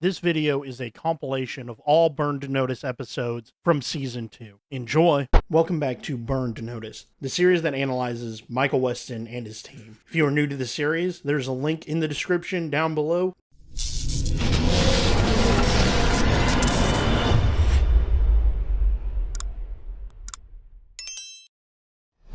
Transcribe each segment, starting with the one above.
This video is a compilation of all Burn to Notice episodes from Season 2. Enjoy! Welcome back to Burn to Notice, the series that analyzes Michael Weston and his team. If you are new to the series, there's a link in the description down below.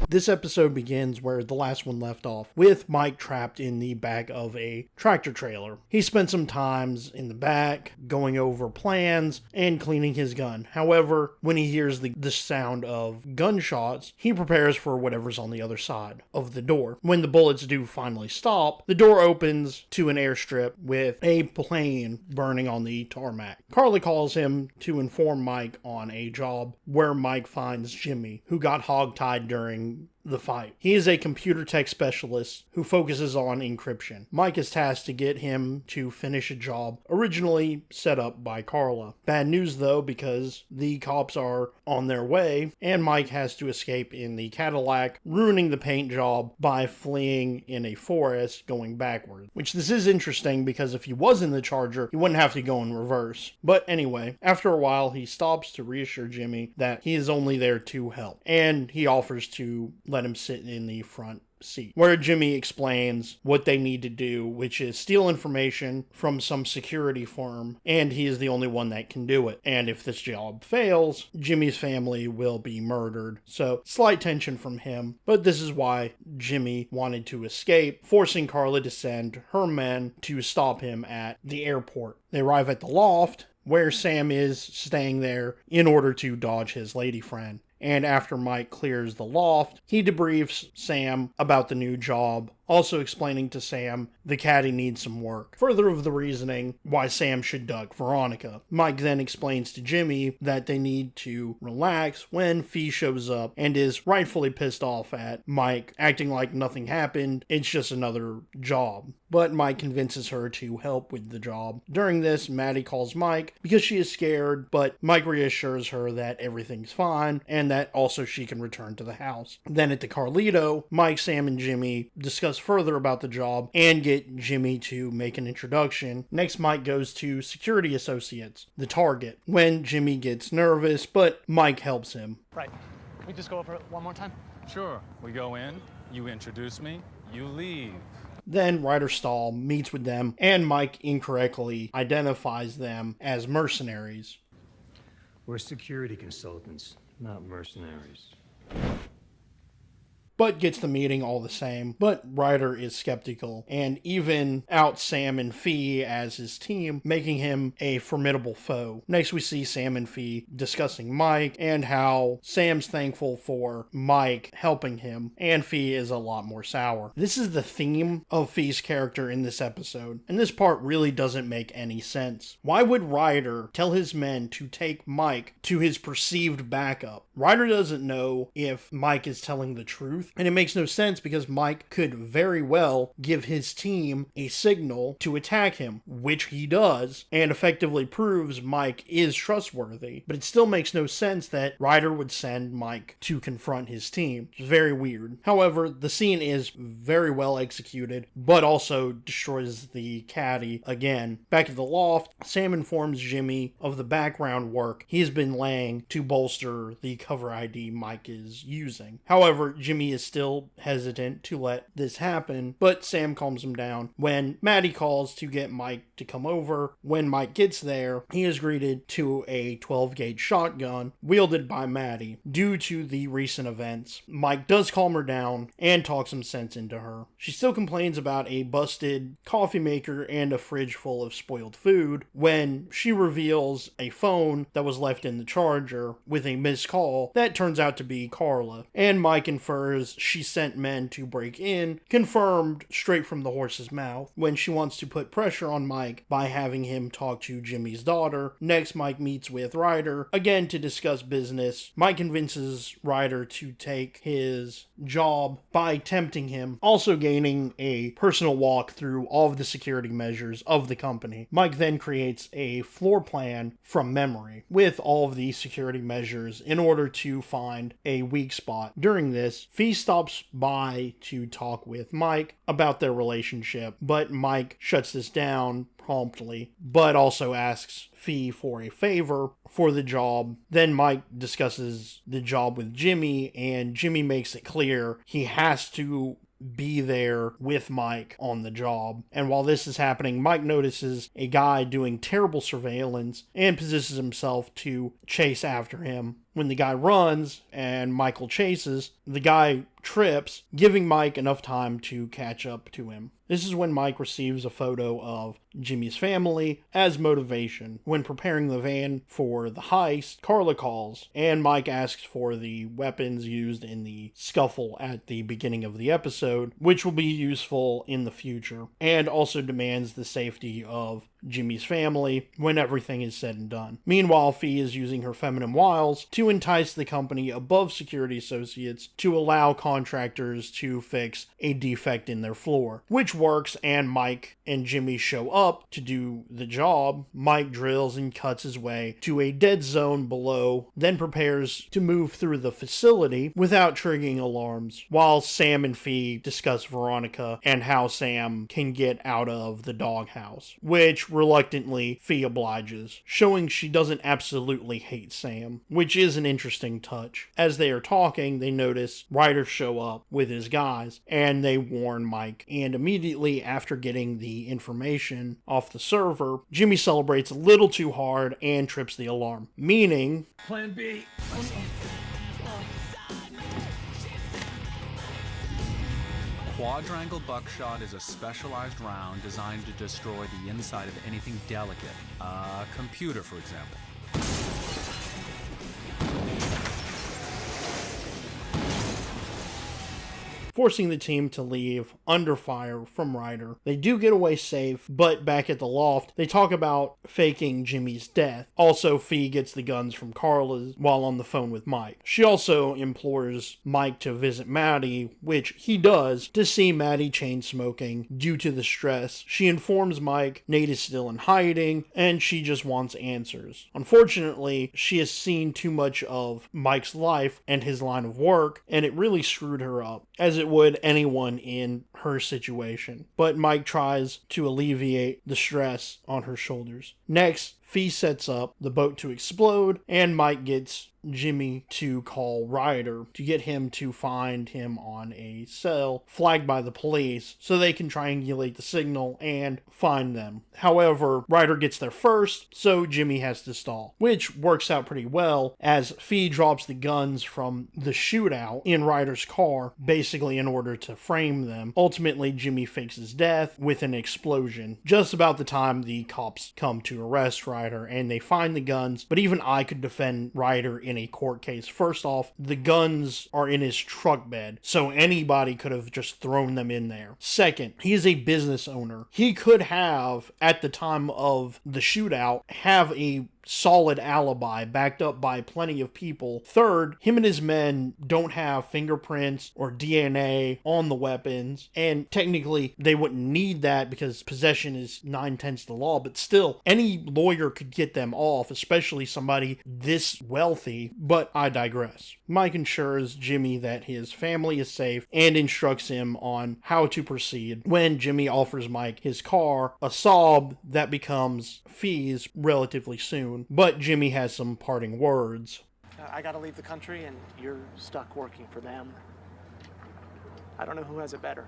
This episode begins where the last one left off, with Mike trapped in the back of a tractor trailer. He spent some times in the back, going over plans, and cleaning his gun. However, when he hears the sound of gunshots, he prepares for whatever's on the other side of the door. When the bullets do finally stop, the door opens to an airstrip with a plane burning on the tarmac. Carly calls him to inform Mike on a job where Mike finds Jimmy, who got hogtied during the fight. He is a computer tech specialist who focuses on encryption. Mike is tasked to get him to finish a job originally set up by Carla. Bad news though, because the cops are on their way and Mike has to escape in the Cadillac, ruining the paint job by fleeing in a forest going backward. Which this is interesting because if he was in the Charger, he wouldn't have to go in reverse. But anyway, after a while he stops to reassure Jimmy that he is only there to help, and he offers to let him sit in the front seat, where Jimmy explains what they need to do, which is steal information from some security firm, and he is the only one that can do it. And if this job fails, Jimmy's family will be murdered. So slight tension from him, but this is why Jimmy wanted to escape, forcing Carla to send her men to stop him at the airport. They arrive at the loft, where Sam is staying there in order to dodge his lady friend. And after Mike clears the loft, he debriefs Sam about the new job, also explaining to Sam the caddy needs some work. Further of the reasoning why Sam should duck Veronica. Mike then explains to Jimmy that they need to relax when Fee shows up and is rightfully pissed off at Mike, acting like nothing happened, it's just another job. But Mike convinces her to help with the job. During this, Maddie calls Mike because she is scared, but Mike reassures her that everything's fine and that also she can return to the house. Then at the Carlito, Mike, Sam, and Jimmy discuss further about the job and get Jimmy to make an introduction. Next, Mike goes to Security Associates, the target, when Jimmy gets nervous, but Mike helps him. Right. Can we just go over it one more time? Sure. We go in, you introduce me, you leave. Then Ryder Stahl meets with them, and Mike incorrectly identifies them as mercenaries. We're security consultants, not mercenaries. But gets the meeting all the same. But Ryder is skeptical and even outs Sam and Fee as his team, making him a formidable foe. Next we see Sam and Fee discussing Mike and how Sam's thankful for Mike helping him, and Fee is a lot more sour. This is the theme of Fee's character in this episode, and this part really doesn't make any sense. Why would Ryder tell his men to take Mike to his perceived backup? Ryder doesn't know if Mike is telling the truth, and it makes no sense because Mike could very well give his team a signal to attack him, which he does, and effectively proves Mike is trustworthy. But it still makes no sense that Ryder would send Mike to confront his team. It's very weird. However, the scene is very well executed, but also destroys the caddy again. Back at the loft, Sam informs Jimmy of the background work he's been laying to bolster the cover ID Mike is using. However, Jimmy is still hesitant to let this happen, but Sam calms him down when Maddie calls to get Mike to come over. When Mike gets there, he is greeted to a 12-gauge shotgun wielded by Maddie. Due to the recent events, Mike does calm her down and talk some sense into her. She still complains about a busted coffee maker and a fridge full of spoiled food when she reveals a phone that was left in the Charger with a missed call that turns out to be Carla, and Mike infers she sent men to break in, confirmed straight from the horse's mouth, when she wants to put pressure on Mike by having him talk to Jimmy's daughter. Next, Mike meets with Ryder, again to discuss business. Mike convinces Ryder to take his job by tempting him, also gaining a personal walk through all of the security measures of the company. Mike then creates a floor plan from memory with all of the security measures in order to find a weak spot. During this, Fee stops by to talk with Mike about their relationship, but Mike shuts this down, promptly, but also asks Fee for a favor for the job. Then Mike discusses the job with Jimmy, and Jimmy makes it clear he has to be there with Mike on the job. And while this is happening, Mike notices a guy doing terrible surveillance and positions himself to chase after him. When the guy runs and Michael chases, the guy trips, giving Mike enough time to catch up to him. This is when Mike receives a photo of Jimmy's family as motivation. When preparing the van for the heist, Carla calls, and Mike asks for the weapons used in the scuffle at the beginning of the episode, which will be useful in the future, and also demands the safety of Jimmy's family when everything is said and done. Meanwhile, Fee is using her feminine wiles to entice the company above security associates to allow contractors to fix a defect in their floor, which works, and Mike and Jimmy show up to do the job. Mike drills and cuts his way to a dead zone below, then prepares to move through the facility without triggering alarms, while Sam and Fee discuss Veronica and how Sam can get out of the doghouse, which reluctantly Fee obliges, showing she doesn't absolutely hate Sam, which is an interesting touch. As they are talking, they notice Ryder show up with his guys, and they warn Mike, and immediately after getting the information off the server, Jimmy celebrates a little too hard and trips the alarm, meaning Plan B. Quadrangle buckshot is a specialized round designed to destroy the inside of anything delicate. A computer, for example. forcing the team to leave under fire from Ryder. They do get away safe, but back at the loft, they talk about faking Jimmy's death. Also, Fee gets the guns from Carla while on the phone with Mike. She also implores Mike to visit Maddie, which he does, to see Maddie chain smoking due to the stress. She informs Mike Nate is still in hiding, and she just wants answers. Unfortunately, she has seen too much of Mike's life and his line of work, and it really screwed her up, as it would anyone in her situation. But Mike tries to alleviate the stress on her shoulders. Next, Fee sets up the boat to explode, and Mike gets Jimmy to call Ryder to get him to find him on a cell flagged by the police so they can triangulate the signal and find them. However, Ryder gets there first, so Jimmy has to stall, which works out pretty well as Fee drops the guns from the shootout in Ryder's car, basically in order to frame them. Ultimately, Jimmy fakes his death with an explosion just about the time the cops come to arrest Ryder, and they find the guns, but even I could defend Ryder in a court case. First off, the guns are in his truck bed, so anybody could have just thrown them in there. Second, he is a business owner. He could have, at the time of the shootout, have a solid alibi backed up by plenty of people. Third, him and his men don't have fingerprints or DNA on the weapons, and technically they wouldn't need that because possession is 9/10 the law, but still, any lawyer could get them off, especially somebody this wealthy, but I digress. Mike ensures Jimmy that his family is safe and instructs him on how to proceed when Jimmy offers Mike his car, a sob that becomes Fee's relatively soon. But Jimmy has some parting words. I gotta leave the country and you're stuck working for them. I don't know who has it better.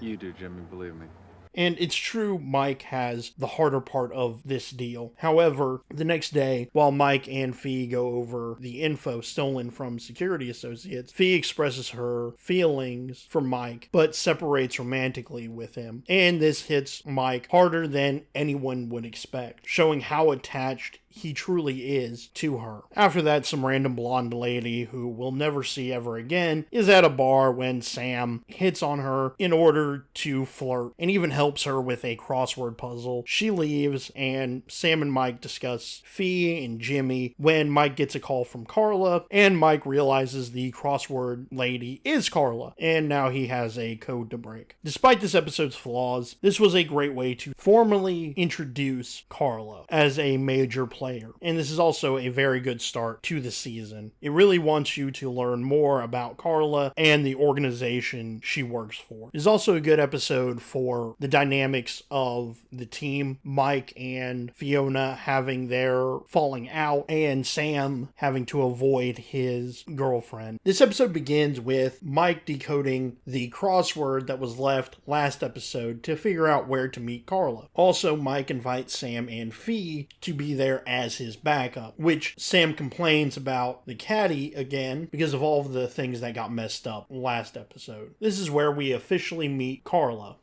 You do, Jimmy, believe me. And it's true Mike has the harder part of this deal. However, the next day, while Mike and Fee go over the info stolen from security associates, Fee expresses her feelings for Mike, but separates romantically with him. And this hits Mike harder than anyone would expect, showing how attached he truly is to her. After that, some random blonde lady who we'll never see ever again is at a bar when Sam hits on her in order to flirt and even helps her with a crossword puzzle. She leaves and Sam and Mike discuss Fee and Jimmy when Mike gets a call from Carla, and Mike realizes the crossword lady is Carla, and now he has a code to break. Despite this episode's flaws, this was a great way to formally introduce Carla as a major player player. And this is also a very good start to the season. It really wants you to learn more about Carla and the organization she works for. It's also a good episode for the dynamics of the team, Mike and Fiona having their falling out, and Sam having to avoid his girlfriend. This episode begins with Mike decoding the crossword that was left last episode to figure out where to meet Carla. Also, Mike invites Sam and Fee to be there as his backup, which Sam complains about the caddy again because of all of the things that got messed up last episode. This is where we officially meet Carla.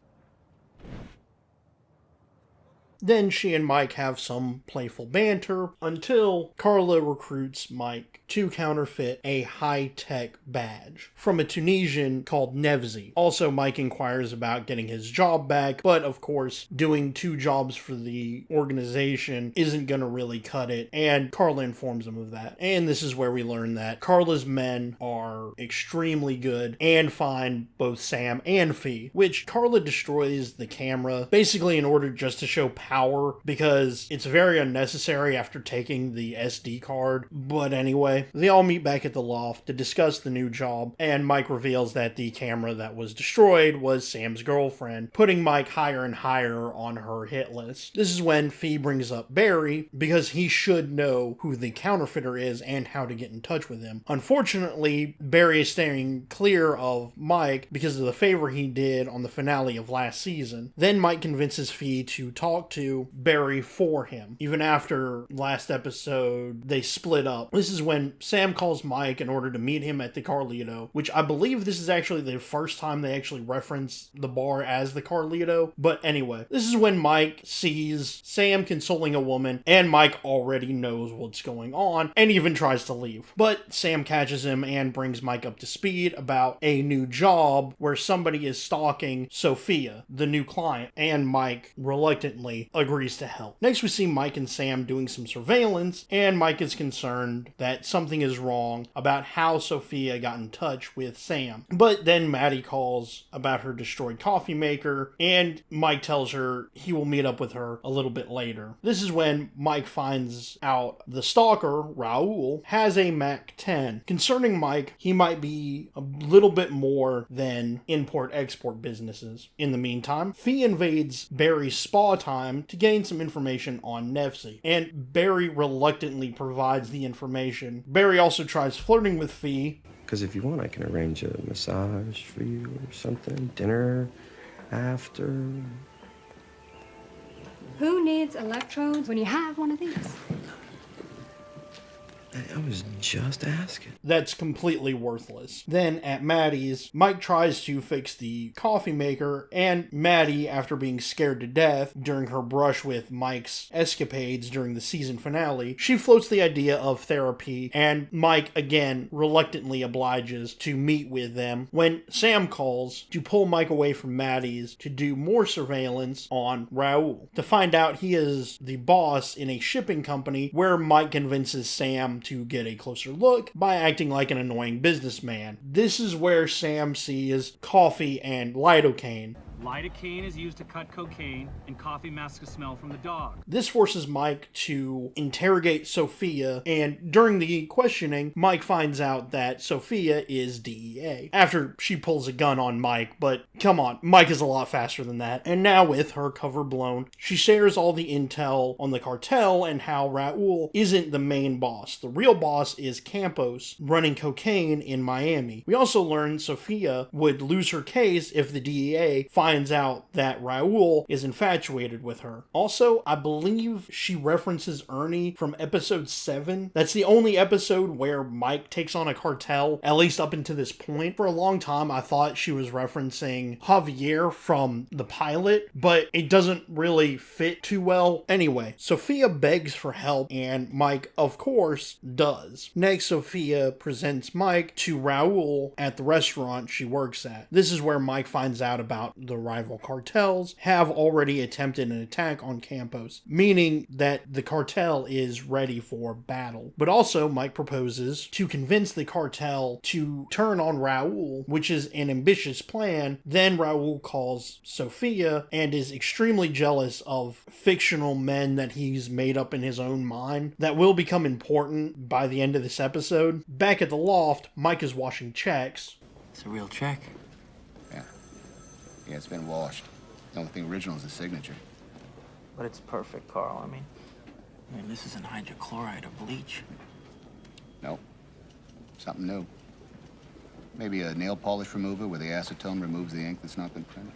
Then she and Mike have some playful banter until Carla recruits Mike to counterfeit a high-tech badge from a Tunisian called Nevzi. Also, Mike inquires about getting his job back, but of course, doing 2 jobs for the organization isn't gonna really cut it, and Carla informs him of that. And this is where we learn that Carla's men are extremely good and find both Sam and Fee, which Carla destroys the camera, basically in order just to show power, because it's very unnecessary after taking the SD card. But anyway, they all meet back at the loft to discuss the new job, and Mike reveals that the camera that was destroyed was Sam's girlfriend, putting Mike higher and higher on her hit list. This is when Fee brings up Barry, because he should know who the counterfeiter is and how to get in touch with him. Unfortunately, Barry is staying clear of Mike because of the favor he did on the finale of last season. Then Mike convinces Fee to talk to Barry for him. Even after last episode, they split up. This is when Sam calls Mike in order to meet him at the Carlito, which I believe this is actually the first time they actually reference the bar as the Carlito. But anyway, this is when Mike sees Sam consoling a woman, and Mike already knows what's going on and even tries to leave. But Sam catches him and brings Mike up to speed about a new job where somebody is stalking Sophia, the new client, and Mike reluctantly agrees to help. Next, we see Mike and Sam doing some surveillance, and Mike is concerned that something is wrong about how Sophia got in touch with Sam. But then Maddie calls about her destroyed coffee maker, and Mike tells her he will meet up with her a little bit later. This is when Mike finds out the stalker, Raul, has a Mac 10. Concerning Mike, he might be a little bit more than import-export businesses. In the meantime, Fee invades Barry's spa time to gain some information on Nevzi, and Barry reluctantly provides the information. Barry also tries flirting with Fee. Because if you want, I can arrange a massage for you or something. Dinner after. Who needs electrodes when you have one of these? I was just asking. That's completely worthless. Then at Maddie's, Mike tries to fix the coffee maker, and Maddie, after being scared to death during her brush with Mike's escapades during the season finale, she floats the idea of therapy, and Mike again reluctantly obliges to meet with them when Sam calls to pull Mike away from Maddie's to do more surveillance on Raul, to find out he is the boss in a shipping company, where Mike convinces Sam to get a closer look by acting like an annoying businessman. This is where Sam sees coffee and lidocaine. Lidocaine is used to cut cocaine, and coffee masks a smell from the dog. This forces Mike to interrogate Sophia, and during the questioning, Mike finds out that Sophia is DEA, after she pulls a gun on Mike, but come on, Mike is a lot faster than that. And now with her cover blown, she shares all the intel on the cartel and how Raul isn't the main boss. The real boss is Campos, running cocaine in Miami. We also learn Sophia would lose her case if the DEA finds out that Raul is infatuated with her. Also, I believe she references Ernie from episode 7. That's the only episode where Mike takes on a cartel, at least up until this point. For a long time, I thought she was referencing Javier from the pilot, but it doesn't really fit too well. Anyway, Sophia begs for help, and Mike, of course, does. Next, Sophia presents Mike to Raul at the restaurant she works at. This is where Mike finds out about the rival cartels have already attempted an attack on Campos, meaning that the cartel is ready for battle. But also, Mike proposes to convince the cartel to turn on Raul, which is an ambitious plan. Then Raul calls Sofia and is extremely jealous of fictional men that he's made up in his own mind that will become important by the end of this episode. Back at the loft, Mike is washing checks. It's a real check. Yeah, it's been washed. The only thing original is the signature. But it's perfect, Carl. I mean, this isn't hydrochloride or bleach. Nope. Something new. Maybe a nail polish remover where the acetone removes the ink that's not been printed.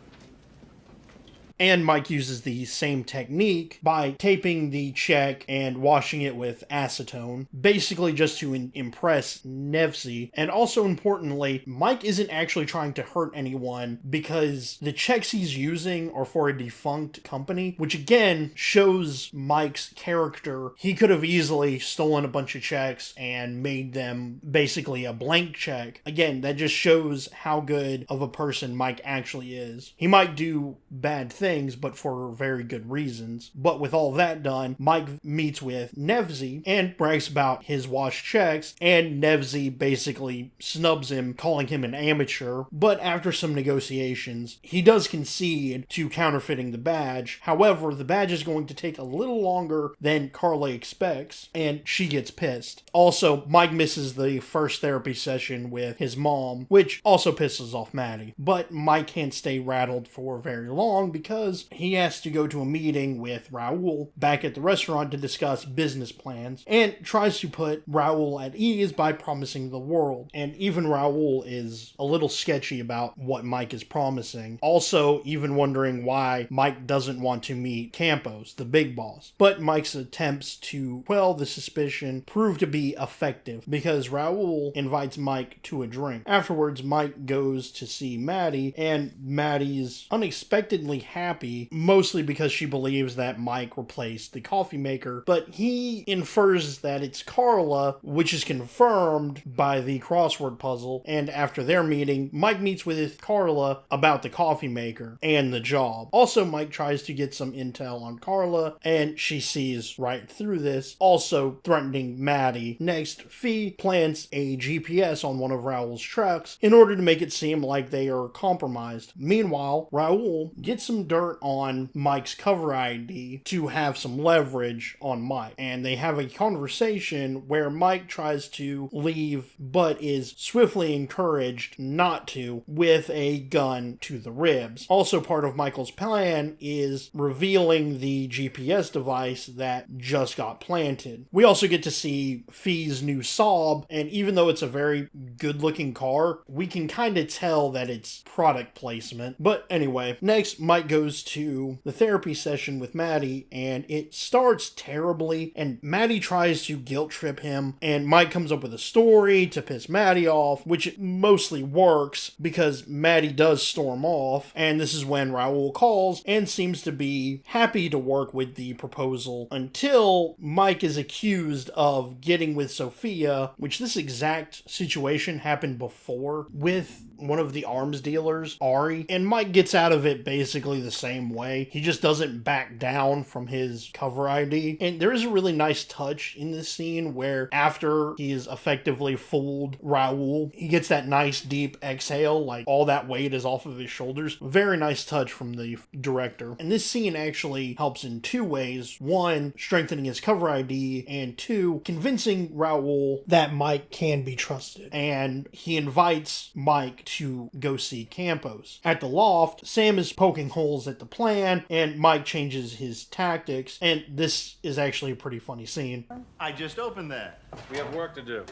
And Mike uses the same technique by taping the check and washing it with acetone, basically just to impress Nevsky. And also importantly, Mike isn't actually trying to hurt anyone because the checks he's using are for a defunct company, which again shows Mike's character. He could have easily stolen a bunch of checks and made them basically a blank check. Again, that just shows how good of a person Mike actually is. He might do bad things, but for very good reasons. But with all that done, Mike meets with Nevsky and brags about his washed checks, and Nevsky basically snubs him, calling him an amateur. But after some negotiations, he does concede to counterfeiting the badge. However, the badge is going to take a little longer than Carla expects, and she gets pissed. Also, Mike misses the first therapy session with his mom, which also pisses off Maddie. But Mike can't stay rattled for very long because he has to go to a meeting with Raul back at the restaurant to discuss business plans, and tries to put Raul at ease by promising the world. And even Raul is a little sketchy about what Mike is promising. Also, even wondering why Mike doesn't want to meet Campos, the big boss. But Mike's attempts to quell the suspicion prove to be effective because Raul invites Mike to a drink. Afterwards, Mike goes to see Maddie, and Maddie's unexpectedly happy, mostly because she believes that Mike replaced the coffee maker, but he infers that it's Carla, which is confirmed by the crossword puzzle. And after their meeting, Mike meets with Carla about the coffee maker and the job. Also, Mike tries to get some intel on Carla, and she sees right through this, also threatening Maddie. Next, Fee plants a GPS on one of Raul's trucks in order to make it seem like they are compromised. Meanwhile, Raul gets some dirt on Mike's cover ID to have some leverage on Mike, and they have a conversation where Mike tries to leave but is swiftly encouraged not to with a gun to the ribs. Also, part of Michael's plan is revealing the GPS device that just got planted. We also get to see Fee's new Saab, and even though it's a very good looking car, we can kind of tell that it's product placement. But anyway, next Mike goes to the therapy session with Maddie, and it starts terribly, and Maddie tries to guilt trip him, and Mike comes up with a story to piss Maddie off, which mostly works because Maddie does storm off, and this is when Raul calls and seems to be happy to work with the proposal until Mike is accused of getting with Sofia, which this exact situation happened before with one of the arms dealers, Ari, and Mike gets out of it basically the same way. He just doesn't back down from his cover ID. And there is a really nice touch in this scene where after he is effectively fooled Raul, he gets that nice deep exhale, like all that weight is off of his shoulders. Very nice touch from the director. And this scene actually helps in two ways. One, strengthening his cover ID, and two, convincing Raul that Mike can be trusted. And he invites Mike to go see Campos. At the loft, Sam is poking holes at the plan, and Mike changes his tactics, and this is actually a pretty funny scene. I just opened that. We have work to do.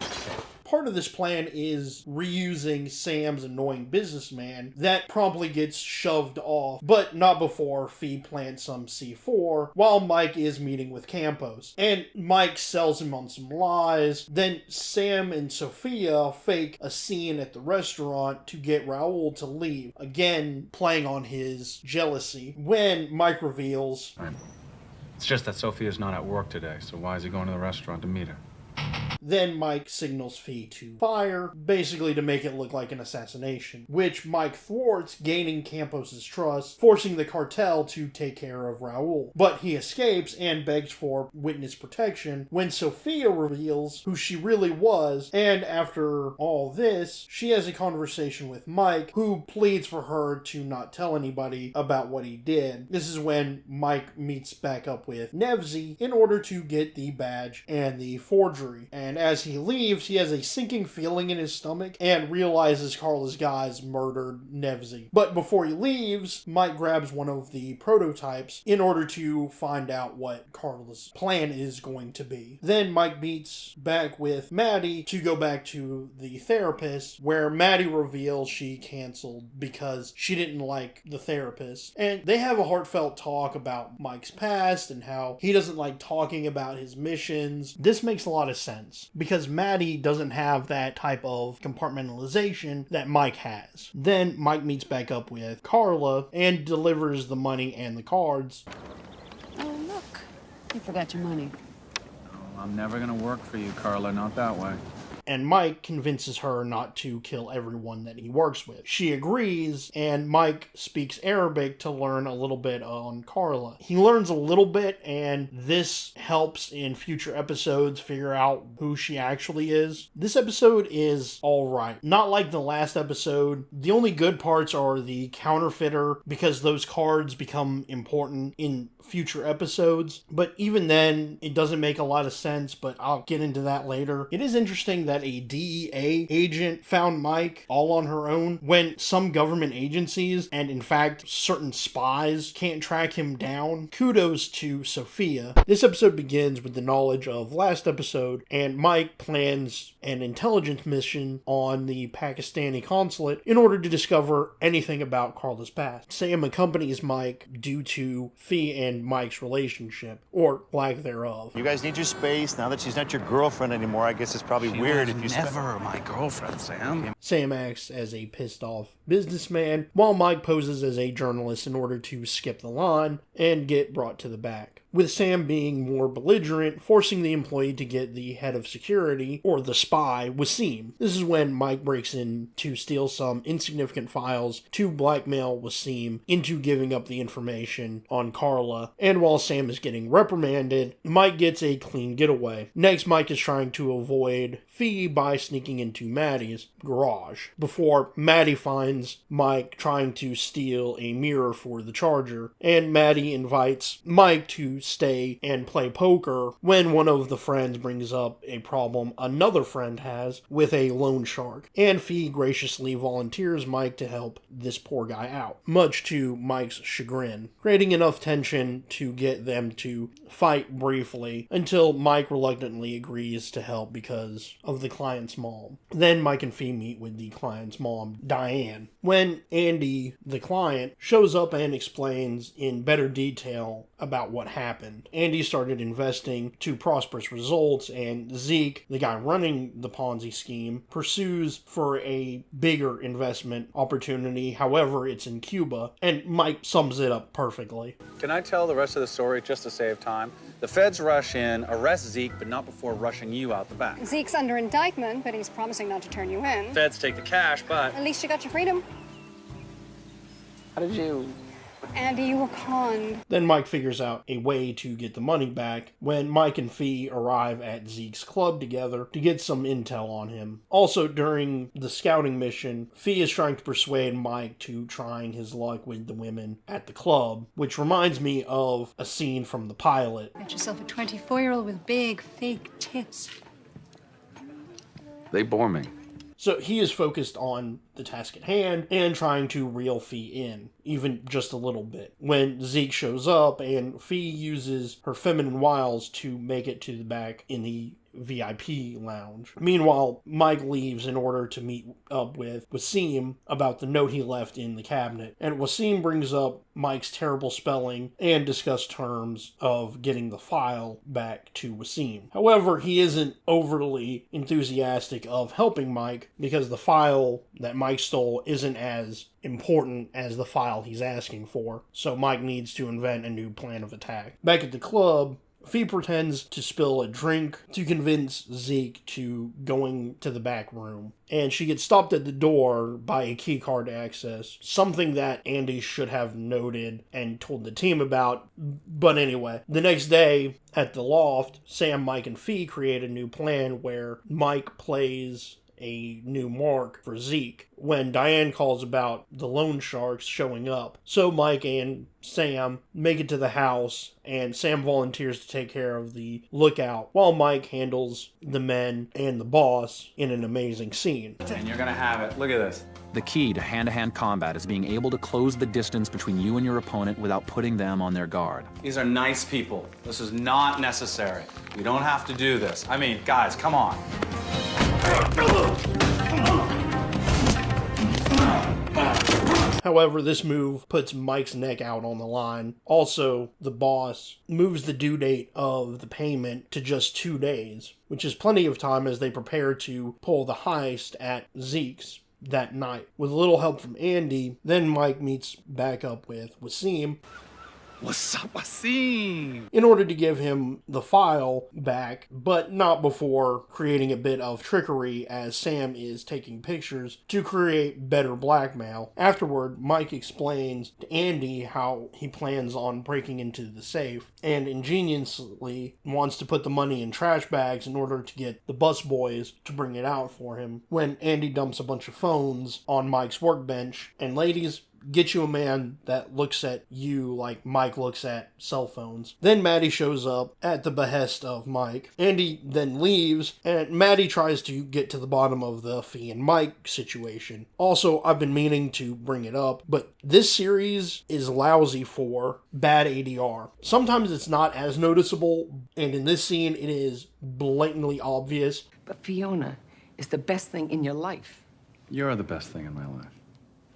Part of this plan is reusing Sam's annoying businessman that promptly gets shoved off, but not before Fee plants some C4 while Mike is meeting with Campos. And Mike sells him on some lies. Then Sam and Sofia fake a scene at the restaurant to get Raul to leave, again playing on his jealousy, when Mike reveals, It's just that Sophia's not at work today, so why is he going to the restaurant to meet her? Then Mike signals Fee to fire, basically to make it look like an assassination, which Mike thwarts, gaining Campos's trust, forcing the cartel to take care of Raul. But he escapes and begs for witness protection when Sophia reveals who she really was, and after all this, she has a conversation with Mike, who pleads for her to not tell anybody about what he did. This is when Mike meets back up with Nevsky in order to get the badge and the forgery. And as he leaves, he has a sinking feeling in his stomach and realizes Carla's guys murdered Nevsky. But before he leaves, Mike grabs one of the prototypes in order to find out what Carla's plan is going to be. Then Mike meets back with Maddie to go back to the therapist, where Maddie reveals she canceled because she didn't like the therapist. And they have a heartfelt talk about Mike's past and how he doesn't like talking about his missions. This makes a lot of sense because Maddie doesn't have that type of compartmentalization that Mike has. Then Mike meets back up with Carla and delivers the money and the cards. Oh, look. You forgot your money. I'm never gonna work for you, Carla, not that way. And Mike convinces her not to kill everyone that he works with. She agrees, and Mike speaks Arabic to learn a little bit on Carla. He learns a little bit, and this helps in future episodes figure out who she actually is. This episode is alright. Not like the last episode. The only good parts are the counterfeiter, because those cards become important in future episodes, but even then it doesn't make a lot of sense, but I'll get into that later. It is interesting that a DEA agent found Mike all on her own when some government agencies, and in fact certain spies, can't track him down. Kudos to Sophia. This episode begins with the knowledge of last episode, and Mike plans an intelligence mission on the Pakistani consulate in order to discover anything about Carla's past. Sam accompanies Mike due to Fee and Mike's relationship, or lack thereof. You guys need your space. Now that she's not your girlfriend anymore, I guess it's probably weird if you never my girlfriend, Sam. Sam acts as a pissed off businessman, while Mike poses as a journalist in order to skip the line and get brought to the back, with Sam being more belligerent, forcing the employee to get the head of security, or the spy, Wasim. This is when Mike breaks in to steal some insignificant files to blackmail Wasim into giving up the information on Carla, and while Sam is getting reprimanded, Mike gets a clean getaway. Next, Mike is trying to avoid Fee by sneaking into Maddie's garage, before Maddie finds Mike trying to steal a mirror for the charger, and Maddie invites Mike to stay and play poker when one of the friends brings up a problem another friend has with a loan shark, and Fee graciously volunteers Mike to help this poor guy out, much to Mike's chagrin, creating enough tension to get them to fight briefly until Mike reluctantly agrees to help because of the client's mom. Then Mike and Fee meet with the client's mom, Diane, when Andy, the client, shows up and explains in better detail about what happened. Andy started investing to prosperous results, and Zeke, the guy running the Ponzi scheme, pursues for a bigger investment opportunity. However, it's in Cuba, and Mike sums it up perfectly. Can I tell the rest of the story just to save time? The feds rush in, arrest Zeke, but not before rushing you out the back. Zeke's under indictment, but he's promising not to turn you in. Feds take the cash, but... At least you got your freedom. How did you... Andy, you were conned. Then Mike figures out a way to get the money back when Mike and Fee arrive at Zeke's club together to get some intel on him. Also, during the scouting mission, Fee is trying to persuade Mike to trying his luck with the women at the club, which reminds me of a scene from the pilot. Got yourself a 24-year-old with big, fake tits. They bore me. So he is focused on the task at hand and trying to reel Fee in, even just a little bit. When Zeke shows up and Fee uses her feminine wiles to make it to the back in the VIP lounge. Meanwhile, Mike leaves in order to meet up with Wasim about the note he left in the cabinet, and Wasim brings up Mike's terrible spelling and discuss terms of getting the file back to Wasim. However, he isn't overly enthusiastic of helping Mike because the file that Mike stole isn't as important as the file he's asking for, so Mike needs to invent a new plan of attack. Back at the club, Fee pretends to spill a drink to convince Zeke to going to the back room, and she gets stopped at the door by a keycard access, something that Andy should have noted and told the team about. But anyway, the next day at the loft, Sam, Mike, and Fee create a new plan where Mike plays a new mark for Zeke when Diane calls about the loan sharks showing up. So Mike and Sam make it to the house, and Sam volunteers to take care of the lookout while Mike handles the men and the boss in an amazing scene. And you're gonna have it. Look at this. The key to hand-to-hand combat is being able to close the distance between you and your opponent without putting them on their guard. These are nice people. This is not necessary. We don't have to do this. I mean, guys, come on. However, this move puts Mike's neck out on the line. Also, the boss moves the due date of the payment to just 2 days, which is plenty of time as they prepare to pull the heist at Zeke's that night. With a little help from Andy, then Mike meets back up with Wasim. What's up, Wasim? In order to give him the file back, but not before creating a bit of trickery as Sam is taking pictures to create better blackmail. Afterward, Mike explains to Andy how he plans on breaking into the safe and ingeniously wants to put the money in trash bags in order to get the busboys to bring it out for him. When Andy dumps a bunch of phones on Mike's workbench, and ladies, get you a man that looks at you like Mike looks at cell phones. Then Maddie shows up at the behest of Mike. Andy then leaves, and Maddie tries to get to the bottom of the Fee and Mike situation. Also, I've been meaning to bring it up, but this series is lousy for bad ADR. Sometimes it's not as noticeable, and in this scene it is blatantly obvious. But Fiona is the best thing in your life. You're the best thing in my life.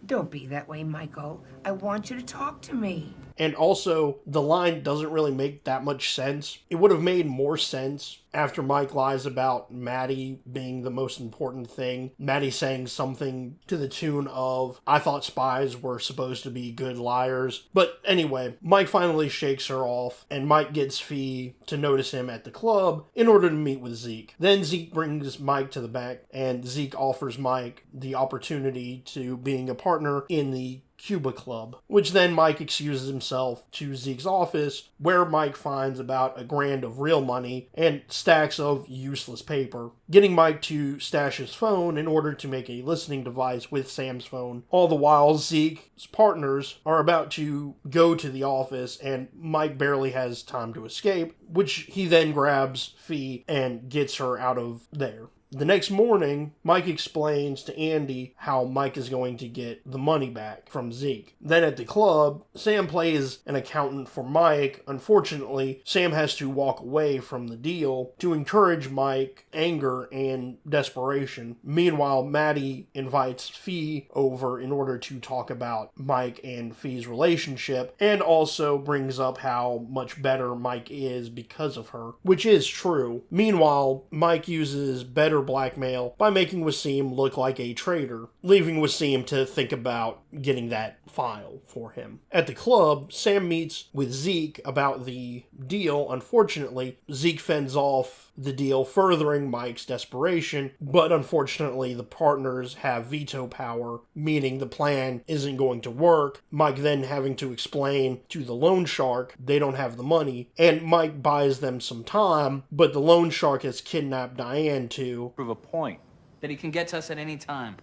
Don't be that way, Michael. I want you to talk to me. And also, the line doesn't really make that much sense. It would have made more sense after Mike lies about Maddie being the most important thing. Maddie saying something to the tune of, I thought spies were supposed to be good liars. But anyway, Mike finally shakes her off, and Mike gets Fee to notice him at the club in order to meet with Zeke. Then Zeke brings Mike to the back, and Zeke offers Mike the opportunity to being a partner in the Cuba Club, which then Mike excuses himself to Zeke's office, where Mike finds about $1,000 of real money and stacks of useless paper, getting Mike to stash his phone in order to make a listening device with Sam's phone. All the while, Zeke's partners are about to go to the office, and Mike barely has time to escape, which he then grabs Fee and gets her out of there. The next morning, Mike explains to Andy how Mike is going to get the money back from Zeke. Then at the club, Sam plays an accountant for Mike. Unfortunately, Sam has to walk away from the deal to encourage Mike's anger and desperation. Meanwhile, Maddie invites Fee over in order to talk about Mike and Fee's relationship, and also brings up how much better Mike is because of her, which is true. Meanwhile, Mike uses better blackmail by making Wasim look like a traitor, leaving Wasim to think about getting that file for him. At the club, Sam meets with Zeke about the deal. Unfortunately, Zeke fends off the deal, furthering Mike's desperation, but unfortunately the partners have veto power, meaning the plan isn't going to work. Mike then having to explain to the loan shark they don't have the money, and Mike buys them some time, but the loan shark has kidnapped Diane to Prove a point. That he can get to us at any time.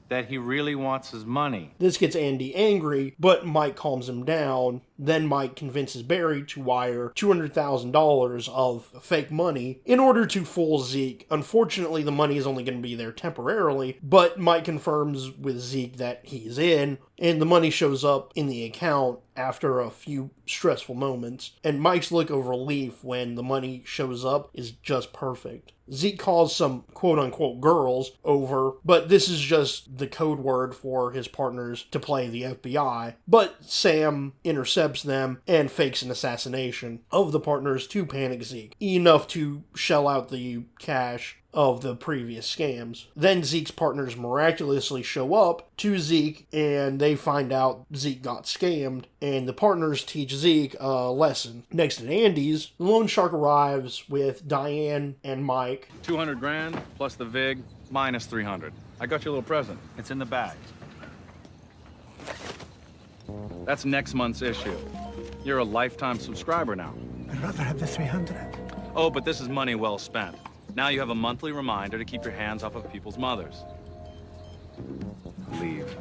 That he really wants his money. This gets Andy angry, but Mike calms him down. Then Mike convinces Barry to wire $200,000 of fake money in order to fool Zeke. Unfortunately, the money is only going to be there temporarily, but Mike confirms with Zeke that he's in, and the money shows up in the account after a few stressful moments. And Mike's look of relief when the money shows up is just perfect. Zeke calls some quote-unquote girls over, but this is just the code word for his partners to play the FBI. But Sam intercepts them and fakes an assassination of the partners to panic Zeke, enough to shell out the cash of the previous scams. Then Zeke's partners miraculously show up to Zeke, and they find out Zeke got scammed, and the partners teach Zeke a lesson. Next at Andy's, the loan shark arrives with Diane and Mike. 200 grand plus the VIG minus 300. I got you a little present. It's in the bag. That's next month's issue. You're a lifetime subscriber now. I'd rather have the 300. Oh, but this is money well spent. Now you have a monthly reminder to keep your hands off of people's mothers. Leave.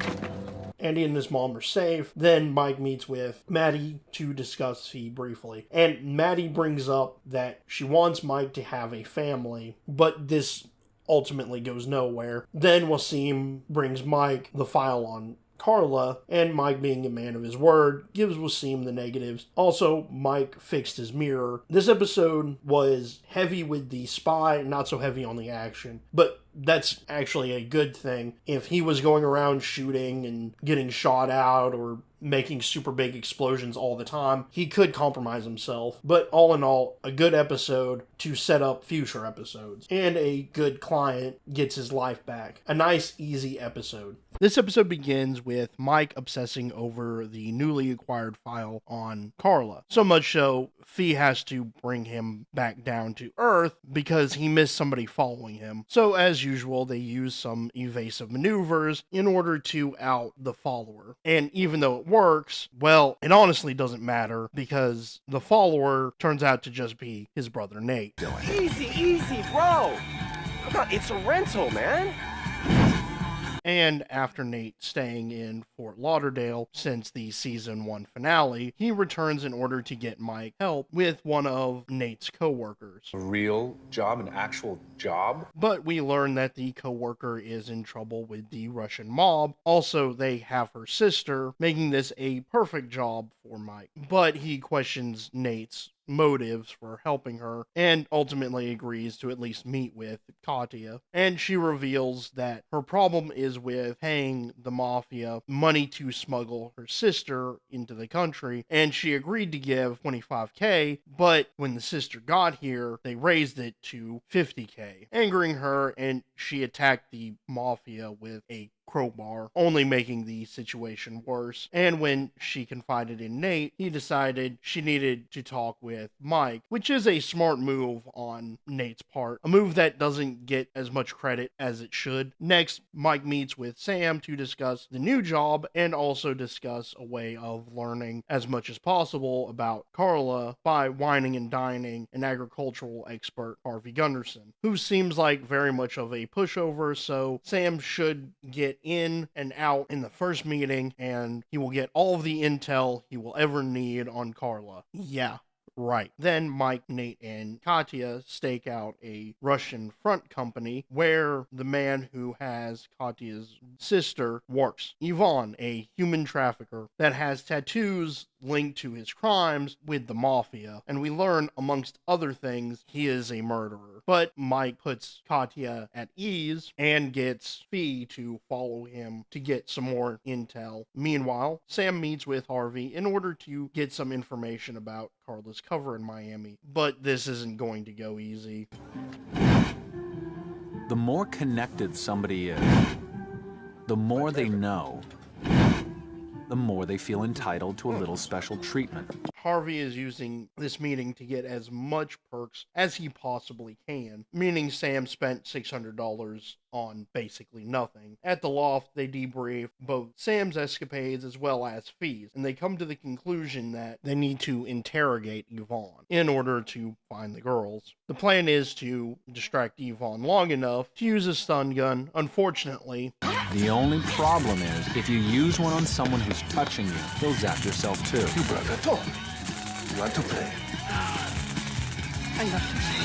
Andy and his mom are safe. Then Mike meets with Maddie to discuss Fee briefly. And Maddie brings up that she wants Mike to have a family, but this ultimately goes nowhere. Then Wasim brings Mike the file on Carla, and Mike, being a man of his word, gives Wasim the negatives. Also, Mike fixed his mirror. This episode was heavy with the spy, not so heavy on the action, but that's actually a good thing. If he was going around shooting and getting shot out or making super big explosions all the time, he could compromise himself. But all in all, a good episode to set up future episodes. And a good client gets his life back. A nice, easy episode. This episode begins with Mike obsessing over the newly acquired file on Carla. So much so, Fee has to bring him back down to Earth because he missed somebody following him. So as usual, they use some evasive maneuvers in order to out the follower. And even though it works, well, it honestly doesn't matter because the follower turns out to just be his brother Nate. Easy, bro. Come on, it's a rental, man. And after Nate staying in Fort Lauderdale since the season 1 finale, he returns in order to get Mike help with one of Nate's co-workers. A real job, an actual job? But we learn that the co-worker is in trouble with the Russian mob. Also, they have her sister, making this a perfect job for Mike. But he questions Nate's motives for helping her and ultimately agrees to at least meet with Katya. And she reveals that her problem is with paying the mafia money to smuggle her sister into the country, and she agreed to give $25K, but when the sister got here, they raised it to $50K, angering her, and she attacked the mafia with a crowbar, only making the situation worse. And when she confided in Nate, he decided she needed to talk with Mike, which is a smart move on Nate's part, a move that doesn't get as much credit as it should. Next, Mike meets with Sam to discuss the new job and also discuss a way of learning as much as possible about Carla by whining and dining an agricultural expert, Harvey Gunderson, who seems like very much of a pushover, so Sam should get in and out in the first meeting, and he will get all of the intel he will ever need on Carla. Yeah. Right. Then Mike, Nate, and Katya stake out a Russian front company where the man who has Katya's sister works. Ivan, a human trafficker that has tattoos linked to his crimes with the mafia. And we learn, amongst other things, he is a murderer. But Mike puts Katya at ease and gets Fee to follow him to get some more intel. Meanwhile, Sam meets with Harvey in order to get some information about Carla's cover in Miami, but this isn't going to go easy. The more connected somebody is, the more they know, the more they feel entitled to a little special treatment. Harvey is using this meeting to get as much perks as he possibly can, meaning Sam spent $600 on basically nothing. At the loft, they debrief both Sam's escapades as well as Fee's, and they come to the conclusion that they need to interrogate Yvonne in order to find the girls. The plan is to distract Yvonne long enough to use a stun gun. Unfortunately, the only problem is, if you use one on someone who's touching you, you'll zap yourself too. You brother, talk. You want to play? I love to see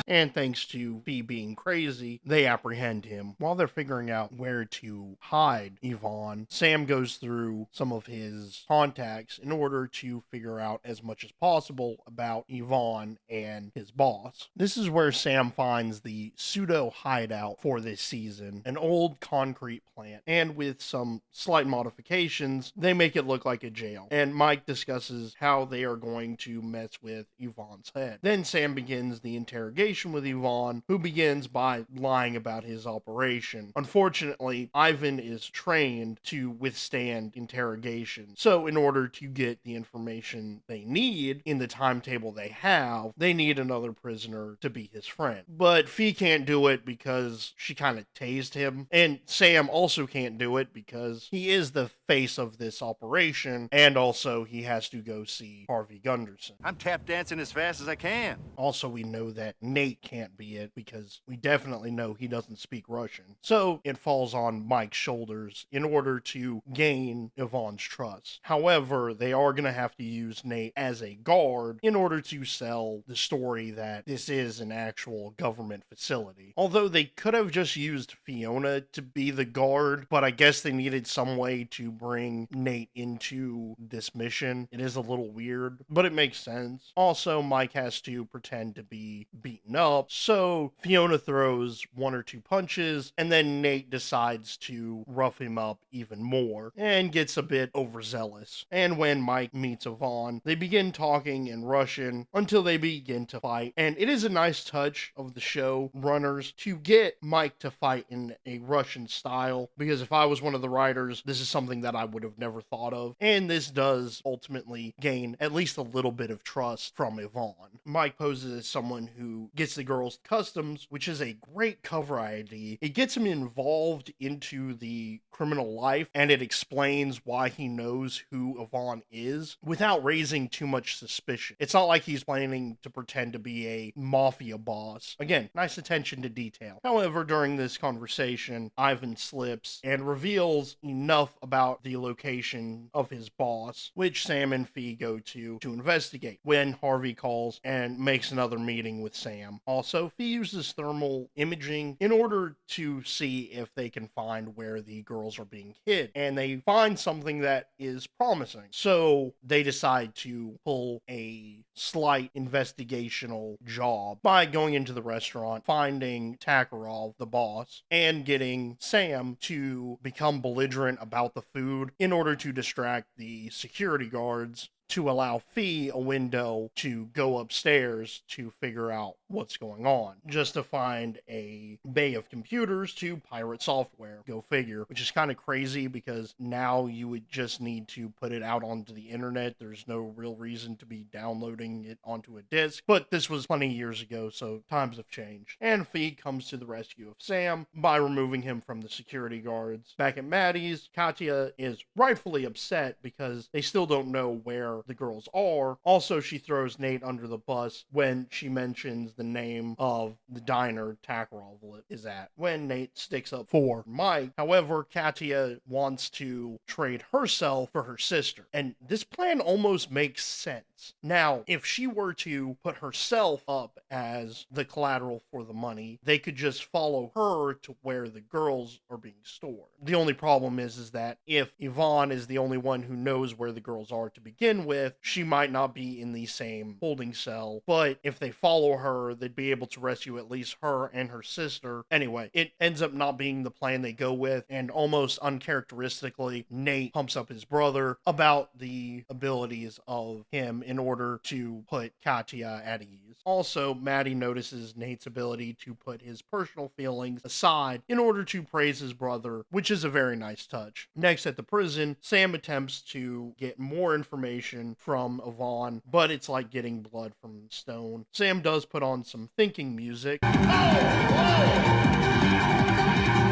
and thanks to Fee being crazy, they apprehend him. While they're figuring out where to hide Yvonne, Sam goes through some of his contacts in order to figure out as much as possible about Yvonne and his boss. This is where Sam finds the pseudo hideout for this season, an old concrete plant, and with some slight modifications, they make it look like a jail. And Mike discusses how they are going to mess with Yvonne's head. Then Sam begins the interrogation with Yvonne, who begins by lying about his operation. Unfortunately, Ivan is trained to withstand interrogation, so in order to get the information they need in the timetable they have, they need another prisoner to be his friend. But Fee can't do it because she kind of tased him, and Sam also can't do it because he is the face of this operation, and also he has to go see Harvey Gunderson. I'm tap dancing as fast as I can. Also, we know that Nate can't be it because we definitely know he doesn't speak Russian. So it falls on Mike's shoulders in order to gain Yvonne's trust. However, they are going to have to use Nate as a guard in order to sell the story that this is an actual government facility. Although they could have just used Fiona to be the guard, but I guess they needed some way to bring Nate into this mission. It is a little weird, but it makes sense. Also, Mike has to pretend to be beaten up, so Fiona throws one or two punches, and then Nate decides to rough him up even more, and gets a bit overzealous. And when Mike meets Yvonne, they begin talking in Russian until they begin to fight, and it is a nice touch of the show runners to get Mike to fight in a Russian style, because if I was one of the writers, this is something that I would have never thought of, and this does ultimately gain at least a little bit of trust from Yvonne. Mike poses as someone who gets the girls customs, which is a great cover idea. It gets him involved into the criminal life, and it explains why he knows who Yvonne is without raising too much suspicion. It's not like he's planning to pretend to be a mafia boss. Again, nice attention to detail. However, during this conversation, Ivan slips and reveals enough about the location of his boss, which Sam and Fee go to investigate when Harvey calls and makes another meeting with Sam. Also, Fee uses thermal imaging in order to see if they can find where the girls are being hid, and they find something that is promising. So they decide to pull a slight investigational job by going into the restaurant, finding Takarov, the boss, and getting Sam to become belligerent about the food in order to distract the security guards to allow Fee a window to go upstairs to figure out what's going on, just to find a bay of computers to pirate software. Go figure, which is kind of crazy because now you would just need to put it out onto the internet. There's no real reason to be downloading it onto a disc, but this was plenty years ago, so times have changed. And Fee comes to the rescue of Sam by removing him from the security guards. Back at Maddie's, Katya is rightfully upset because they still don't know where the girls are. Also, she throws Nate under the bus when she mentions the name of the diner Takarov is at, when Nate sticks up for Mike. However, Katya wants to trade herself for her sister, and this plan almost makes sense. Now, if she were to put herself up as the collateral for the money, they could just follow her to where the girls are being stored. The only problem is that if Yvonne is the only one who knows where the girls are to begin with, she might not be in the same holding cell, but if they follow her, they'd be able to rescue at least her and her sister. Anyway, it ends up not being the plan they go with, and almost uncharacteristically, Nate pumps up his brother about the abilities of him in order to put Katya at ease. Also, Maddie notices Nate's ability to put his personal feelings aside in order to praise his brother, which is a very nice touch. Next, at the prison, Sam attempts to get more information from Yvonne, but it's like getting blood from stone. Sam does put on some thinking music.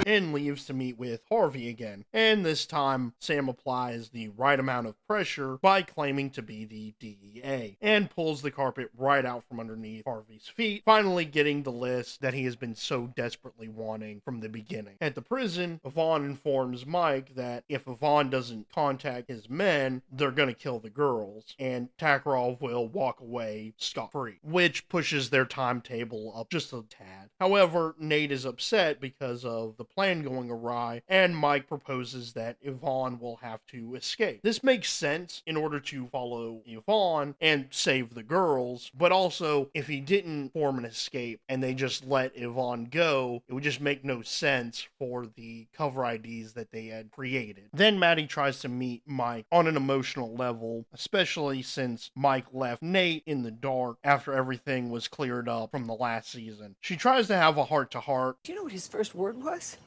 and leaves to meet with Harvey again. And this time, Sam applies the right amount of pressure by claiming to be the DEA, and pulls the carpet right out from underneath Harvey's feet, finally getting the list that he has been so desperately wanting from the beginning. At the prison, Yvonne informs Mike that if Yvonne doesn't contact his men, they're gonna kill the girls, and Takarov will walk away scot-free, which pushes their timetable up just a tad. However, Nate is upset because of the plan going awry, and Mike proposes that Yvonne will have to escape. This makes sense in order to follow Yvonne and save the girls, but also if he didn't form an escape and they just let Yvonne go, it would just make no sense for the cover IDs that they had created. Then Maddie tries to meet Mike on an emotional level, especially since Mike left Nate in the dark after everything was cleared up from the last season. She tries to have a heart-to-heart. Do you know what his first word was?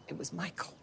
It was Michael.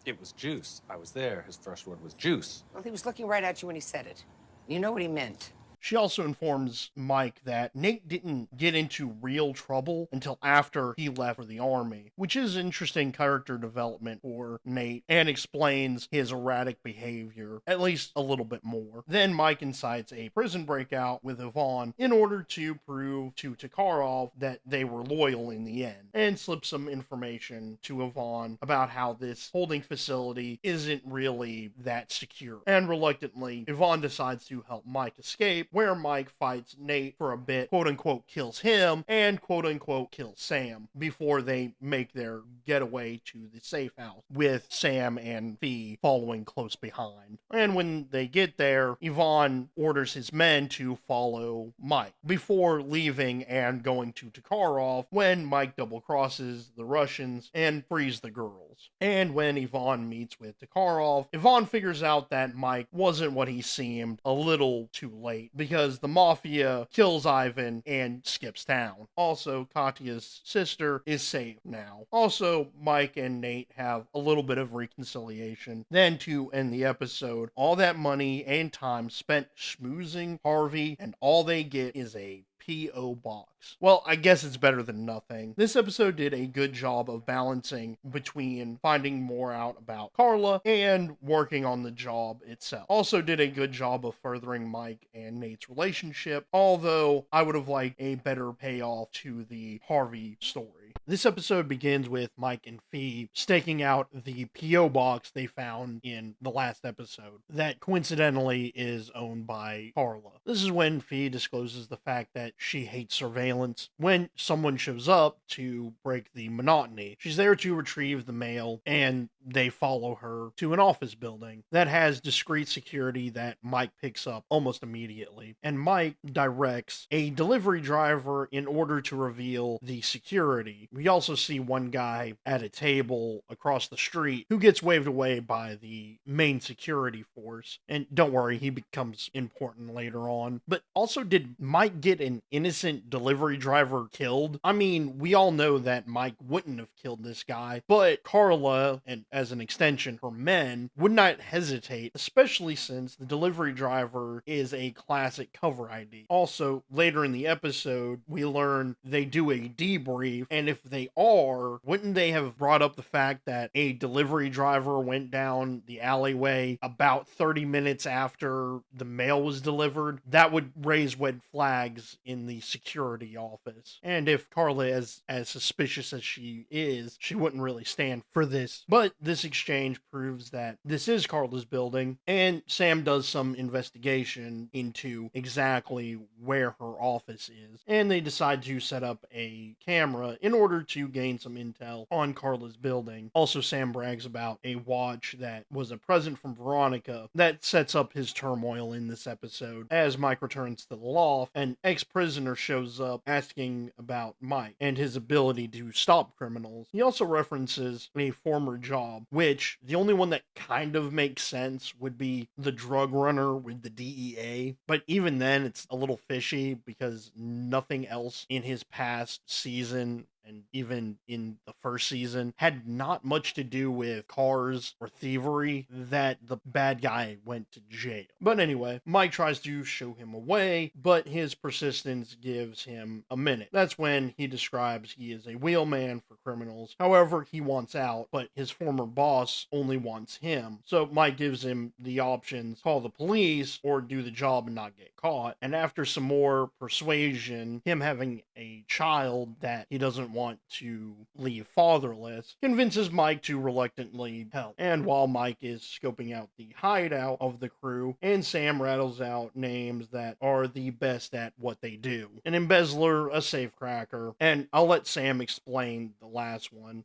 It was juice. I was there. His first word was juice. Well, he was looking right at you when he said it. You know what he meant. She also informs Mike that Nate didn't get into real trouble until after he left for the army, which is interesting character development for Nate and explains his erratic behavior at least a little bit more. Then Mike incites a prison breakout with Yvonne in order to prove to Takarov that they were loyal in the end, and slips some information to Yvonne about how this holding facility isn't really that secure. And reluctantly, Yvonne decides to help Mike escape, where Mike fights Nate for a bit, quote-unquote kills him, and quote-unquote kills Sam, before they make their getaway to the safe house, with Sam and Fee following close behind. And when they get there, Yvonne orders his men to follow Mike, before leaving and going to Takarov, when Mike double-crosses the Russians and frees the girls. And when Yvonne meets with Takarov, Yvonne figures out that Mike wasn't what he seemed a little too late, because the Mafia kills Ivan and skips town. Also, Katya's sister is saved now. Also, Mike and Nate have a little bit of reconciliation. Then, to end the episode, all that money and time spent schmoozing Harvey, and all they get is a P.O. box. Well, I guess it's better than nothing. This episode did a good job of balancing between finding more out about Carla and working on the job itself. Also did a good job of furthering Mike and Nate's relationship, although I would have liked a better payoff to the Harvey story. This episode begins with Mike and Fee staking out the P.O. box they found in the last episode that coincidentally is owned by Carla. This is when Fee discloses the fact that she hates surveillance when someone shows up to break the monotony. She's there to retrieve the mail, and they follow her to an office building that has discreet security that Mike picks up almost immediately. And Mike directs a delivery driver in order to reveal the security. We also see one guy at a table across the street who gets waved away by the main security force. And don't worry, he becomes important later on. But also, did Mike get an innocent delivery driver killed? I mean, we all know that Mike wouldn't have killed this guy, but Carla, and as an extension, her men, would not hesitate, especially since the delivery driver is a classic cover ID. Also, later in the episode, we learn they do a debrief, and if they are, wouldn't they have brought up the fact that a delivery driver went down the alleyway about 30 minutes after the mail was delivered? That would raise red flags in the security office. And if Carla is as suspicious as she is, she wouldn't really stand for this. But this exchange proves that this is Carla's building, and Sam does some investigation into exactly where her office is, and they decide to set up a camera in order to gain some intel on Carla's building. Also, Sam brags about a watch that was a present from Veronica that sets up his turmoil in this episode. As Mike returns to the loft, an ex-prisoner shows up asking about Mike and his ability to stop criminals. He also references a former job, which the only one that kind of makes sense would be the drug runner with the DEA, but even then it's a little fishy because nothing else in his past season and even in the first season, had not much to do with cars or thievery, that the bad guy went to jail. But anyway, Mike tries to show him a way, but his persistence gives him a minute. That's when he describes he is a wheelman for criminals. However, he wants out, but his former boss only wants him. So Mike gives him the options: call the police or do the job and not get caught. And after some more persuasion, him having a child that he doesn't want to leave fatherless convinces Mike to reluctantly help. And while Mike is scoping out the hideout of the crew, and Sam rattles out names that are the best at what they do: an embezzler, a safecracker, and I'll let Sam explain the last one.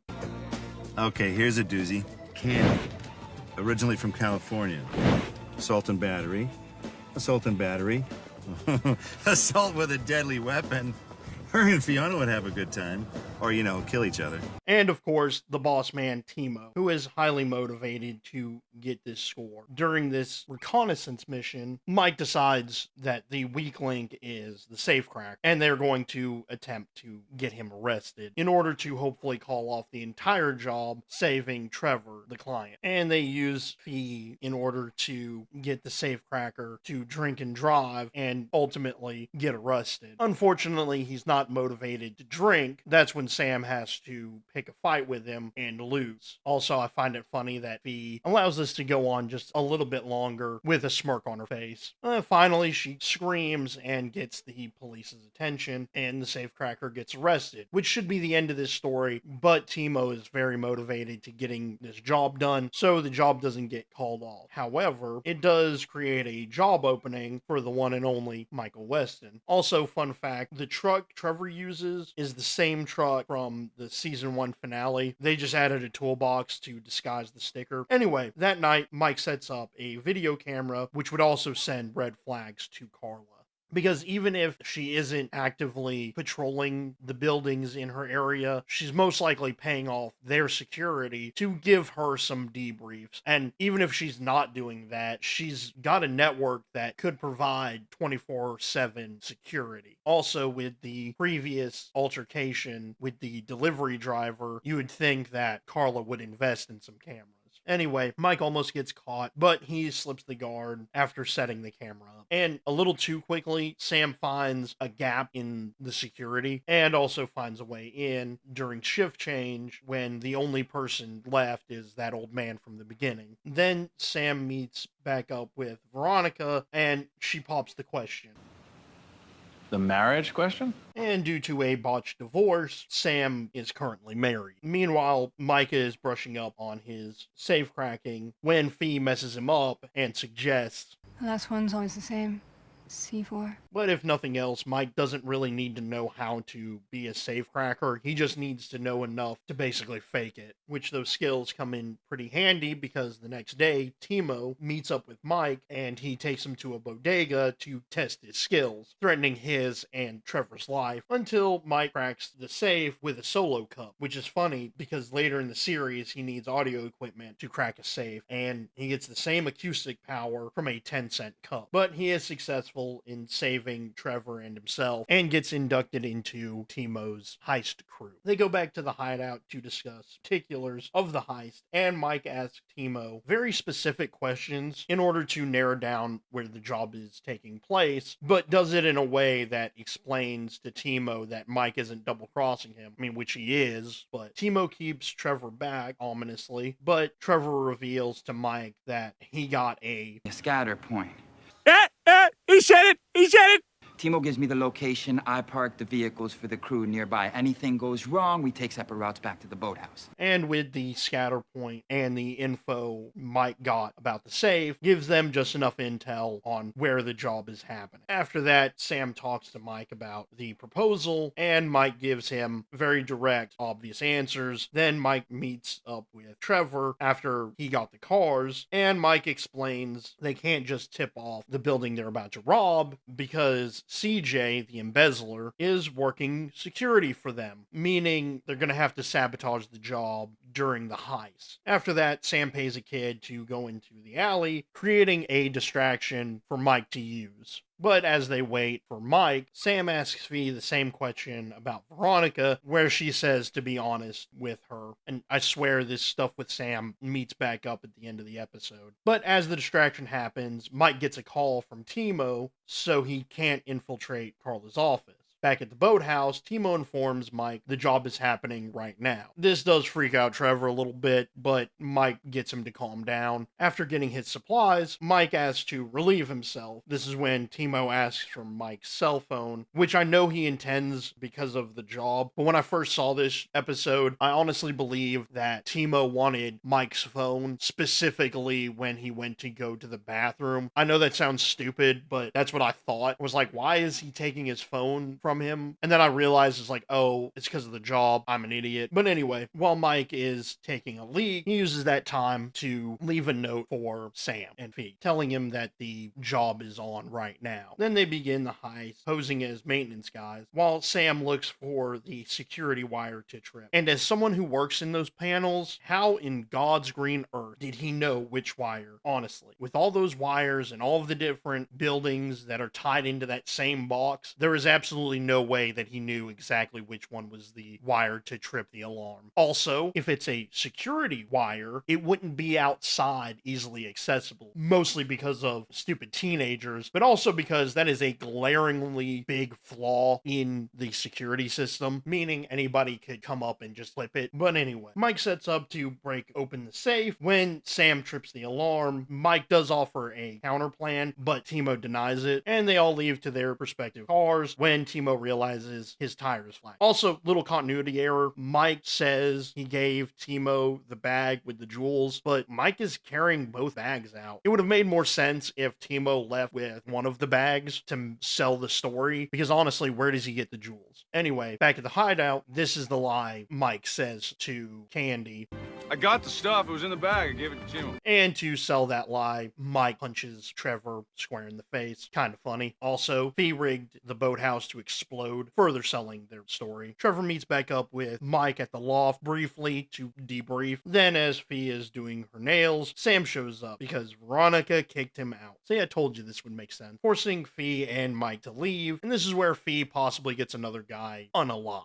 Okay, here's a doozy. Candy. Originally from California. Assault and battery. Assault and battery. Assault with a deadly weapon. Her and Fiona would have a good time. Or, you know, kill each other. And of course, the boss man, Timo, who is highly motivated to get this score. During this reconnaissance mission, Mike decides that the weak link is the safecracker, and they're going to attempt to get him arrested in order to hopefully call off the entire job, saving Trevor, the client. And they use Fee in order to get the safecracker to drink and drive and ultimately get arrested. Unfortunately, he's not motivated to drink. That's when Sam has to pick a fight with him and lose. Also, I find it funny that Fee allows this to go on just a little bit longer with a smirk on her face. Finally, she screams and gets the police's attention, and the safecracker gets arrested, which should be the end of this story, but Timo is very motivated to getting this job done, so the job doesn't get called off. However, it does create a job opening for the one and only Michael Weston. Also, fun fact, the truck Trevor uses is the same truck from the season 1 finale. They just added a toolbox to disguise the sticker. Anyway, that night, Mike sets up a video camera, which would also send red flags to Carla. Because even if she isn't actively patrolling the buildings in her area, she's most likely paying off their security to give her some debriefs. And even if she's not doing that, she's got a network that could provide 24/7 security. Also, with the previous altercation with the delivery driver, you would think that Carla would invest in some cameras. Anyway, Mike almost gets caught, but he slips the guard after setting the camera up. And a little too quickly, Sam finds a gap in the security and also finds a way in during shift change when the only person left is that old man from the beginning. Then Sam meets back up with Veronica, and she pops the question. The marriage question? And due to a botched divorce, Sam is currently married. Meanwhile, Micah is brushing up on his safecracking when Fee messes him up and suggests, The last one's always the same. C4. But if nothing else, Mike doesn't really need to know how to be a safecracker. He just needs to know enough to basically fake it, which those skills come in pretty handy because the next day, Timo meets up with Mike and he takes him to a bodega to test his skills, threatening his and Trevor's life until Mike cracks the safe with a solo cup, which is funny because later in the series, he needs audio equipment to crack a safe and he gets the same acoustic power from a 10-cent cup. But he is successful in saving Trevor and himself and gets inducted into Timo's heist crew. They go back to the hideout to discuss particulars of the heist, and Mike asks Timo very specific questions in order to narrow down where the job is taking place, but does it in a way that explains to Timo that Mike isn't double-crossing him. I mean, which he is, but Timo keeps Trevor back, ominously, but Trevor reveals to Mike that he got a scatter point. He said it! He said it! Timo gives me the location. I park the vehicles for the crew nearby. Anything goes wrong, we take separate routes back to the boathouse. And with the scatter point and the info Mike got about the safe, gives them just enough intel on where the job is happening. After that, Sam talks to Mike about the proposal, and Mike gives him very direct, obvious answers. Then Mike meets up with Trevor after he got the cars, and Mike explains they can't just tip off the building they're about to rob because CJ, the embezzler, is working security for them, meaning they're going to have to sabotage the job, during the heist. After that, Sam pays a kid to go into the alley, creating a distraction for Mike to use. But as they wait for Mike, Sam asks Fee the same question about Veronica, where she says to be honest with her. And I swear this stuff with Sam meets back up at the end of the episode. But as the distraction happens, Mike gets a call from Timo, so he can't infiltrate Carla's office. Back at the boathouse, Timo informs Mike the job is happening right now. This does freak out Trevor a little bit, but Mike gets him to calm down. After getting his supplies, Mike asks to relieve himself. This is when Timo asks for Mike's cell phone, which I know he intends because of the job. But when I first saw this episode, I honestly believe that Timo wanted Mike's phone specifically when he went to go to the bathroom. I know that sounds stupid, but that's what I thought. I was like, why is he taking his phone from him? And then I realized it's like, oh, it's because of the job. I'm an idiot. But anyway, while Mike is taking a leak, he uses that time to leave a note for Sam and Fee, telling him that the job is on right now. Then they begin the heist, posing as maintenance guys, while Sam looks for the security wire to trip. And as someone who works in those panels, how in God's green earth did he know which wire? Honestly, with all those wires and all of the different buildings that are tied into that same box, there is absolutely no way that he knew exactly which one was the wire to trip the alarm. Also, if it's a security wire, it wouldn't be outside easily accessible, mostly because of stupid teenagers, but also because that is a glaringly big flaw in the security system, meaning anybody could come up and just flip it. But anyway, Mike sets up to break open the safe. When Sam trips the alarm, Mike does offer a counter plan, but Timo denies it, and they all leave to their respective cars when Timo realizes his tire is flat. Also, little continuity error. Mike says he gave Timo the bag with the jewels, but Mike is carrying both bags out. It would have made more sense if Timo left with one of the bags to sell the story, because honestly, where does he get the jewels? Anyway, back at the hideout, this is the lie Mike says to Candy. I got the stuff. It was in the bag. I gave it to Timo. And to sell that lie, Mike punches Trevor square in the face. Kind of funny. Also, Fee rigged the boathouse to explode, further selling their story. Trevor meets back up with Mike at the loft briefly to debrief. Then, as Fee is doing her nails, Sam shows up because Veronica kicked him out. See, I told you this would make sense. Forcing Fee and Mike to leave, and this is where Fee possibly gets another guy unalived.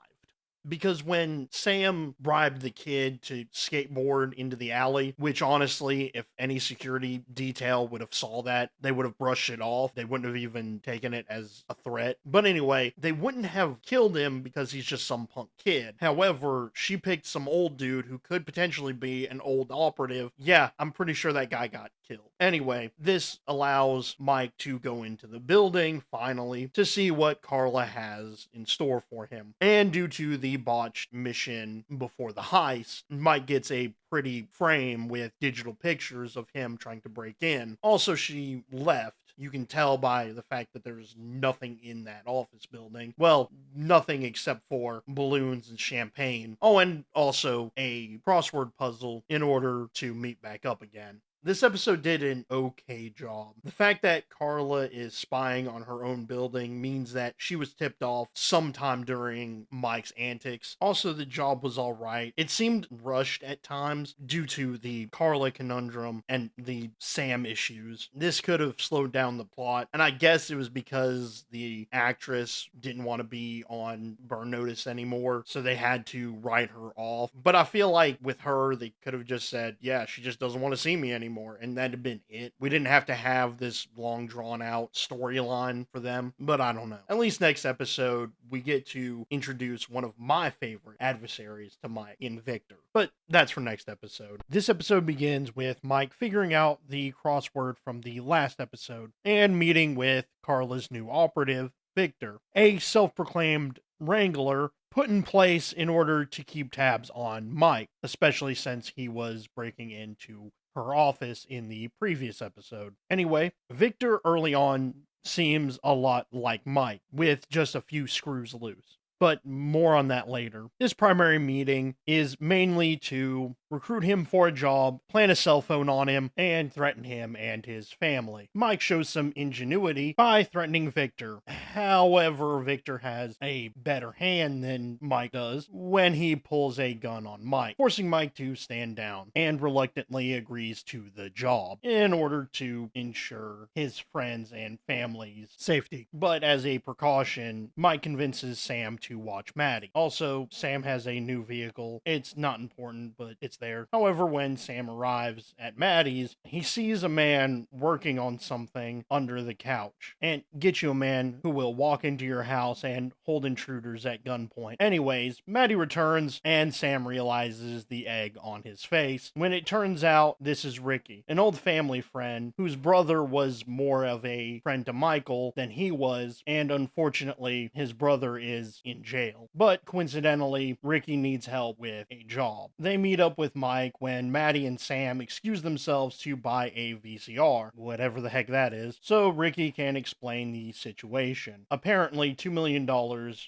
Because when Sam bribed the kid to skateboard into the alley, which honestly, if any security detail would have saw that, they would have brushed it off. They wouldn't have even taken it as a threat. But anyway, they wouldn't have killed him because he's just some punk kid. However, she picked some old dude who could potentially be an old operative. Yeah, I'm pretty sure that guy got killed. Anyway, this allows Mike to go into the building, finally, to see what Carla has in store for him. And due to the botched mission before the heist, Mike gets a pretty frame with digital pictures of him trying to break in. Also, she left. You can tell by the fact that there's nothing in that office building. Well, nothing except for balloons and champagne. Oh, and also a crossword puzzle in order to meet back up again. This episode did an okay job. The fact that Carla is spying on her own building means that she was tipped off sometime during Mike's antics. Also, the job was alright. It seemed rushed at times due to the Carla conundrum and the Sam issues. This could have slowed down the plot, and I guess it was because the actress didn't want to be on Burn Notice anymore, so they had to write her off. But I feel like with her, they could have just said, yeah, she just doesn't want to see me anymore. And that'd have been it. We didn't have to have this long drawn out storyline for them, but I don't know. At least next episode, we get to introduce one of my favorite adversaries to Mike in Victor. But that's for next episode. This episode begins with Mike figuring out the crossword from the last episode and meeting with Carla's new operative, Victor, a self-proclaimed wrangler put in place in order to keep tabs on Mike, especially since he was breaking into her office in the previous episode. Anyway, Victor early on seems a lot like Mike, with just a few screws loose. but more on that later. This primary meeting is mainly to recruit him for a job, plant a cell phone on him, and threaten him and his family. Mike shows some ingenuity by threatening Victor. However, Victor has a better hand than Mike does when he pulls a gun on Mike, forcing Mike to stand down, and reluctantly agrees to the job in order to ensure his friends and family's safety. But as a precaution, Mike convinces Sam to watch Maddie. Also, Sam has a new vehicle. It's not important, but it's there. However, when Sam arrives at Maddie's, he sees a man working on something under the couch. And get you a man who will walk into your house and hold intruders at gunpoint. Anyways, Maddie returns and Sam realizes the egg on his face when it turns out this is Ricky, an old family friend whose brother was more of a friend to Michael than he was, and unfortunately his brother is in jail. But coincidentally, Ricky needs help with a job. They meet up with Mike when Maddie and Sam excuse themselves to buy a VCR, whatever the heck that is, so Ricky can explain the situation. Apparently, $2 million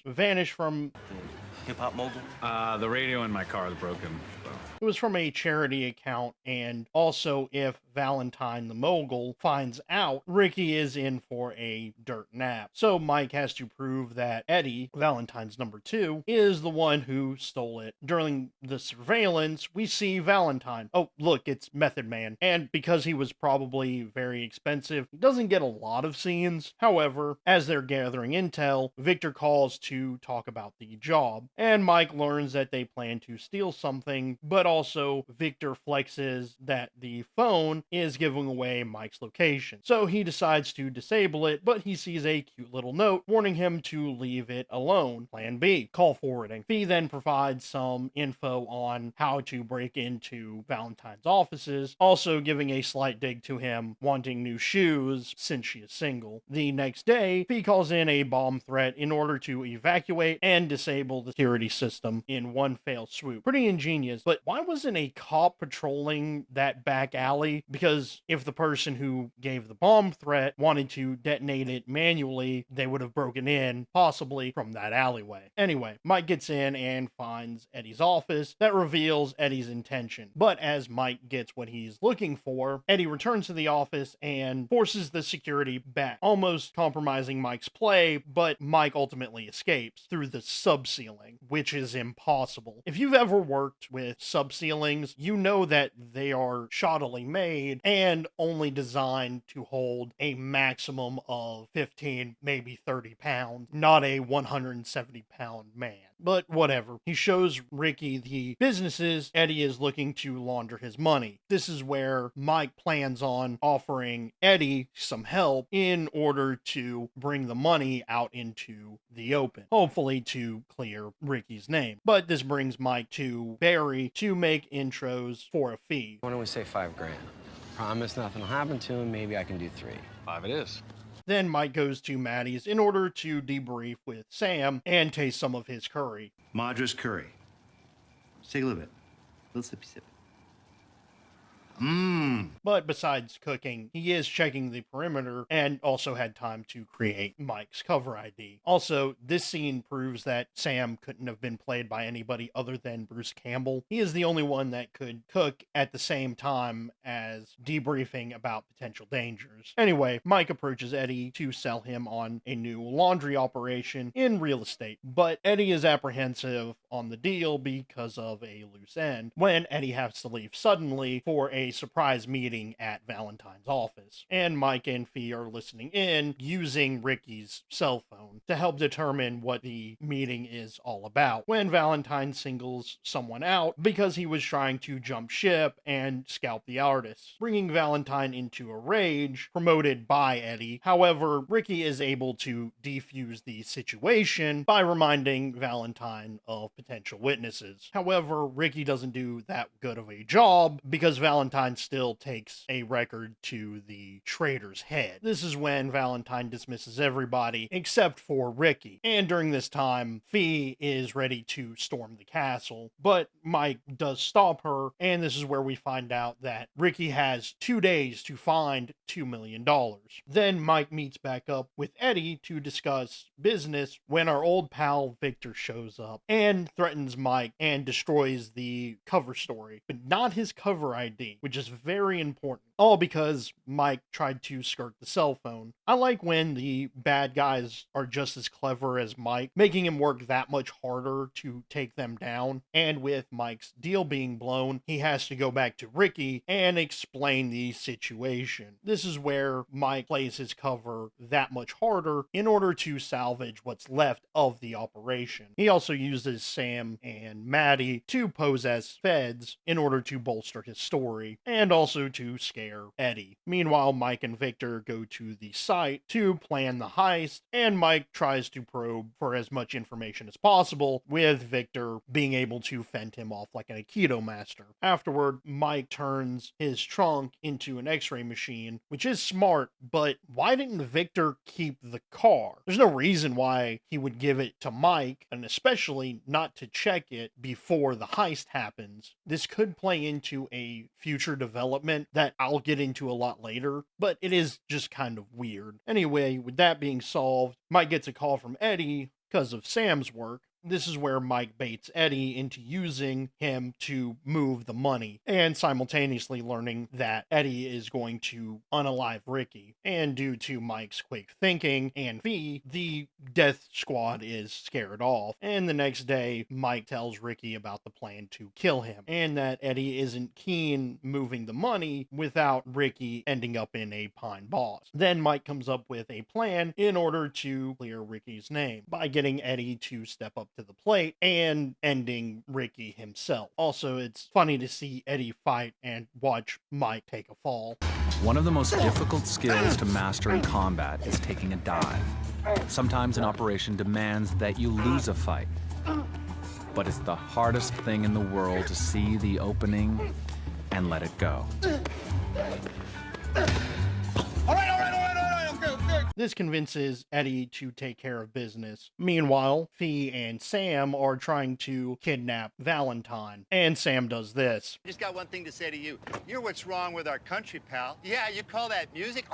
vanished from Hip-hop mogul? The radio in my car is broken. So. It was from a charity account, and also if Valentine the mogul finds out, Ricky is in for a dirt nap. So Mike has to prove that Eddie, Valentine's number 2, is the one who stole it. During the surveillance, we see Valentine. Oh, look, it's Method Man. And because he was probably very expensive, he doesn't get a lot of scenes. However, as they're gathering intel, Victor calls to talk about the job, and Mike learns that they plan to steal something, but also Victor flexes that the phone is giving away Mike's location. So he decides to disable it, but he sees a cute little note warning him to leave it alone. Plan B, call forwarding. Fee then provides some info on how to break into Valentine's offices, also giving a slight dig to him wanting new shoes since she is single. The next day, Fee calls in a bomb threat in order to evacuate and disable the security system in one fell swoop. Pretty ingenious, but why wasn't a cop patrolling that back alley? Because if the person who gave the bomb threat wanted to detonate it manually, they would have broken in, possibly from that alleyway. Anyway, Mike gets in and finds Eddie's office that reveals Eddie's intention. But as Mike gets what he's looking for, Eddie returns to the office and forces the security back, almost compromising Mike's play, but Mike ultimately escapes through the subceiling, which is impossible. If you've ever worked with subceilings, you know that they are shoddily made and only designed to hold a maximum of 15, maybe 30 pounds, not a 170-pound man. But whatever. He shows Ricky the businesses Eddie is looking to launder his money. This is where Mike plans on offering Eddie some help in order to bring the money out into the open, hopefully to clear Ricky's name. But this brings Mike to Barry to make intros for a fee. Why don't we say $5 grand? Promise nothing will happen to him. Maybe I can do 3. 5 it is. Then Mike goes to Maddie's in order to debrief with Sam and taste some of his curry. Madras curry. Let's take a little bit. A little sippy sip. But besides cooking, he is checking the perimeter and also had time to create Mike's cover ID. Also, this scene proves that Sam couldn't have been played by anybody other than Bruce Campbell. He is the only one that could cook at the same time as debriefing about potential dangers. Anyway, Mike approaches Eddie to sell him on a new laundry operation in real estate, but Eddie is apprehensive on the deal because of a loose end when Eddie has to leave suddenly for a surprise meeting at Valentine's office, and Mike and Fee are listening in using Ricky's cell phone to help determine what the meeting is all about, when Valentine singles someone out because he was trying to jump ship and scalp the artist, bringing Valentine into a rage promoted by Eddie. However, Ricky is able to defuse the situation by reminding Valentine of potential witnesses. However, Ricky doesn't do that good of a job because Valentine Valentine still takes a record to the trader's head. This is when Valentine dismisses everybody except for Ricky. And during this time, Fee is ready to storm the castle, but Mike does stop her, and this is where we find out that Ricky has 2 days to find $2 million. Then Mike meets back up with Eddie to discuss business when our old pal Victor shows up and threatens Mike and destroys the cover story, but not his cover ID, which is very important. All because Mike tried to skirt the cell phone. I like when the bad guys are just as clever as Mike, making him work that much harder to take them down. And with Mike's deal being blown, he has to go back to Ricky and explain the situation. This is where Mike plays his cover that much harder in order to salvage what's left of the operation. He also uses Sam and Maddie to pose as feds in order to bolster his story and also to scare Eddie. Meanwhile, Mike and Victor go to the site to plan the heist, and Mike tries to probe for as much information as possible, with Victor being able to fend him off like an Aikido master. Afterward, Mike turns his trunk into an X-ray machine, which is smart, but why didn't Victor keep the car? There's no reason why he would give it to Mike, and especially not to check it before the heist happens. This could play into a future development that I'll get into a lot later, but it is just kind of weird. Anyway, with that being solved, Mike gets a call from Eddie because of Sam's work. This is where Mike baits Eddie into using him to move the money, and simultaneously learning that Eddie is going to unalive Ricky. And due to Mike's quick thinking and Fee, the death squad is scared off. And the next day, Mike tells Ricky about the plan to kill him, and that Eddie isn't keen moving the money without Ricky ending up in a Pine Boss. Then Mike comes up with a plan in order to clear Ricky's name by getting Eddie to step up to the plate and ending Ricky himself. Also, it's funny to see Eddie fight and watch Mike take a fall. One of the most difficult skills to master in combat is taking a dive. Sometimes an operation demands that you lose a fight, but it's the hardest thing in the world to see the opening and let it go. This convinces Eddie to take care of business. Meanwhile, Fee and Sam are trying to kidnap Valentine, and Sam does this. Just got one thing to say to you. You're what's wrong with our country, pal. Yeah, you call that music?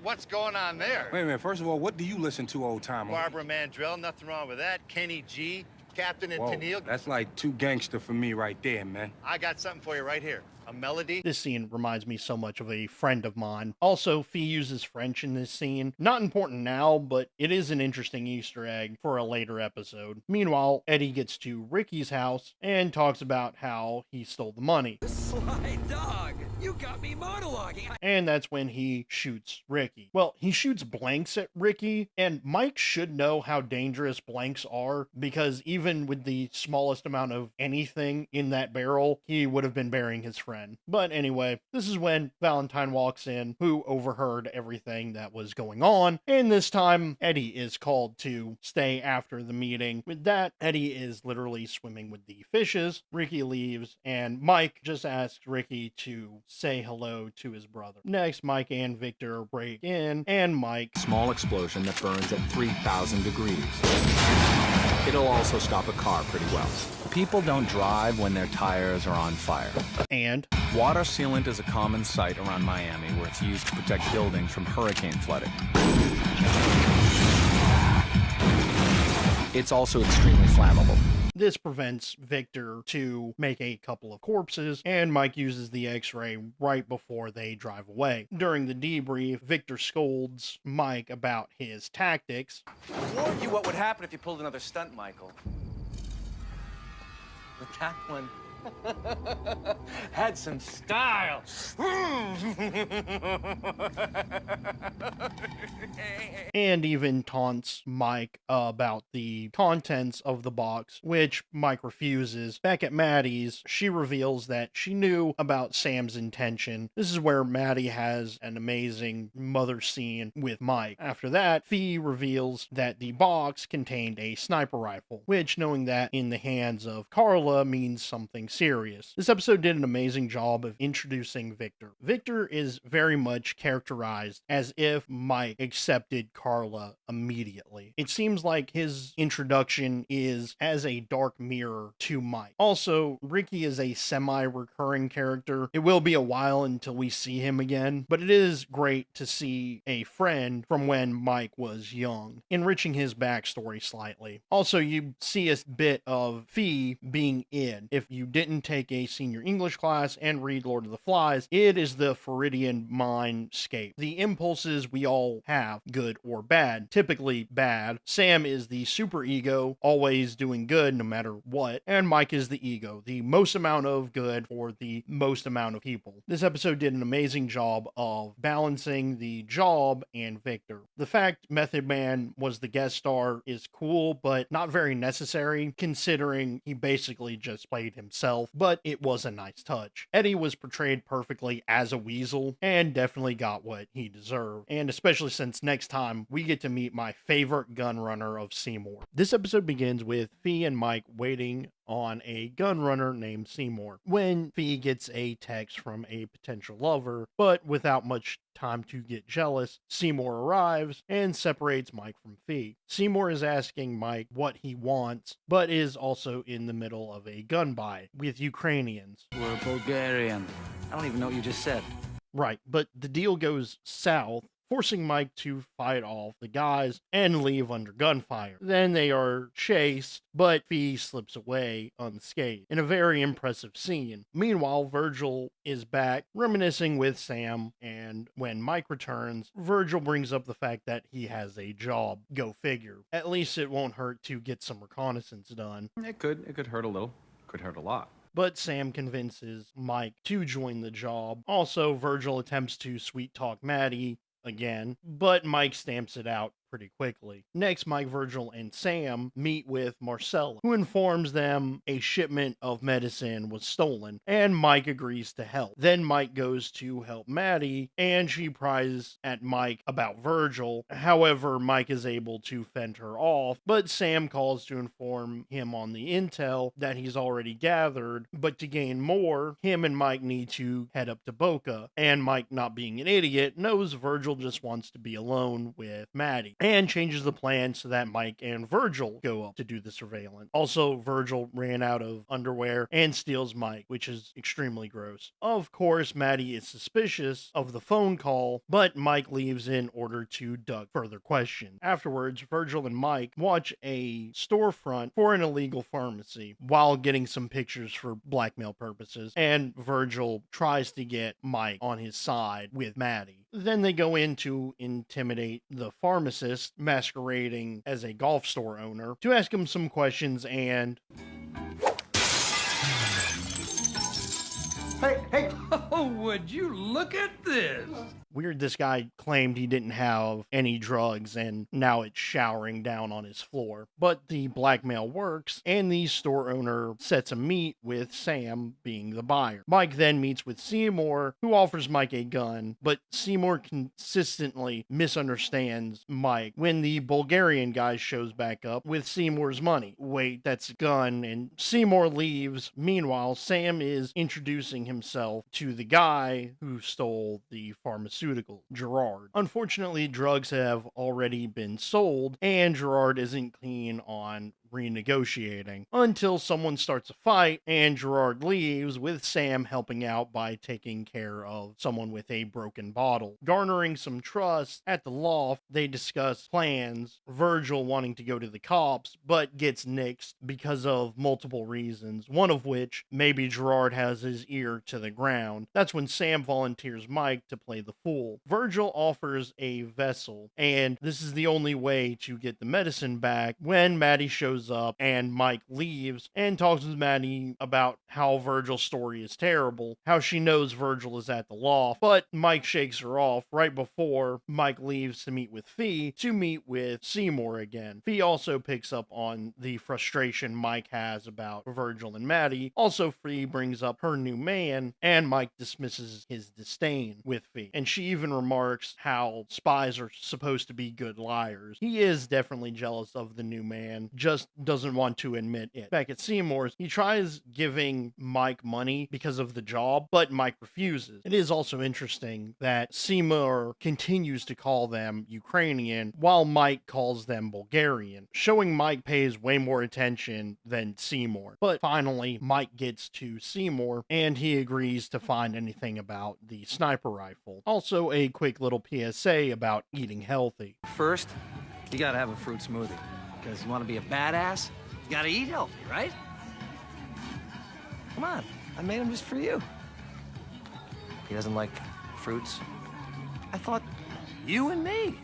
What's going on there? Wait a minute. First of all, what do you listen to, old timer? Barbara Mandrell, nothing wrong with that. Kenny G, Captain and Whoa, Tennille. that's like too gangster for me right there, man. I got something for you right here. A melody. This scene reminds me so much of a friend of mine. Also, Fee uses French in this scene. Not important now, but it is an interesting Easter egg for a later episode. Meanwhile, Eddie gets to Ricky's house and talks about how he stole the money. Sly dog, you got me monologuing. And that's when he shoots Ricky. Well, he shoots blanks at Ricky, and Mike should know how dangerous blanks are, because even with the smallest amount of anything in that barrel, he would have been burying his friend. But anyway, this is when Valentine walks in, who overheard everything that was going on, and this time Eddie is called to stay after the meeting. With that, Eddie is literally swimming with the fishes. Ricky leaves, and Mike just asks Ricky to say hello to his brother. Next, Mike and Victor break in, and Mike... Small explosion that burns at 3,000 degrees. It'll also stop a car pretty well. People don't drive when their tires are on fire. And water sealant is a common sight around Miami where it's used to protect buildings from hurricane flooding. It's also extremely flammable. This prevents Victor to make a couple of corpses, and Mike uses the X-ray right before they drive away. During the debrief, Victor scolds Mike about his tactics. I warned you what would happen if you pulled another stunt, Michael. But that one had some style. and even taunts Mike about the contents of the box, which Mike refuses. Back at Maddie's, she reveals that she knew about Sam's intention. This is where Maddie has an amazing mother scene with Mike. After that, Fee reveals that the box contained a sniper rifle, which, knowing that in the hands of Carla, means something serious. This episode did an amazing job of introducing Victor. Victor is very much characterized as if Mike accepted Carla immediately. It seems like his introduction is as a dark mirror to Mike. Also, Ricky is a semi-recurring character. It will be a while until we see him again, but it is great to see a friend from when Mike was young, enriching his backstory slightly. Also, you see a bit of Fee being Id. If you didn't take a senior English class and read Lord of the Flies, Id is the Floridian mindscape. The impulses we all have, good or bad, typically bad. Sam is the super ego, always doing good no matter what, and Mike is the ego, the most amount of good for the most amount of people. This episode did an amazing job of balancing the job and Victor. The fact Method Man was the guest star is cool, but not very necessary, considering he basically just played himself, but it was a nice touch. Eddie was portrayed perfectly as a weasel, and definitely got what he deserved, and especially since next time we get to meet my favorite gun runner of Seymour. This episode begins with Fee and Mike waiting on a gun runner named Seymour, when Fee gets a text from a potential lover, but without much time to get jealous, Seymour arrives and separates Mike from Fee. Seymour is asking Mike what he wants, but is also in the middle of a gun buy with Ukrainians. We're Bulgarian. I don't even know what you just said. Right, but the deal goes south, forcing Mike to fight off the guys and leave under gunfire. Then they are chased, but Fee slips away unscathed in a very impressive scene. Meanwhile, Virgil is back reminiscing with Sam, and when Mike returns, Virgil brings up the fact that he has a job. Go figure. At least it won't hurt to get some reconnaissance done. It could hurt a little. Could hurt a lot. But Sam convinces Mike to join the job. Also, Virgil attempts to sweet talk Maddie again, but Mike stamps it out pretty quickly. Next, Mike, Virgil, and Sam meet with Marcella, who informs them a shipment of medicine was stolen, and Mike agrees to help. Then Mike goes to help Maddie, and she pries at Mike about Virgil. However, Mike is able to fend her off, but Sam calls to inform him on the intel that he's already gathered, but to gain more, him and Mike need to head up to Boca, and Mike, not being an idiot, knows Virgil just wants to be alone with Maddie, and changes the plan so that Mike and Virgil go up to do the surveillance. Also, Virgil ran out of underwear and steals Mike, which is extremely gross. Of course, Maddie is suspicious of the phone call, but Mike leaves in order to duck further questions. Afterwards, Virgil and Mike watch a storefront for an illegal pharmacy while getting some pictures for blackmail purposes, and Virgil tries to get Mike on his side with Maddie. Then they go in to intimidate the pharmacist, masquerading as a golf store owner, to ask him some questions and... Hey! Oh, would you look at this? Weird, this guy claimed he didn't have any drugs, and now it's showering down on his floor. But the blackmail works, and the store owner sets a meet with Sam being the buyer. Mike then meets with Seymour, who offers Mike a gun, but Seymour consistently misunderstands Mike when the Bulgarian guy shows back up with Seymour's money. Wait, that's a gun, and Seymour leaves. Meanwhile, Sam is introducing himself to the guy who stole the pharmaceutical, Gerard. Unfortunately, drugs have already been sold, and Gerard isn't keen on renegotiating until someone starts a fight, and Gerard leaves with Sam helping out by taking care of someone with a broken bottle. Garnering some trust at the loft, they discuss plans, Virgil wanting to go to the cops, but gets nixed because of multiple reasons, one of which maybe Gerard has his ear to the ground. That's when Sam volunteers Mike to play the fool. Virgil offers a vessel, and this is the only way to get the medicine back when Maddie shows shows up and Mike leaves and talks with Maddie about how Virgil's story is terrible, how she knows Virgil is at the loft, but Mike shakes her off right before Mike leaves to meet with Fee to meet with Seymour again. Fee also picks up on the frustration Mike has about Virgil and Maddie. Also, Fee brings up her new man, and Mike dismisses his disdain with Fee. And she even remarks how spies are supposed to be good liars. He is definitely jealous of the new man, just doesn't want to admit it. Back at Seymour's, he tries giving Mike money because of the job, but Mike refuses. It is also interesting that Seymour continues to call them Ukrainian while Mike calls them Bulgarian, showing Mike pays way more attention than Seymour. But finally, Mike gets to Seymour and he agrees to find anything about the sniper rifle. Also, a quick little PSA about eating healthy. First, you gotta have a fruit smoothie. Because you wanna be a badass, you gotta eat healthy, right? Come on, I made them just for you. He doesn't like fruits. I thought you and me.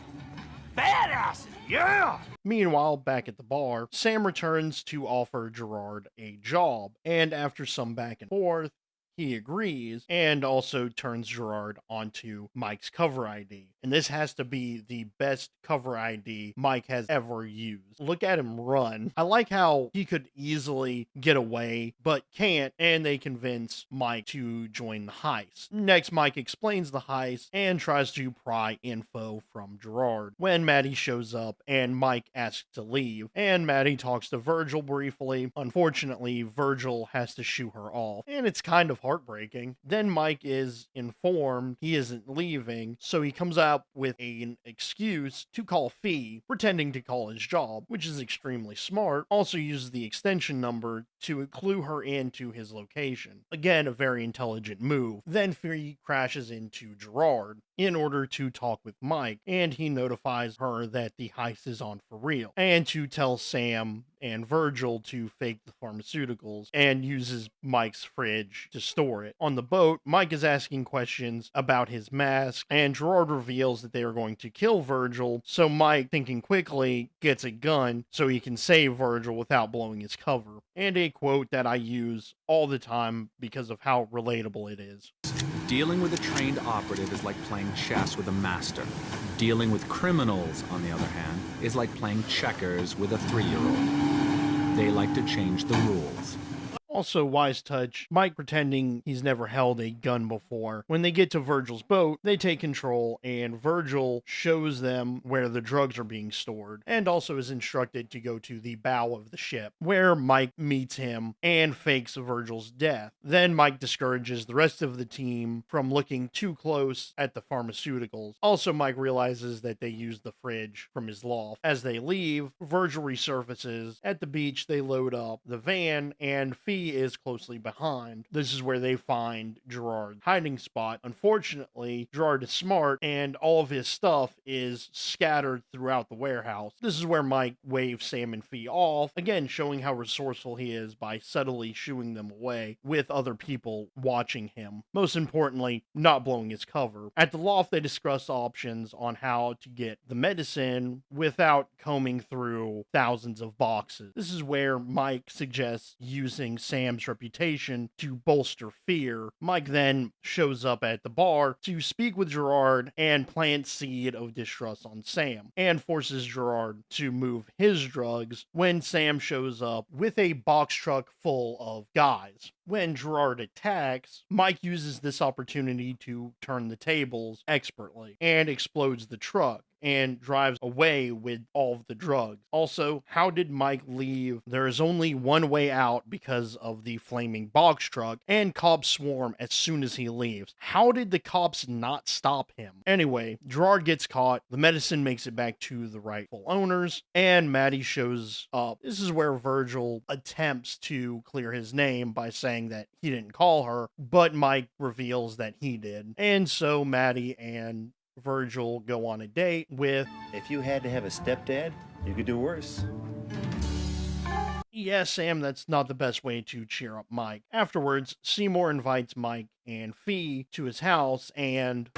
Badasses, yeah! Meanwhile, back at the bar, Sam returns to offer Gerard a job, and after some back and forth, he agrees and also turns Gerard onto Mike's cover ID. And this has to be the best cover ID Mike has ever used. Look at him run. I like how he could easily get away, but can't, and they convince Mike to join the heist. Next, Mike explains the heist and tries to pry info from Gerard. When Maddie shows up and Mike asks to leave, and Maddie talks to Virgil briefly. Unfortunately, Virgil has to shoo her off, and it's kind of heartbreaking. Then Mike is informed he isn't leaving, so he comes up with an excuse to call Fee, pretending to call his job, which is extremely smart. Also uses the extension number to clue her into his location. Again, a very intelligent move. Then Fee crashes into Gerard in order to talk with Mike, and he notifies her that the heist is on for real, and to tell Sam and Virgil to fake the pharmaceuticals and uses Mike's fridge to store it. On the boat, Mike is asking questions about his mask, and Gerard reveals that they are going to kill Virgil, so Mike, thinking quickly, gets a gun so he can save Virgil without blowing his cover. And a quote that I use all the time because of how relatable it is. Dealing with a trained operative is like playing chess with a master. Dealing with criminals, on the other hand, is like playing checkers with a 3-year-old. They like to change the rules. Also, wise touch, Mike pretending he's never held a gun before. When they get to Virgil's boat, they take control, and Virgil shows them where the drugs are being stored, and also is instructed to go to the bow of the ship, where Mike meets him and fakes Virgil's death. Then Mike discourages the rest of the team from looking too close at the pharmaceuticals. Also, Mike realizes that they used the fridge from his loft. As they leave, Virgil resurfaces. At the beach, they load up the van, and Fee is closely behind. This is where they find Gerard's hiding spot. Unfortunately, Gerard is smart and all of his stuff is scattered throughout the warehouse. This is where Mike waves Sam and Fee off, again showing how resourceful he is by subtly shooing them away with other people watching him. Most importantly, not blowing his cover. At the loft, they discuss options on how to get the medicine without combing through thousands of boxes. This is where Mike suggests using Sam's reputation to bolster fear. Mike then shows up at the bar to speak with Gerard and plant seed of distrust on Sam, and forces Gerard to move his drugs when Sam shows up with a box truck full of guys. When Gerard attacks, Mike uses this opportunity to turn the tables expertly and explodes the truck and drives away with all of the drugs. Also, how did Mike leave? There is only one way out because of the flaming box truck, and cops swarm as soon as he leaves. How did the cops not stop him? Anyway, Gerard gets caught, the medicine makes it back to the rightful owners, and Maddie shows up. This is where Virgil attempts to clear his name by saying that he didn't call her, but Mike reveals that he did. And so Maddie and Virgil go on a date with... If you had to have a stepdad, you could do worse. Yeah, Sam, that's not the best way to cheer up Mike. Afterwards, Seymour invites Mike and Fee to his house, and...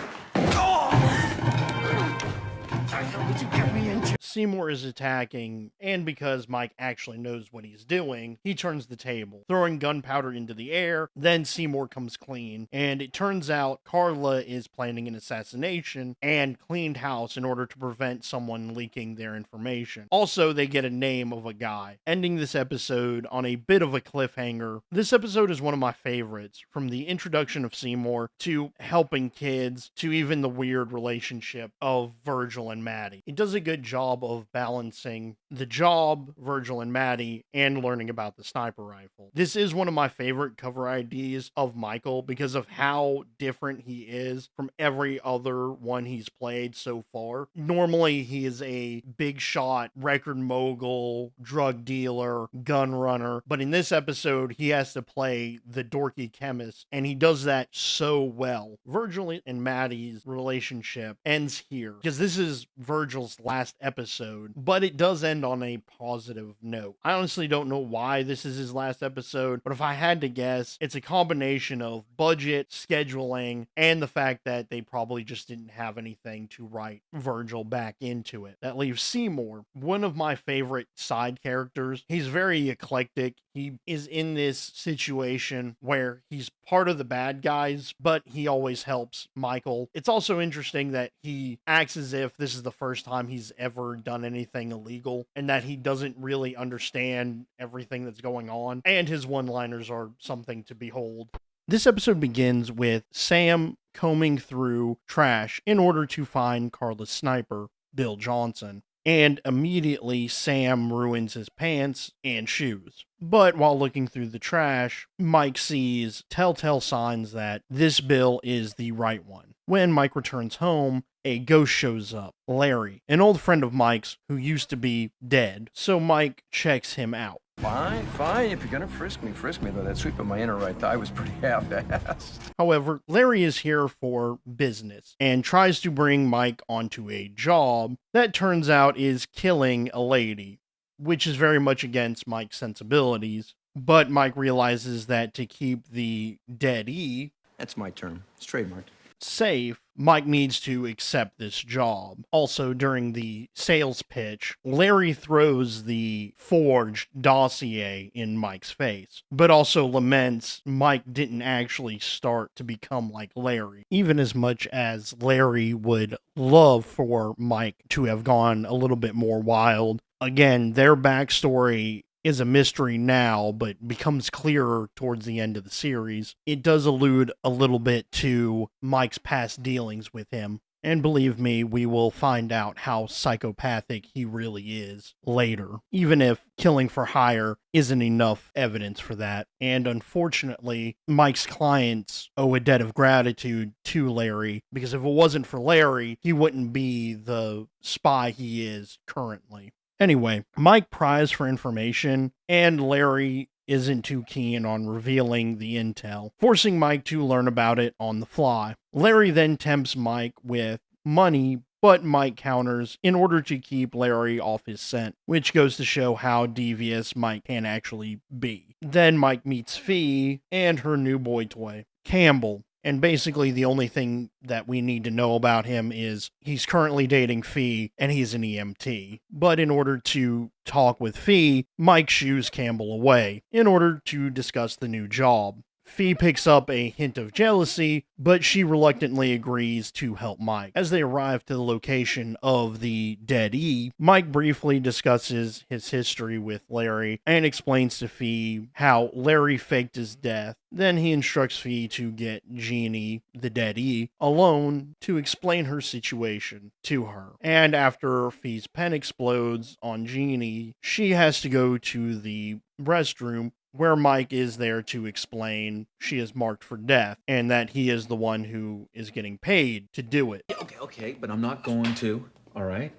Seymour is attacking, and because Mike actually knows what he's doing, he turns the table, throwing gunpowder into the air. Then Seymour comes clean, and it turns out Carla is planning an assassination and cleaned house in order to prevent someone leaking their information. Also, they get a name of a guy, ending this episode on a bit of a cliffhanger. This episode is one of my favorites, from the introduction of Seymour to helping kids to even the weird relationship of Virgil and Maddie. It does a good job of balancing the job, Virgil and Maddie, and learning about the sniper rifle. This is one of my favorite cover IDs of Michael because of how different he is from every other one he's played so far. Normally, he is a big shot, record mogul, drug dealer, gun runner, but in this episode, he has to play the dorky chemist, and he does that so well. Virgil and Maddie's relationship ends here, because this is Virgil's last episode, but it does end on a positive note. I honestly don't know why this is his last episode, but if I had to guess, it's a combination of budget, scheduling, and the fact that they probably just didn't have anything to write Virgil back into it. That leaves Seymour, one of my favorite side characters. He's very eclectic. He is in this situation where he's part of the bad guys, but he always helps Michael. It's also interesting that he acts as if this is the first time he's ever done anything illegal, and that he doesn't really understand everything that's going on, and his one-liners are something to behold. This episode begins with Sam combing through trash in order to find Carla's sniper, Bill Johnson. And immediately Sam ruins his pants and shoes. But while looking through the trash, Mike sees telltale signs that this Bill is the right one. When Mike returns home, a ghost shows up, Larry, an old friend of Mike's who used to be dead, so Mike checks him out. Fine, fine. If you're gonna frisk me, though that sweep of my inner right thigh was pretty half-assed. However, Larry is here for business and tries to bring Mike onto a job that turns out is killing a lady, which is very much against Mike's sensibilities. But Mike realizes that to keep the dead E... That's my term. It's trademarked. ...safe, Mike needs to accept this job. Also, during the sales pitch, Larry throws the forged dossier in Mike's face, but also laments Mike didn't actually start to become like Larry, even as much as Larry would love for Mike to have gone a little bit more wild. Again, their backstory is a mystery now, but becomes clearer towards the end of the series. It does allude a little bit to Mike's past dealings with him, and believe me, we will find out how psychopathic he really is later, even if killing for hire isn't enough evidence for that. And unfortunately, Mike's clients owe a debt of gratitude to Larry, because if it wasn't for Larry, he wouldn't be the spy he is currently. Anyway, Mike pries for information, and Larry isn't too keen on revealing the intel, forcing Mike to learn about it on the fly. Larry then tempts Mike with money, but Mike counters in order to keep Larry off his scent, which goes to show how devious Mike can actually be. Then Mike meets Fee and her new boy toy, Campbell. And basically the only thing that we need to know about him is he's currently dating Fee and he's an EMT. But in order to talk with Fee, Mike shoos Campbell away in order to discuss the new job. Fee picks up a hint of jealousy, but she reluctantly agrees to help Mike. As they arrive to the location of the dead E, Mike briefly discusses his history with Larry and explains to Fee how Larry faked his death. Then he instructs Fee to get Jeannie, the dead E, alone to explain her situation to her. And after Fee's pen explodes on Jeannie, she has to go to the restroom, where Mike is there to explain she is marked for death and that he is the one who is getting paid to do it. Okay, but I'm not going to, all right?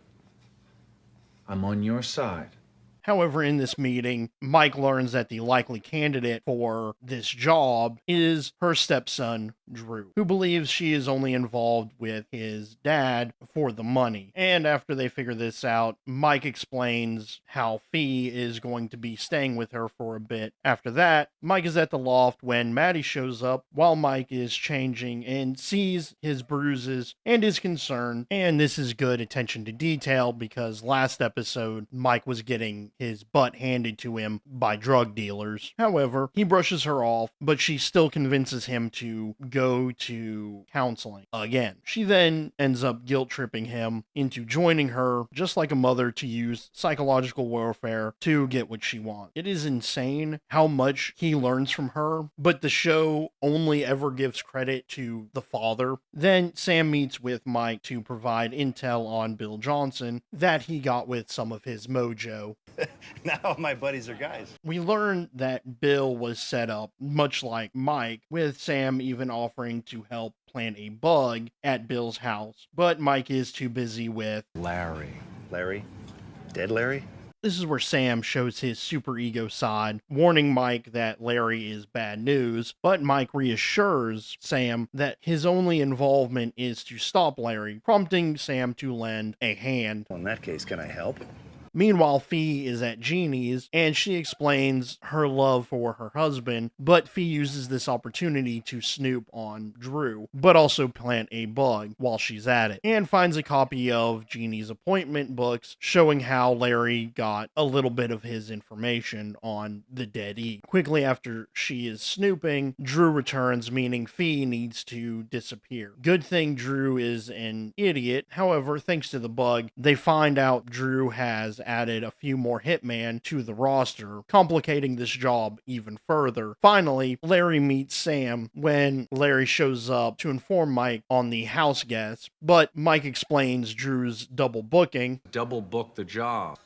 I'm on your side. However, in this meeting, Mike learns that the likely candidate for this job is her stepson, Drew, who believes she is only involved with his dad for the money. And after they figure this out, Mike explains how Fee is going to be staying with her for a bit. After that, Mike is at the loft when Maddie shows up while Mike is changing and sees his bruises and is concerned. And this is good attention to detail because last episode, Mike was getting his butt handed to him by drug dealers. However, he brushes her off, but she still convinces him to go to counseling again. She then ends up guilt tripping him into joining her, just like a mother, to use psychological warfare to get what she wants. It is insane how much he learns from her, but the show only ever gives credit to the father. Then Sam meets with Mike to provide intel on Bill Johnson that he got with some of his mojo. Now all my buddies are guys. We learn that Bill was set up, much like Mike, with Sam even offering to help plant a bug at Bill's house. But Mike is too busy with Larry. Larry? Dead Larry? This is where Sam shows his superego side, warning Mike that Larry is bad news, but Mike reassures Sam that his only involvement is to stop Larry, prompting Sam to lend a hand. Well, in that case, can I help? Meanwhile, Fee is at Jeannie's, and she explains her love for her husband, but Fee uses this opportunity to snoop on Drew, but also plant a bug while she's at it, and finds a copy of Jeannie's appointment books showing how Larry got a little bit of his information on the Dead E. Quickly after she is snooping, Drew returns, meaning Fee needs to disappear. Good thing Drew is an idiot. However, thanks to the bug, they find out Drew has added a few more hitmen to the roster, complicating this job even further. Finally, Larry meets Sam when Larry shows up to inform Mike on the house guests, but Mike explains Drew's double booking. Double book the job.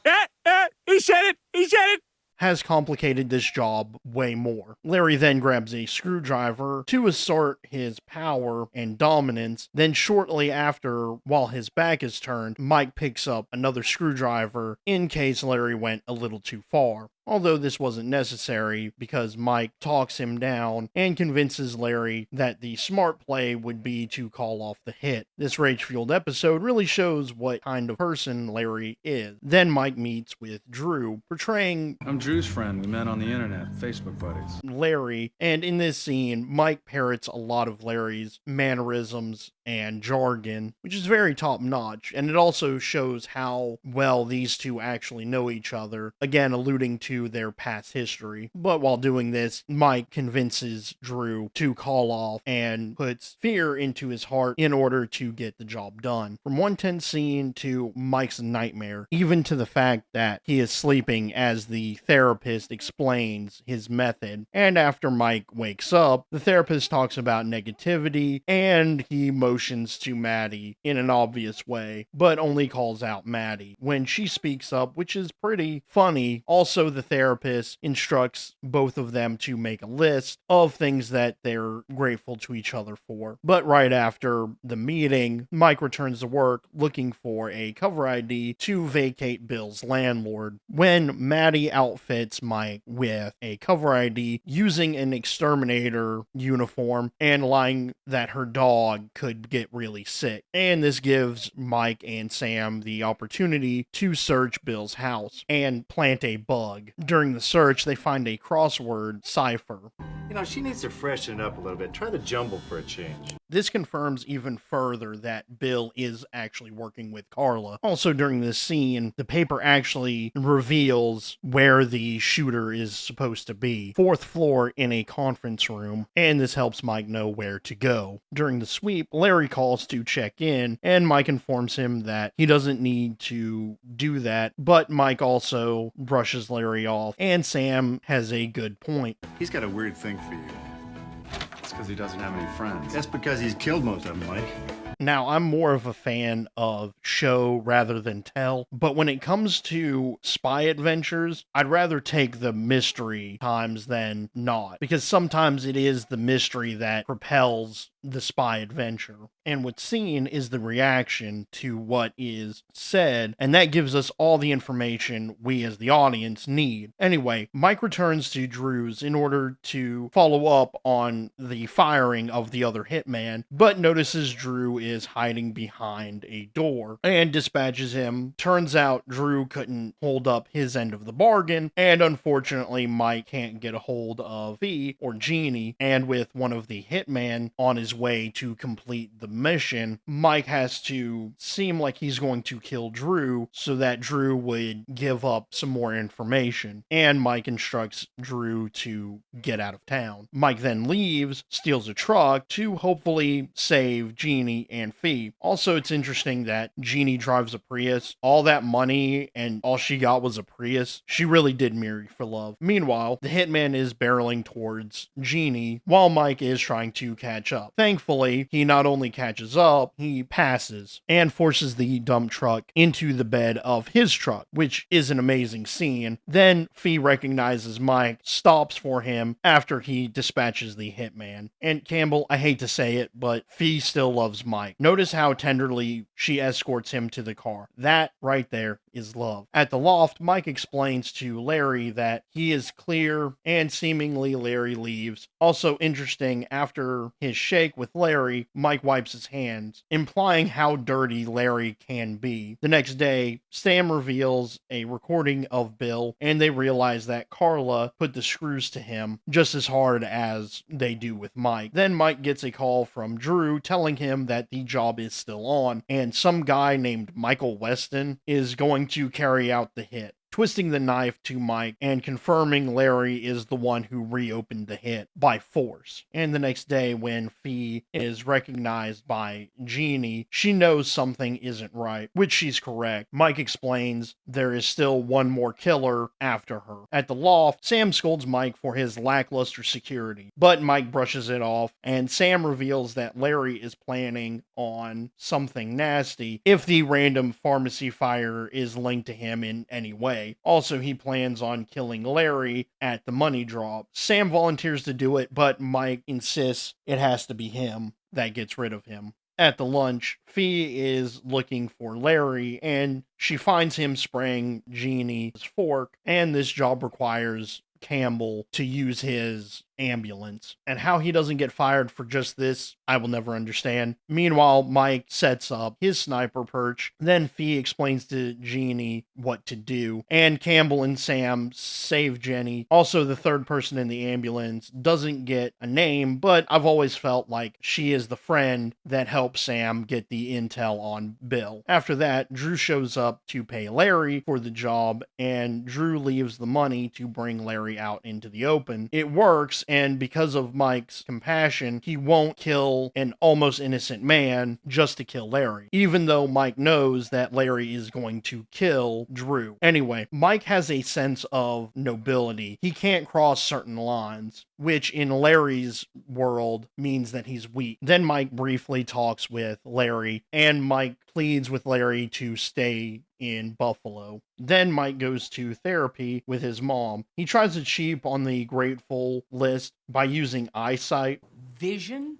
He said it! He said it! Has complicated this job way more. Larry then grabs a screwdriver to assert his power and dominance. Then shortly after, while his back is turned, Mike picks up another screwdriver in case Larry went a little too far. Although this wasn't necessary because Mike talks him down and convinces Larry that the smart play would be to call off the hit. This rage-fueled episode really shows what kind of person Larry is. Then Mike meets with Drew, portraying I'm Drew's friend. We met on the internet, Facebook buddies. Larry, and in this scene, Mike parrots a lot of Larry's mannerisms and jargon, which is very top-notch, and it also shows how well these two actually know each other, again alluding to their past history. But while doing this, Mike convinces Drew to call off and puts fear into his heart in order to get the job done. From one tense scene to Mike's nightmare, even to the fact that he is sleeping as the therapist explains his method. And after Mike wakes up, the therapist talks about negativity, and he motions to Maddie in an obvious way, but only calls out Maddie when she speaks up, which is pretty funny. Also, the therapist instructs both of them to make a list of things that they're grateful to each other for. But right after the meeting, Mike returns to work looking for a cover ID to vacate Bill's landlord. When Maddie outfits Mike with a cover ID using an exterminator uniform and lying that her dog could get really sick. And this gives Mike and Sam the opportunity to search Bill's house and plant a bug. During the search, they find a crossword cipher. You know, she needs to freshen it up a little bit. Try the jumble for a change. This confirms even further that Bill is actually working with Carla. Also, during this scene, the paper actually reveals where the shooter is supposed to be. 4th floor in a conference room, and this helps Mike know where to go. During the sweep, Larry calls to check in, and Mike informs him that he doesn't need to do that, but Mike also brushes Larry off, and Sam has a good point. He's got a weird thing for you. It's because he doesn't have any friends. That's because he's killed most of them, Mike. Now, I'm more of a fan of show rather than tell, but when it comes to spy adventures, I'd rather take the mystery times than not, because sometimes it is the mystery that propels the spy adventure. And what's seen is the reaction to what is said, and that gives us all the information we as the audience need. Anyway, Mike returns to Drew's in order to follow up on the firing of the other hitman, but notices Drew is hiding behind a door and dispatches him. Turns out Drew couldn't hold up his end of the bargain, and unfortunately Mike can't get a hold of Fee or Jeannie, and with one of the hitmen on his way to complete the mission, Mike has to seem like he's going to kill Drew so that Drew would give up some more information, and Mike instructs Drew to get out of town. Mike then leaves, steals a truck to hopefully save Jeannie and Fee. Also, it's interesting that Jeannie drives a Prius. All that money and all she got was a Prius. She really did marry for love. Meanwhile, the hitman is barreling towards Jeannie while Mike is trying to catch up. Thankfully, he not only catches up, he passes and forces the dump truck into the bed of his truck, which is an amazing scene. Then Fee recognizes Mike, stops for him after he dispatches the hitman. And Campbell, I hate to say it, but Fee still loves Mike. Notice how tenderly she escorts him to the car. That right there is love. At the loft, Mike explains to Larry that he is clear, and seemingly Larry leaves. Also interesting, after his shake with Larry, Mike wipes his hands, implying how dirty Larry can be. The next day, Sam reveals a recording of Bill, and they realize that Carla put the screws to him just as hard as they do with Mike. Then Mike gets a call from Drew telling him that the job is still on, and some guy named Michael Weston is going to carry out the hit, twisting the knife to Mike and confirming Larry is the one who reopened the hit by force. And the next day, when Fee is recognized by Jeannie, she knows something isn't right, which she's correct. Mike explains there is still one more killer after her. At the loft, Sam scolds Mike for his lackluster security, but Mike brushes it off, and Sam reveals that Larry is planning on something nasty if the random pharmacy fire is linked to him in any way. Also, he plans on killing Larry at the money drop. Sam volunteers to do it, but Mike insists it has to be him that gets rid of him. At the lunch, Fee is looking for Larry, and she finds him spraying Jeannie's fork, and this job requires Campbell to use his ambulance. And how he doesn't get fired for just this, I will never understand. Meanwhile, Mike sets up his sniper perch. Then Fee explains to Jeannie what to do, and Campbell and Sam save Jenny. Also, the third person in the ambulance doesn't get a name, but I've always felt like she is the friend that helps Sam get the intel on Bill. After that, Drew shows up to pay Larry for the job, and Drew leaves the money to bring Larry out into the open. It works, and because of Mike's compassion, he won't kill an almost innocent man just to kill Larry, even though Mike knows that Larry is going to kill Drew. Anyway, Mike has a sense of nobility. He can't cross certain lines, which in Larry's world means that he's weak. Then Mike briefly talks with Larry, and Mike pleads with Larry to stay in Buffalo. Then Mike goes to therapy with his mom. He tries to cheat on the grateful list by using eyesight. Vision?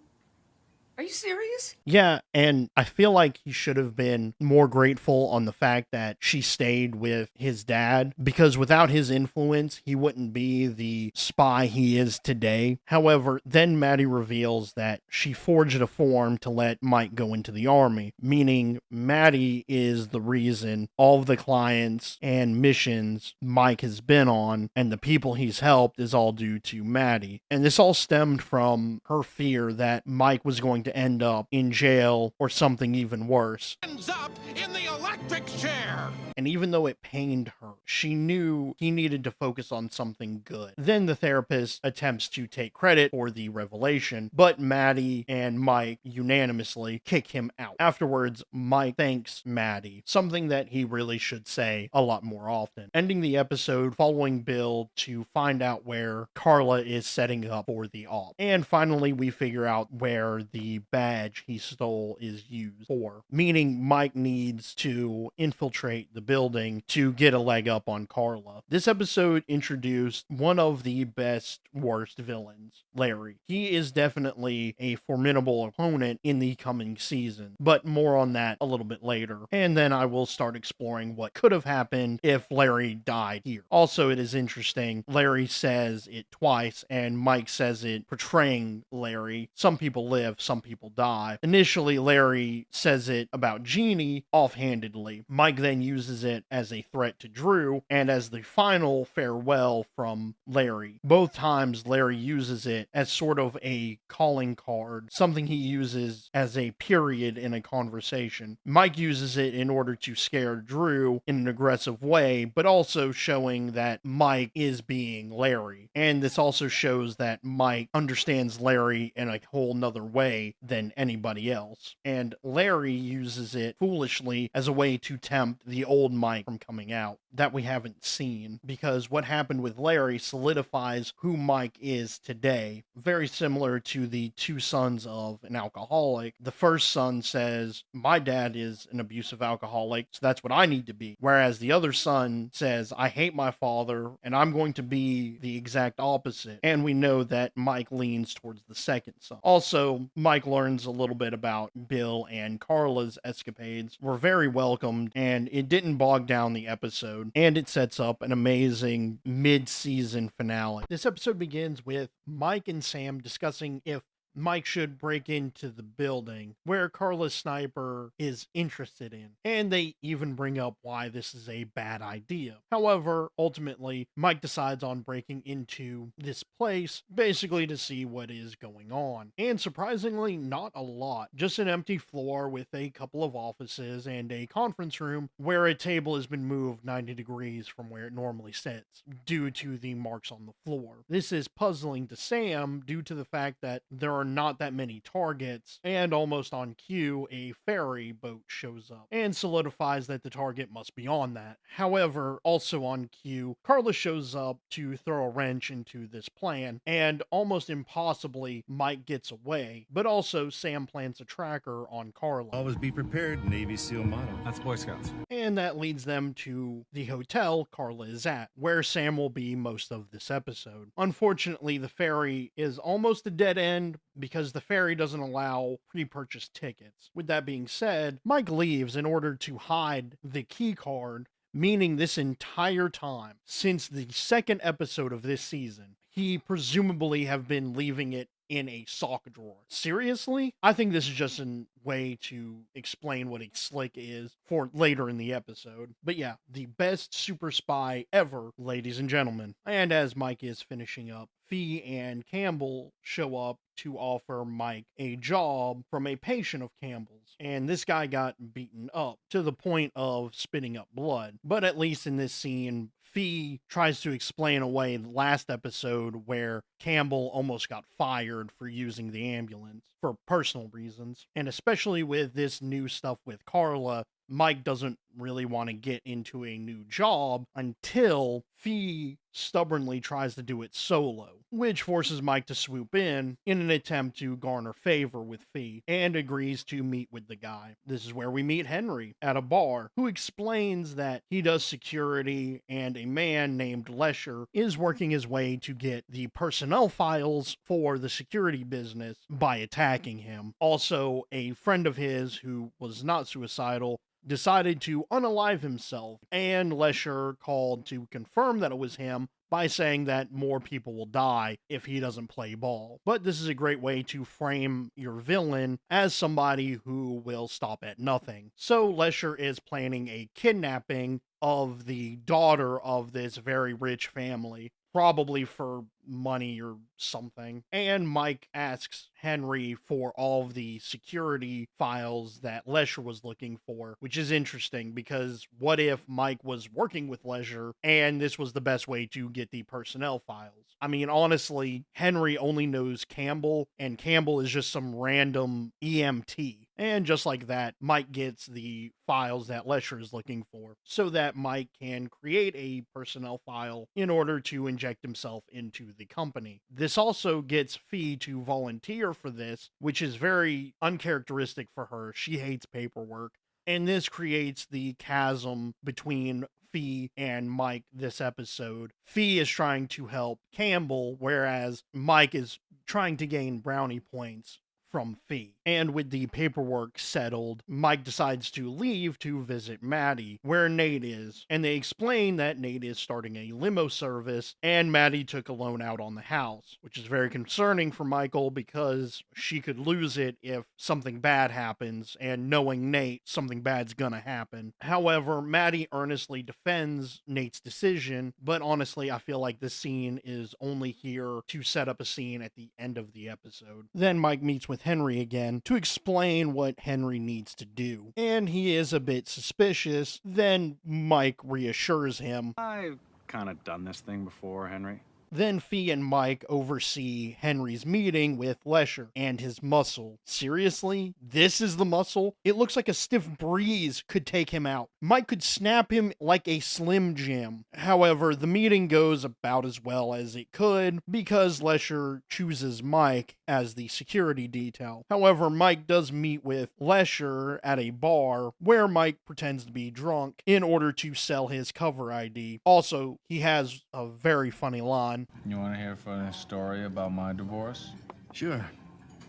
Are you serious? Yeah, and I feel like he should have been more grateful on the fact that she stayed with his dad, because without his influence, he wouldn't be the spy he is today. However, then Maddie reveals that she forged a form to let Mike go into the army, meaning Maddie is the reason all of the clients and missions Mike has been on and the people he's helped is all due to Maddie. And this all stemmed from her fear that Mike was going to end up in jail or something even worse. Ends up in the electric chair. And even though it pained her, she knew he needed to focus on something good. Then the therapist attempts to take credit for the revelation, but Maddie and Mike unanimously kick him out. Afterwards, Mike thanks Maddie, something that he really should say a lot more often. Ending the episode following Bill to find out where Carla is setting up for the op. And finally, we figure out where the badge he stole is used for, meaning Mike needs to infiltrate the building to get a leg up on Carla. This episode introduced one of the best, worst villains, Larry. He is definitely a formidable opponent in the coming season, but more on that a little bit later. And then I will start exploring what could have happened if Larry died here. Also, it is interesting, Larry says it twice, and Mike says it portraying Larry. Some people live, some people die. Initially, Larry says it about Jeannie offhandedly. Mike then uses it as a threat to Drew, and as the final farewell from Larry. Both times, Larry uses it as sort of a calling card, something he uses as a period in a conversation. Mike uses it in order to scare Drew in an aggressive way, but also showing that Mike is being Larry. And this also shows that Mike understands Larry in a whole nother way than anybody else. And Larry uses it foolishly as a way to tempt the old Mike from coming out that we haven't seen, because what happened with Larry solidifies who Mike is today. Very similar to the two sons of an alcoholic. The first son says, my dad is an abusive alcoholic, so that's what I need to be. Whereas the other son says, I hate my father, and I'm going to be the exact opposite. And we know that Mike leans towards the second son. Also, Mike learns a little bit about Bill and Carla's escapades. Were very welcomed, and it didn't bog down the episode. And it sets up an amazing mid-season finale. This episode begins with Mike and Sam discussing if Mike should break into the building where Carla's sniper is interested in, and they even bring up why this is a bad idea. However, ultimately, Mike decides on breaking into this place basically to see what is going on. And surprisingly, not a lot. Just an empty floor with a couple of offices and a conference room where a table has been moved 90 degrees from where it normally sits due to the marks on the floor. This is puzzling to Sam due to the fact that there are not that many targets, and almost on cue, a ferry boat shows up and solidifies that the target must be on that. However, also on cue, Carla shows up to throw a wrench into this plan, and almost impossibly, Mike gets away, but also Sam plants a tracker on Carla. Always be prepared, Navy SEAL motto. That's Boy Scouts. And that leads them to the hotel Carla is at, where Sam will be most of this episode. Unfortunately, the ferry is almost a dead end, because the ferry doesn't allow pre-purchased tickets. With that being said, Mike leaves in order to hide the key card, meaning this entire time, since the second episode of this season, he presumably have been leaving it in a sock drawer. Seriously? I think this is just a way to explain what a slick is for later in the episode. But yeah, the best super spy ever, ladies and gentlemen. And as Mike is finishing up, Fee and Campbell show up to offer Mike a job from a patient of Campbell's. And this guy got beaten up to the point of spitting up blood. But at least in this scene, Fee tries to explain away the last episode where Campbell almost got fired for using the ambulance for personal reasons. And especially with this new stuff with Carla, Mike doesn't really want to get into a new job until Fee stubbornly tries to do it solo, which forces Mike to swoop in an attempt to garner favor with Fee, and agrees to meet with the guy. This is where we meet Henry at a bar, who explains that he does security and a man named Lesher is working his way to get the personnel files for the security business by attacking him. Also, a friend of his who was not suicidal decided to unalive himself, and Lesher called to confirm that it was him by saying that more people will die if he doesn't play ball. But this is a great way to frame your villain as somebody who will stop at nothing. So Lesher is planning a kidnapping of the daughter of this very rich family, probably for money or something. And Mike asks Henry for all of the security files that Lesher was looking for, which is interesting because what if Mike was working with Lesher and this was the best way to get the personnel files? I mean, honestly, Henry only knows Campbell, and Campbell is just some random EMT. And just like that, Mike gets the files that Lesher is looking for so that Mike can create a personnel file in order to inject himself into the company. This also gets Fee to volunteer for this, which is very uncharacteristic for her. She hates paperwork. And this creates the chasm between Fee and Mike this episode. Fee is trying to help Campbell, whereas Mike is trying to gain brownie points from Fee. And with the paperwork settled, Mike decides to leave to visit Maddie, where Nate is, and they explain that Nate is starting a limo service, and Maddie took a loan out on the house, which is very concerning for Michael because she could lose it if something bad happens, and knowing Nate, something bad's gonna happen. However, Maddie earnestly defends Nate's decision, but honestly, I feel like this scene is only here to set up a scene at the end of the episode. Then Mike meets with Henry again to explain what Henry needs to do, and he is a bit suspicious. Then Mike reassures him. I've kind of done this thing before, Henry. Then Fee and Mike oversee Henry's meeting with Lesher and his muscle. Seriously? This is the muscle? It looks like a stiff breeze could take him out. Mike could snap him like a Slim Jim. However, the meeting goes about as well as it could because Lesher chooses Mike as the security detail. However, Mike does meet with Lesher at a bar where Mike pretends to be drunk in order to sell his cover ID. Also, he has a very funny line. You want to hear a funny story about my divorce? Sure.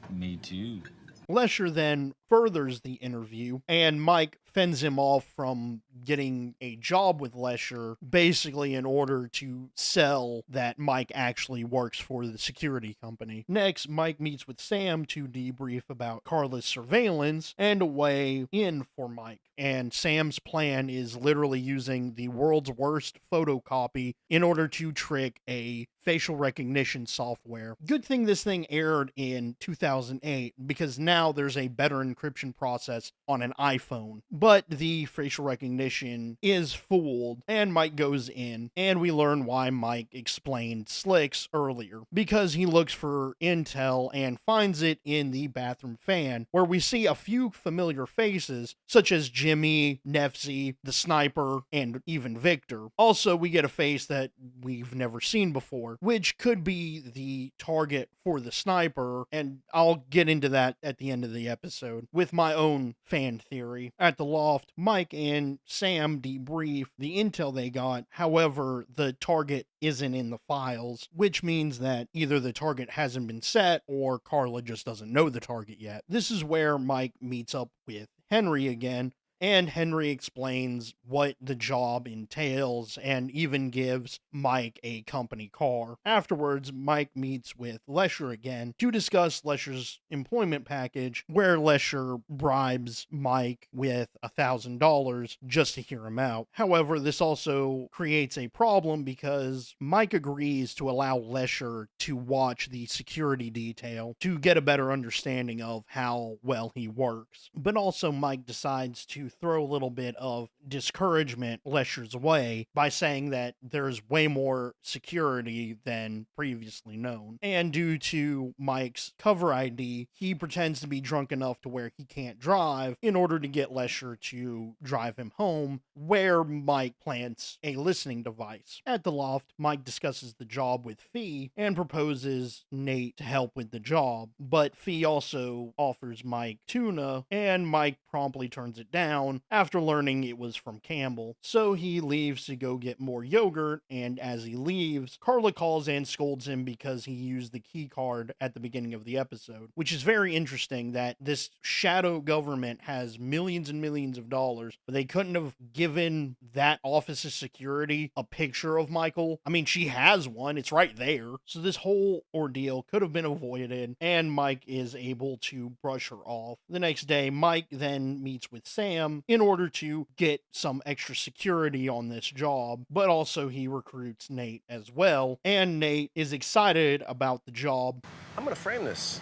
Me too. Lesher then furthers the interview, and Mike fends him off from getting a job with Lesher, basically in order to sell that Mike actually works for the security company. Next, Mike meets with Sam to debrief about Carla's surveillance and a way in for Mike. And Sam's plan is literally using the world's worst photocopy in order to trick a facial recognition software. Good thing this thing aired in 2008 because now there's a better encryption process on an iPhone. But the facial recognition is fooled, and Mike goes in, and we learn why Mike explained Slicks earlier. Because he looks for intel and finds it in the bathroom fan, where we see a few familiar faces, such as Jimmy, Nefzi, the sniper, and even Victor. Also, we get a face that we've never seen before, which could be the target for the sniper, and I'll get into that at the end of the episode with my own fan theory. At the loft, Mike and Sam debrief the intel they got. However, the target isn't in the files, which means that either the target hasn't been set or Carla just doesn't know the target yet. This is where Mike meets up with Henry again, and Henry explains what the job entails and even gives Mike a company car. Afterwards, Mike meets with Lesher again to discuss Lesher's employment package, where Lesher bribes Mike with $1,000 just to hear him out. However, this also creates a problem because Mike agrees to allow Lesher to watch the security detail to get a better understanding of how well he works. But also Mike decides to throw a little bit of discouragement Lesher's way by saying that there's way more security than previously known. And due to Mike's cover ID, he pretends to be drunk enough to where he can't drive in order to get Lesher to drive him home, where Mike plants a listening device. At the loft, Mike discusses the job with Fee and proposes Nate to help with the job, but Fee also offers Mike tuna, and Mike promptly turns it down after learning it was from Campbell. So he leaves to go get more yogurt, and as he leaves, Carla calls and scolds him because he used the key card at the beginning of the episode, which is very interesting that this shadow government has millions and millions of dollars, but they couldn't have given that office of security a picture of Michael. I mean, she has one, it's right there. So this whole ordeal could have been avoided, and Mike is able to brush her off. The next day, Mike then meets with Sam in order to get some extra security on this job, but also he recruits Nate as well, and Nate is excited about the job. I'm gonna frame this.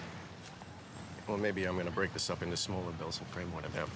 Well, maybe I'm gonna break this up into smaller bills and frame one of them.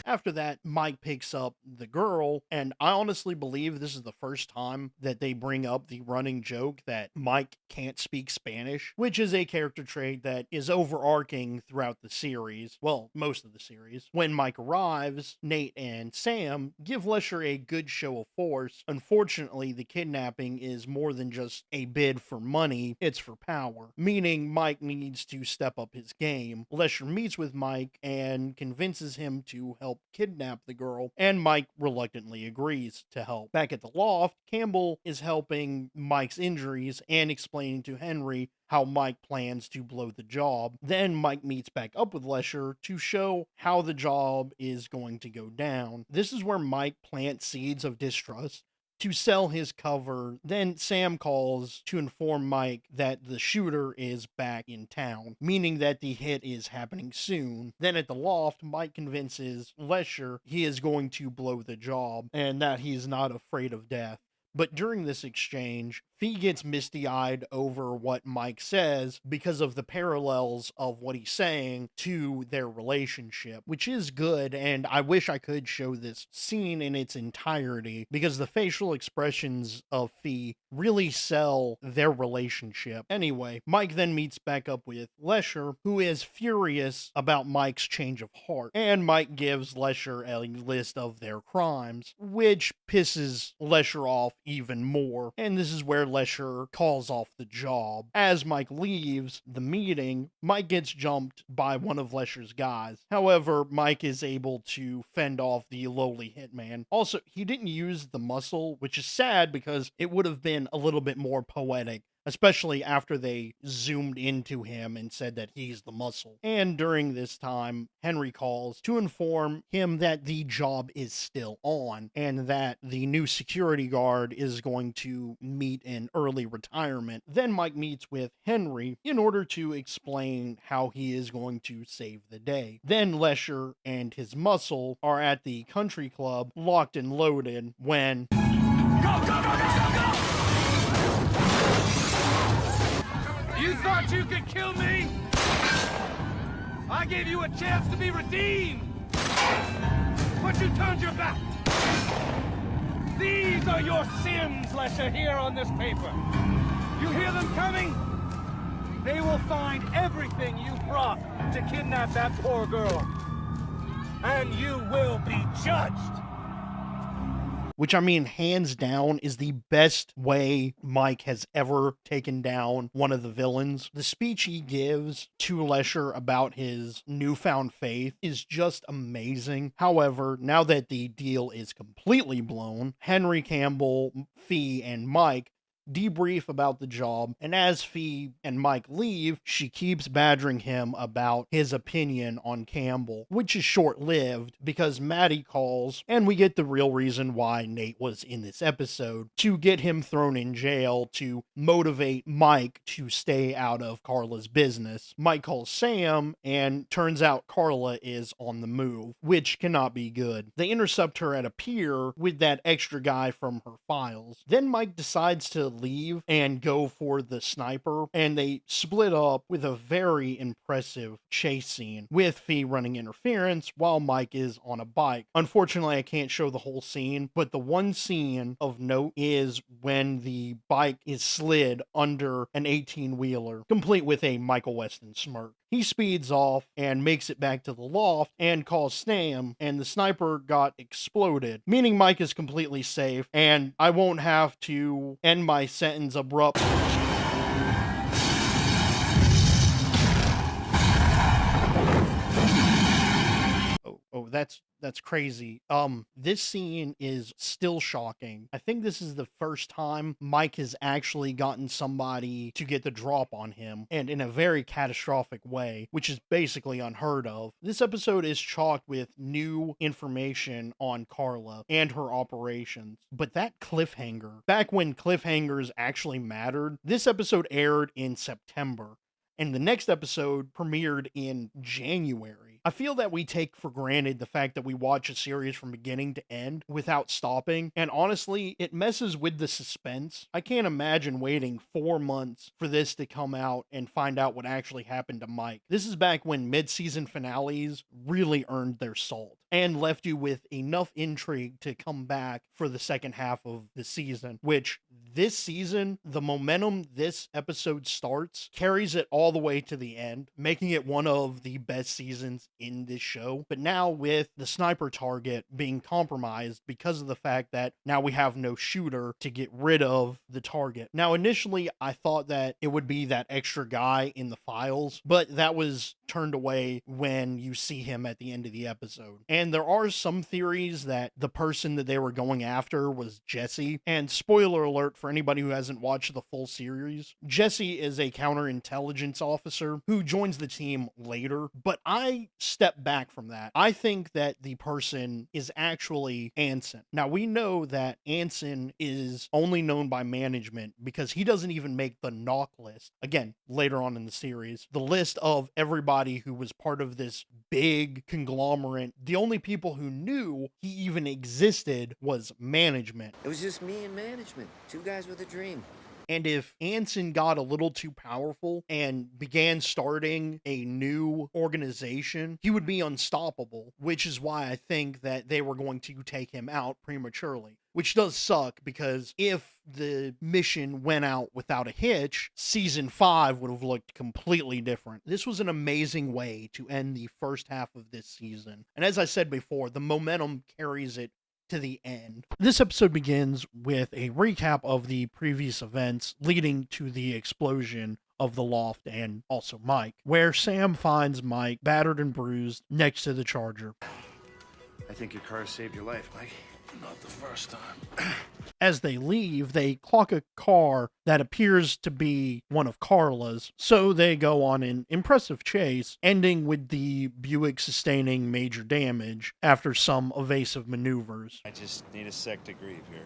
After that, Mike picks up the girl, and I honestly believe this is the first time that they bring up the running joke that Mike can't speak Spanish, which is a character trait that is overarching throughout the series. Well, most of the series. When Mike arrives, Nate and Sam give Lesher a good show of force. Unfortunately, the kidnapping is more than just a bid for money, it's for power, meaning Mike needs to step up his game. Lesher meets with Mike and convinces him to help help kidnap the girl, and Mike reluctantly agrees to help. Back at the loft, Campbell is helping Mike's injuries and explaining to Henry how Mike plans to blow the job. Then Mike meets back up with Lesher to show how the job is going to go down. This is where Mike plants seeds of distrust to sell his cover. Then Sam calls to inform Mike that the shooter is back in town, meaning that the hit is happening soon. Then at the loft, Mike convinces Lesher he is going to blow the job and that he's not afraid of death. But during this exchange, Fee gets misty-eyed over what Mike says because of the parallels of what he's saying to their relationship, which is good, and I wish I could show this scene in its entirety because the facial expressions of Fee really sell their relationship. Anyway, Mike then meets back up with Lesher, who is furious about Mike's change of heart, and Mike gives Lesher a list of their crimes, which pisses Lesher off even more, and this is where Lesher calls off the job. As Mike leaves the meeting, Mike gets jumped by one of Lesher's guys. However, Mike is able to fend off the lowly hitman. Also, he didn't use the muscle, which is sad because it would have been a little bit more poetic, especially after they zoomed into him and said that he's the muscle. And during this time, Henry calls to inform him that the job is still on and that the new security guard is going to meet in early retirement. Then Mike meets with Henry in order to explain how he is going to save the day. Then Lesher and his muscle are at the country club, locked and loaded, when... You thought you could kill me? I gave you a chance to be redeemed, but you turned your back. These are your sins, Lesher, here on this paper. You hear them coming? They will find everything you brought to kidnap that poor girl. And you will be judged. Which, I mean, hands down, is the best way Mike has ever taken down one of the villains. The speech he gives to Lesher about his newfound faith is just amazing. However, now that the deal is completely blown, Henry, Campbell, Fee, and Mike debrief about the job, and as Fee and Mike leave, she keeps badgering him about his opinion on Campbell, which is short-lived because Maddie calls, and we get the real reason why Nate was in this episode, to get him thrown in jail to motivate Mike to stay out of Carla's business. Mike calls Sam, and turns out Carla is on the move, which cannot be good. They intercept her at a pier with that extra guy from her files. Then Mike decides to leave and go for the sniper, and they split up with a very impressive chase scene with Fee running interference while Mike is on a bike. Unfortunately, I can't show the whole scene, but the one scene of note is when the bike is slid under an 18-wheeler, complete with a Michael Weston smirk. He speeds off and makes it back to the loft and calls Sam, and the sniper got exploded, meaning Mike is completely safe, and I won't have to end my sentence abrupt. Oh, that's crazy. This scene is still shocking. I think this is the first time Mike has actually gotten somebody to get the drop on him, and in a very catastrophic way, which is basically unheard of. This episode is chocked with new information on Carla and her operations, but that cliffhanger, back when cliffhangers actually mattered, this episode aired in September, and the next episode premiered in January. I feel that we take for granted the fact that we watch a series from beginning to end without stopping, and honestly, it messes with the suspense. I can't imagine waiting 4 months for this to come out and find out what actually happened to Mike. This is back when mid-season finales really earned their salt and left you with enough intrigue to come back for the second half of the season, which this season, the momentum this episode starts carries it all the way to the end, making it one of the best seasons in this show. But now with the sniper target being compromised because of the fact that now we have no shooter to get rid of the target. Now initially I thought that it would be that extra guy in the files, but that was turned away when you see him at the end of the episode. And there are some theories that the person that they were going after was Jesse. And spoiler alert for anybody who hasn't watched the full series, Jesse is a counterintelligence officer who joins the team later. But I step back from that. I think that the person is actually Anson. Now, we know that Anson is only known by management because he doesn't even make the knock list. Again, later on in the series, the list of everybody who was part of this big conglomerate, the only people who knew he even existed was management. It was just me and management. Two guys with a dream. And if Anson got a little too powerful and began starting a new organization, he would be unstoppable, which is why I think that they were going to take him out prematurely. Which does suck, because if the mission went out without a hitch, season 5 would have looked completely different. This was an amazing way to end the first half of this season. And as I said before, the momentum carries it to the end. This episode begins with a recap of the previous events leading to the explosion of the loft and also Mike, where Sam finds Mike battered and bruised next to the Charger. I think your car saved your life, Mike. Not the first time. As they leave, they clock a car that appears to be one of Carla's, so they go on an impressive chase, ending with the Buick sustaining major damage after some evasive maneuvers. I just need a sec to grieve here.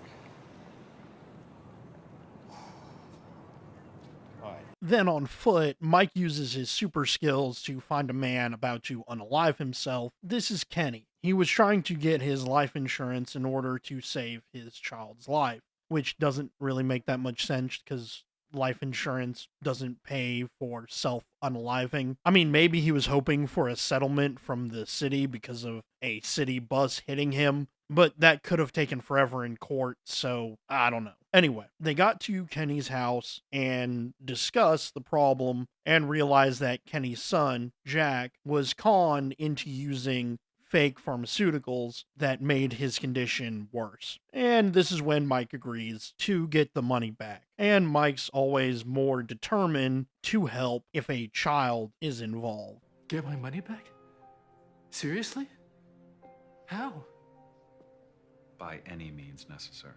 Why? Then on foot, Mike uses his super skills to find a man about to unalive himself. This is Kenny. He was trying to get his life insurance in order to save his child's life, which doesn't really make that much sense because life insurance doesn't pay for self-unaliving. I mean, maybe he was hoping for a settlement from the city because of a city bus hitting him, but that could have taken forever in court, so I don't know. Anyway, they got to Kenny's house and discussed the problem and realized that Kenny's son, Jack, was conned into using fake pharmaceuticals that made his condition worse. And this is when Mike agrees to get the money back. And Mike's always more determined to help if a child is involved. Get my money back? Seriously? How? By any means necessary.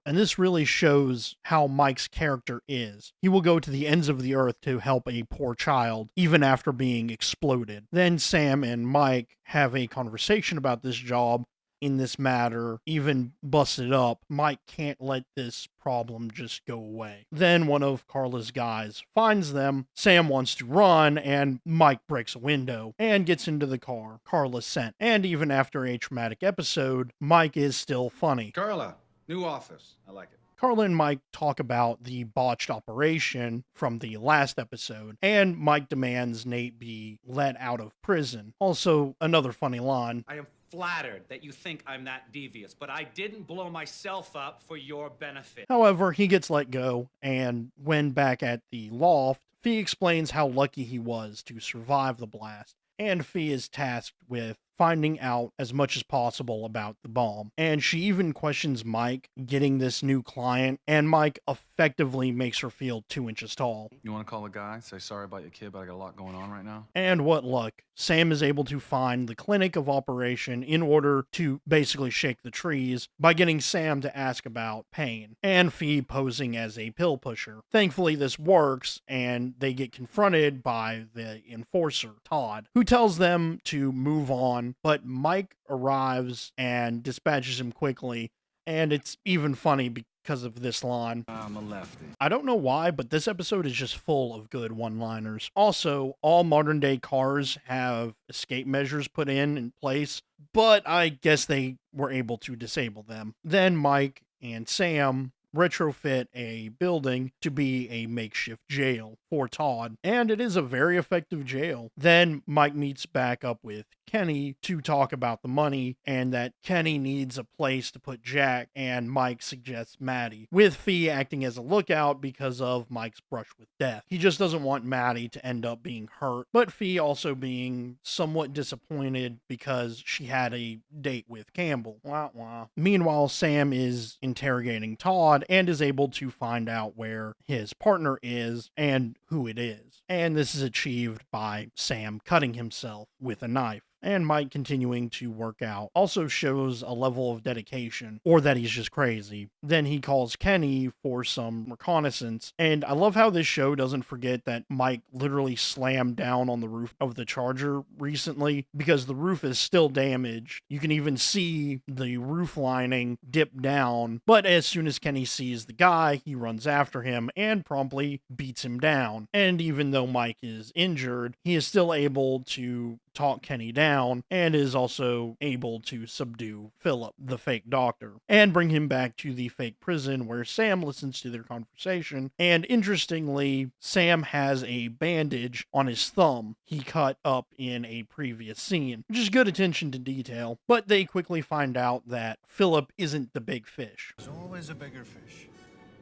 And this really shows how Mike's character is. He will go to the ends of the earth to help a poor child, even after being exploded. Then Sam and Mike have a conversation about this job in this matter, even busted up. Mike can't let this problem just go away. Then one of Carla's guys finds them. Sam wants to run, and Mike breaks a window and gets into the car Carla sent. And even after a traumatic episode, Mike is still funny. Carla, new office. I like it. Carla and Mike talk about the botched operation from the last episode, and Mike demands Nate be let out of prison. Also, another funny line. I am flattered that you think I'm that devious, but I didn't blow myself up for your benefit. However, he gets let go, and when back at the loft, Fee explains how lucky he was to survive the blast, and Fee is tasked with finding out as much as possible about the bomb. And she even questions Mike getting this new client, and Mike effectively makes her feel 2 inches tall. You want to call a guy, say sorry about your kid, but I got a lot going on right now? And what luck. Sam is able to find the clinic of operation in order to basically shake the trees by getting Sam to ask about pain, and Fee posing as a pill pusher. Thankfully, this works, and they get confronted by the enforcer, Todd, who tells them to move on, but Mike arrives and dispatches him quickly, and it's even funny because of this line. I'm a lefty. I don't know why, but this episode is just full of good one-liners. Also, all modern-day cars have escape measures put in place, but I guess they were able to disable them. Then Mike and Sam retrofit a building to be a makeshift jail for Todd, and it is a very effective jail. Then Mike meets back up with Kenny to talk about the money and that Kenny needs a place to put Jack, and Mike suggests Maddie, with Fee acting as a lookout because of Mike's brush with death. He just doesn't want Maddie to end up being hurt, but Fee also being somewhat disappointed because she had a date with Campbell. Wah, wah. Meanwhile, Sam is interrogating Todd and is able to find out where his partner is and who it is. And this is achieved by Sam cutting himself with a knife. And Mike continuing to work out also shows a level of dedication, or that he's just crazy. Then he calls Kenny for some reconnaissance, and I love how this show doesn't forget that Mike literally slammed down on the roof of the Charger recently, because the roof is still damaged. You can even see the roof lining dip down, but as soon as Kenny sees the guy, he runs after him and promptly beats him down. And even though Mike is injured, he is still able to talk Kenny down, and is also able to subdue Philip, the fake doctor, and bring him back to the fake prison where Sam listens to their conversation. And interestingly, Sam has a bandage on his thumb he cut up in a previous scene, which is good attention to detail. But they quickly find out that Philip isn't the big fish. There's always a bigger fish.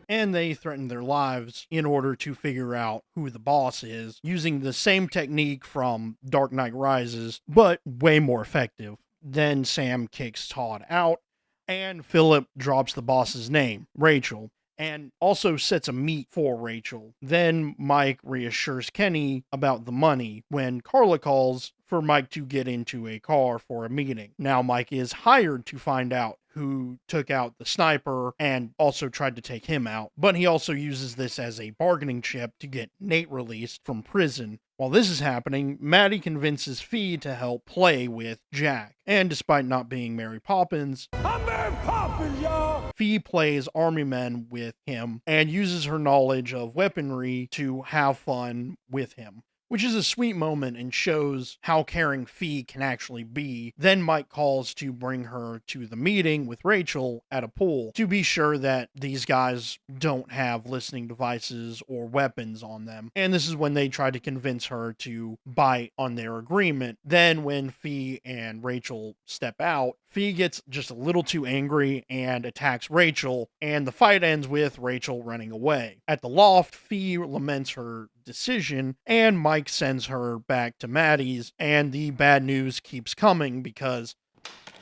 And they threaten their lives in order to figure out who the boss is, using the same technique from Dark Knight Rises, but way more effective. Then Sam kicks Todd out, and Philip drops the boss's name, Rachel, and also sets a meet for Rachel. Then Mike reassures Kenny about the money when Carla calls for Mike to get into a car for a meeting. Now Mike is hired to find out who took out the sniper and also tried to take him out, but he also uses this as a bargaining chip to get Nate released from prison. While this is happening, Maddie convinces Fee to help play with Jack, and despite not being Mary Poppins, I'm Mary Poppins, y'all! Fee plays army men with him and uses her knowledge of weaponry to have fun with him, which is a sweet moment and shows how caring Fee can actually be. Then Mike calls to bring her to the meeting with Rachel at a pool to be sure that these guys don't have listening devices or weapons on them. And this is when they try to convince her to bite on their agreement. Then when Fee and Rachel step out, Fee gets just a little too angry and attacks Rachel, and the fight ends with Rachel running away. At the loft, Fee laments her decision, and Mike sends her back to Maddie's, and the bad news keeps coming because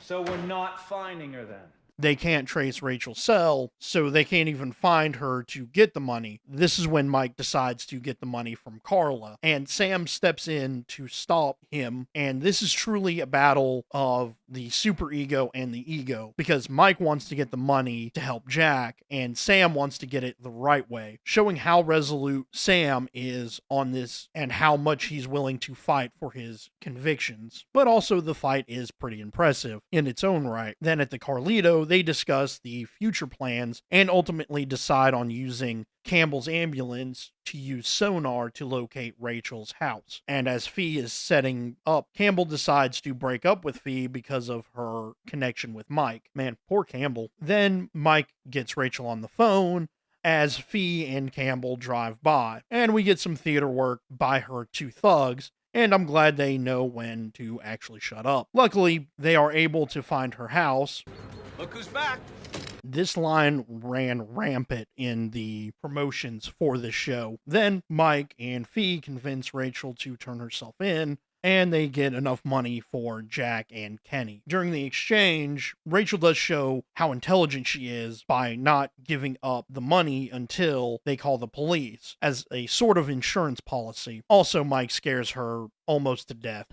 So we're not finding her then? they can't trace Rachel's cell, so they can't even find her to get the money. This is when Mike decides to get the money from Carla, and Sam steps in to stop him, and this is truly a battle of the superego and the ego, because Mike wants to get the money to help Jack, and Sam wants to get it the right way, showing how resolute Sam is on this and how much he's willing to fight for his convictions. But also the fight is pretty impressive in its own right. Then at the Carlito, they discuss the future plans and ultimately decide on using Campbell's ambulance to use sonar to locate Rachel's house. And as Fee is setting up, Campbell decides to break up with Fee because of her connection with Mike. Man, poor Campbell. Then Mike gets Rachel on the phone as Fee and Campbell drive by, and we get some theater work by her two thugs, and I'm glad they know when to actually shut up. Luckily, they are able to find her house. Look who's back. This line ran rampant in the promotions for this show. Then Mike and Fee convince Rachel to turn herself in, and they get enough money for Jack and Kenny. During the exchange, Rachel does show how intelligent she is by not giving up the money until they call the police, as a sort of insurance policy. Also, Mike scares her almost to death.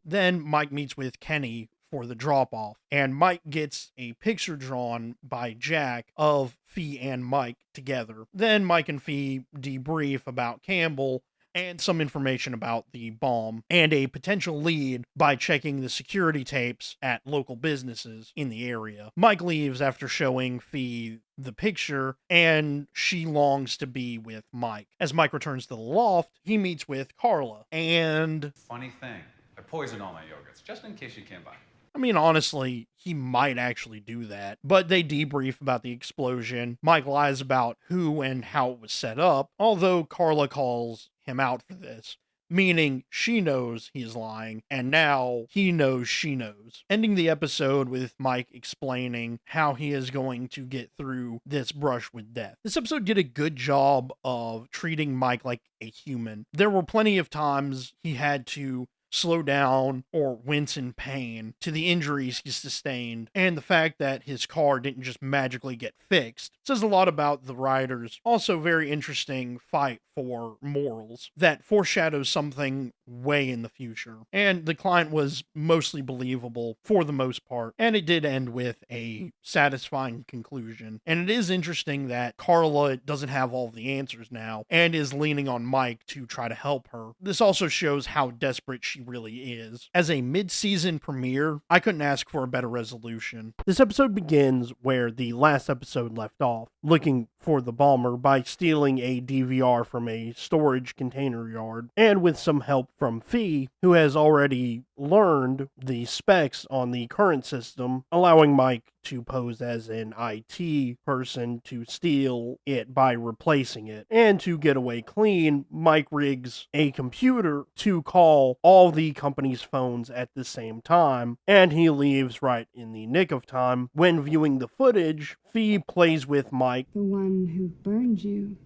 Then Mike meets with Kenny for the drop-off, and Mike gets a picture drawn by Jack of Fee and Mike together. Then Mike and Fee debrief about Campbell and some information about the bomb and a potential lead by checking the security tapes at local businesses in the area. Mike leaves after showing Fee the picture, and she longs to be with Mike. As Mike returns to the loft, he meets with Carla, and Funny thing, I poisoned all my yogurts, just in case you came by. I mean, honestly, he might actually do that, but they debrief about the explosion. Mike lies about who and how it was set up, although Carla calls him out for this, meaning she knows he's lying, and now he knows she knows. Ending the episode with Mike explaining how he is going to get through this brush with death. This episode did a good job of treating Mike like a human. There were plenty of times he had to slow down or wince in pain to the injuries he sustained, and the fact that his car didn't just magically get fixed says a lot about the writer's also very interesting fight for morals that foreshadows something way in the future. And the client was mostly believable for the most part, and it did end with a satisfying conclusion. And it is interesting that Carla doesn't have all the answers now and is leaning on Mike to try to help her. This also shows how desperate she really is. As a mid-season premiere, I couldn't ask for a better resolution. This episode begins where the last episode left off, looking for the bomber by stealing a DVR from a storage container yard, and with some help from Fee, who has already learned the specs on the current system, allowing Mike to pose as an IT person to steal it by replacing it. And to get away clean, Mike rigs a computer to call all the company's phones at the same time, and he leaves right in the nick of time. When viewing the footage, Fee plays with Mike. The one who burned you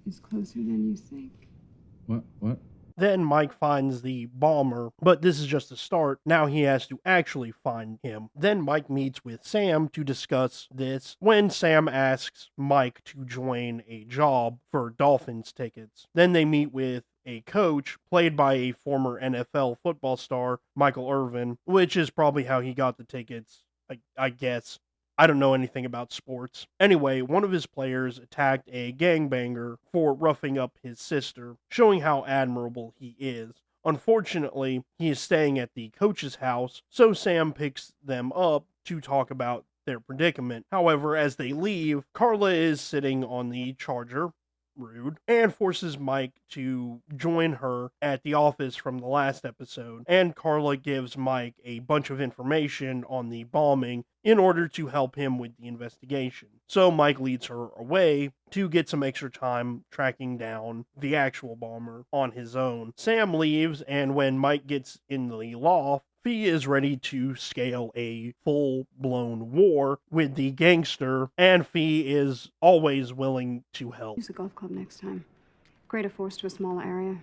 is closer than you think. What? Then Mike finds the bomber, but this is just the start. Now he has to actually find him. Then Mike meets with Sam to discuss this, when Sam asks Mike to join a job for Dolphins tickets. Then they meet with a coach played by a former NFL football star, Michael Irvin, which is probably how he got the tickets, I guess. I don't know anything about sports. Anyway, one of his players attacked a gangbanger for roughing up his sister, showing how admirable he is. Unfortunately, he is staying at the coach's house, so Sam picks them up to talk about their predicament. However, as they leave, Carla is sitting on the charger, rude, and forces Mike to join her at the office from the last episode, and Carla gives Mike a bunch of information on the bombing in order to help him with the investigation. So Mike leads her away to get some extra time tracking down the actual bomber on his own. Sam leaves, and when Mike gets in the loft, Fee is ready to scale a full-blown war with the gangster, and Fee is always willing to help. Use a golf club next time. Greater force to a smaller area.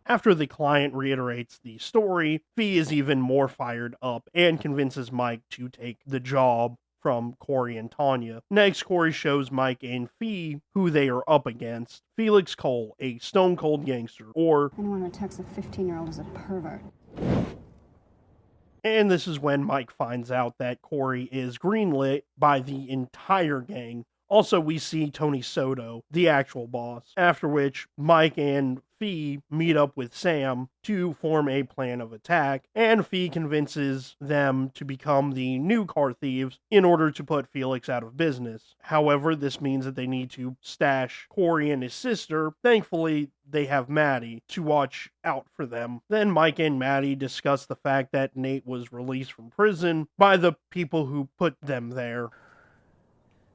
After the client reiterates the story, Fee is even more fired up and convinces Mike to take the job from Corey and Tanya. Next, Corey shows Mike and Fee who they are up against. Felix Cole, a stone-cold gangster, or anyone who attacks a 15-year-old is a pervert. And this is when Mike finds out that Corey is greenlit by the entire gang. Also, we see Tony Soto, the actual boss, after which Mike and Fee meet up with Sam to form a plan of attack, and Fee convinces them to become the new car thieves in order to put Felix out of business. However, this means that they need to stash Corey and his sister. Thankfully, they have Maddie to watch out for them. Then Mike and Maddie discuss the fact that Nate was released from prison by the people who put them there.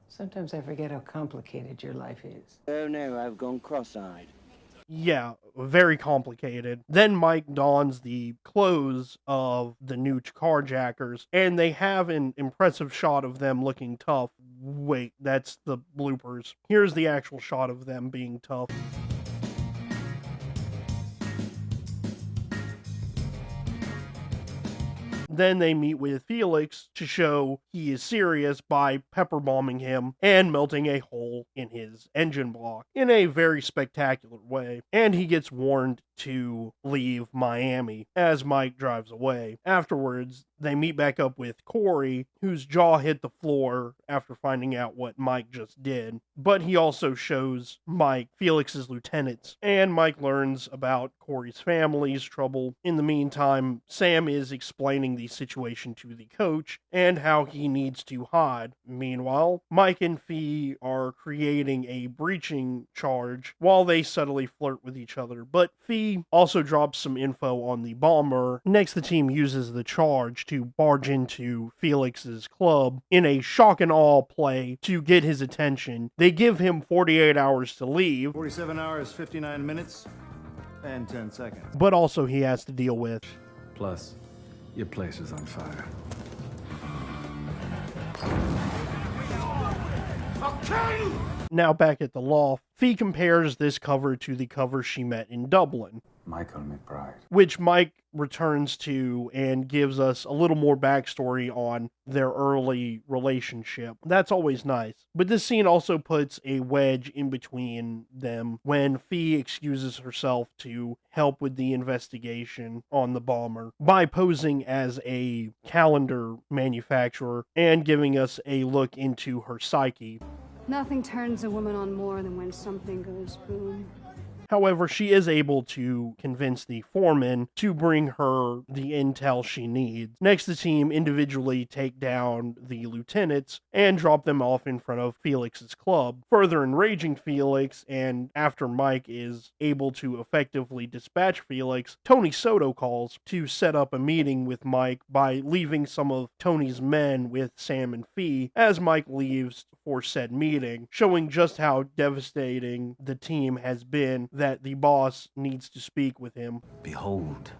Sometimes I forget how complicated your life is. Oh no, I've gone cross-eyed. Yeah, very complicated. Then Mike dons the clothes of the new carjackers, and they have an impressive shot of them looking tough. Wait, that's the bloopers. Here's the actual shot of them being tough. Then they meet with Felix to show he is serious by pepper bombing him and melting a hole in his engine block in a very spectacular way. And he gets warned to leave Miami as Mike drives away. Afterwards, they meet back up with Corey, whose jaw hit the floor after finding out what Mike just did. But he also shows Mike Felix's lieutenants, and Mike learns about Corey's family's trouble. In the meantime, Sam is explaining the situation to the coach and how he needs to hide. Meanwhile, Mike and Fee are creating a breaching charge while they subtly flirt with each other, but Fee also drops some info on the bomber. Next, the team uses the charge to barge into Felix's club in a shock and awe play to get his attention. They give him 48 hours to leave. 47 hours, 59 minutes, and 10 seconds. But also he has to deal with. Plus, your place is on fire. Now back at the loft, Fee compares this cover to the cover she met in Dublin. Michael McBride. which Mike returns to and gives us a little more backstory on their early relationship. That's always nice. But this scene also puts a wedge in between them when Fee excuses herself to help with the investigation on the bomber by posing as a calendar manufacturer and giving us a look into her psyche. Nothing turns a woman on more than when something goes boom. However, she is able to convince the foreman to bring her the intel she needs. Next, the team individually take down the lieutenants and drop them off in front of Felix's club, further enraging Felix, and after Mike is able to effectively dispatch Felix, Tony Soto calls to set up a meeting with Mike by leaving some of Tony's men with Sam and Fee as Mike leaves for said meeting, showing just how devastating the team has been that the boss needs to speak with him. Behold,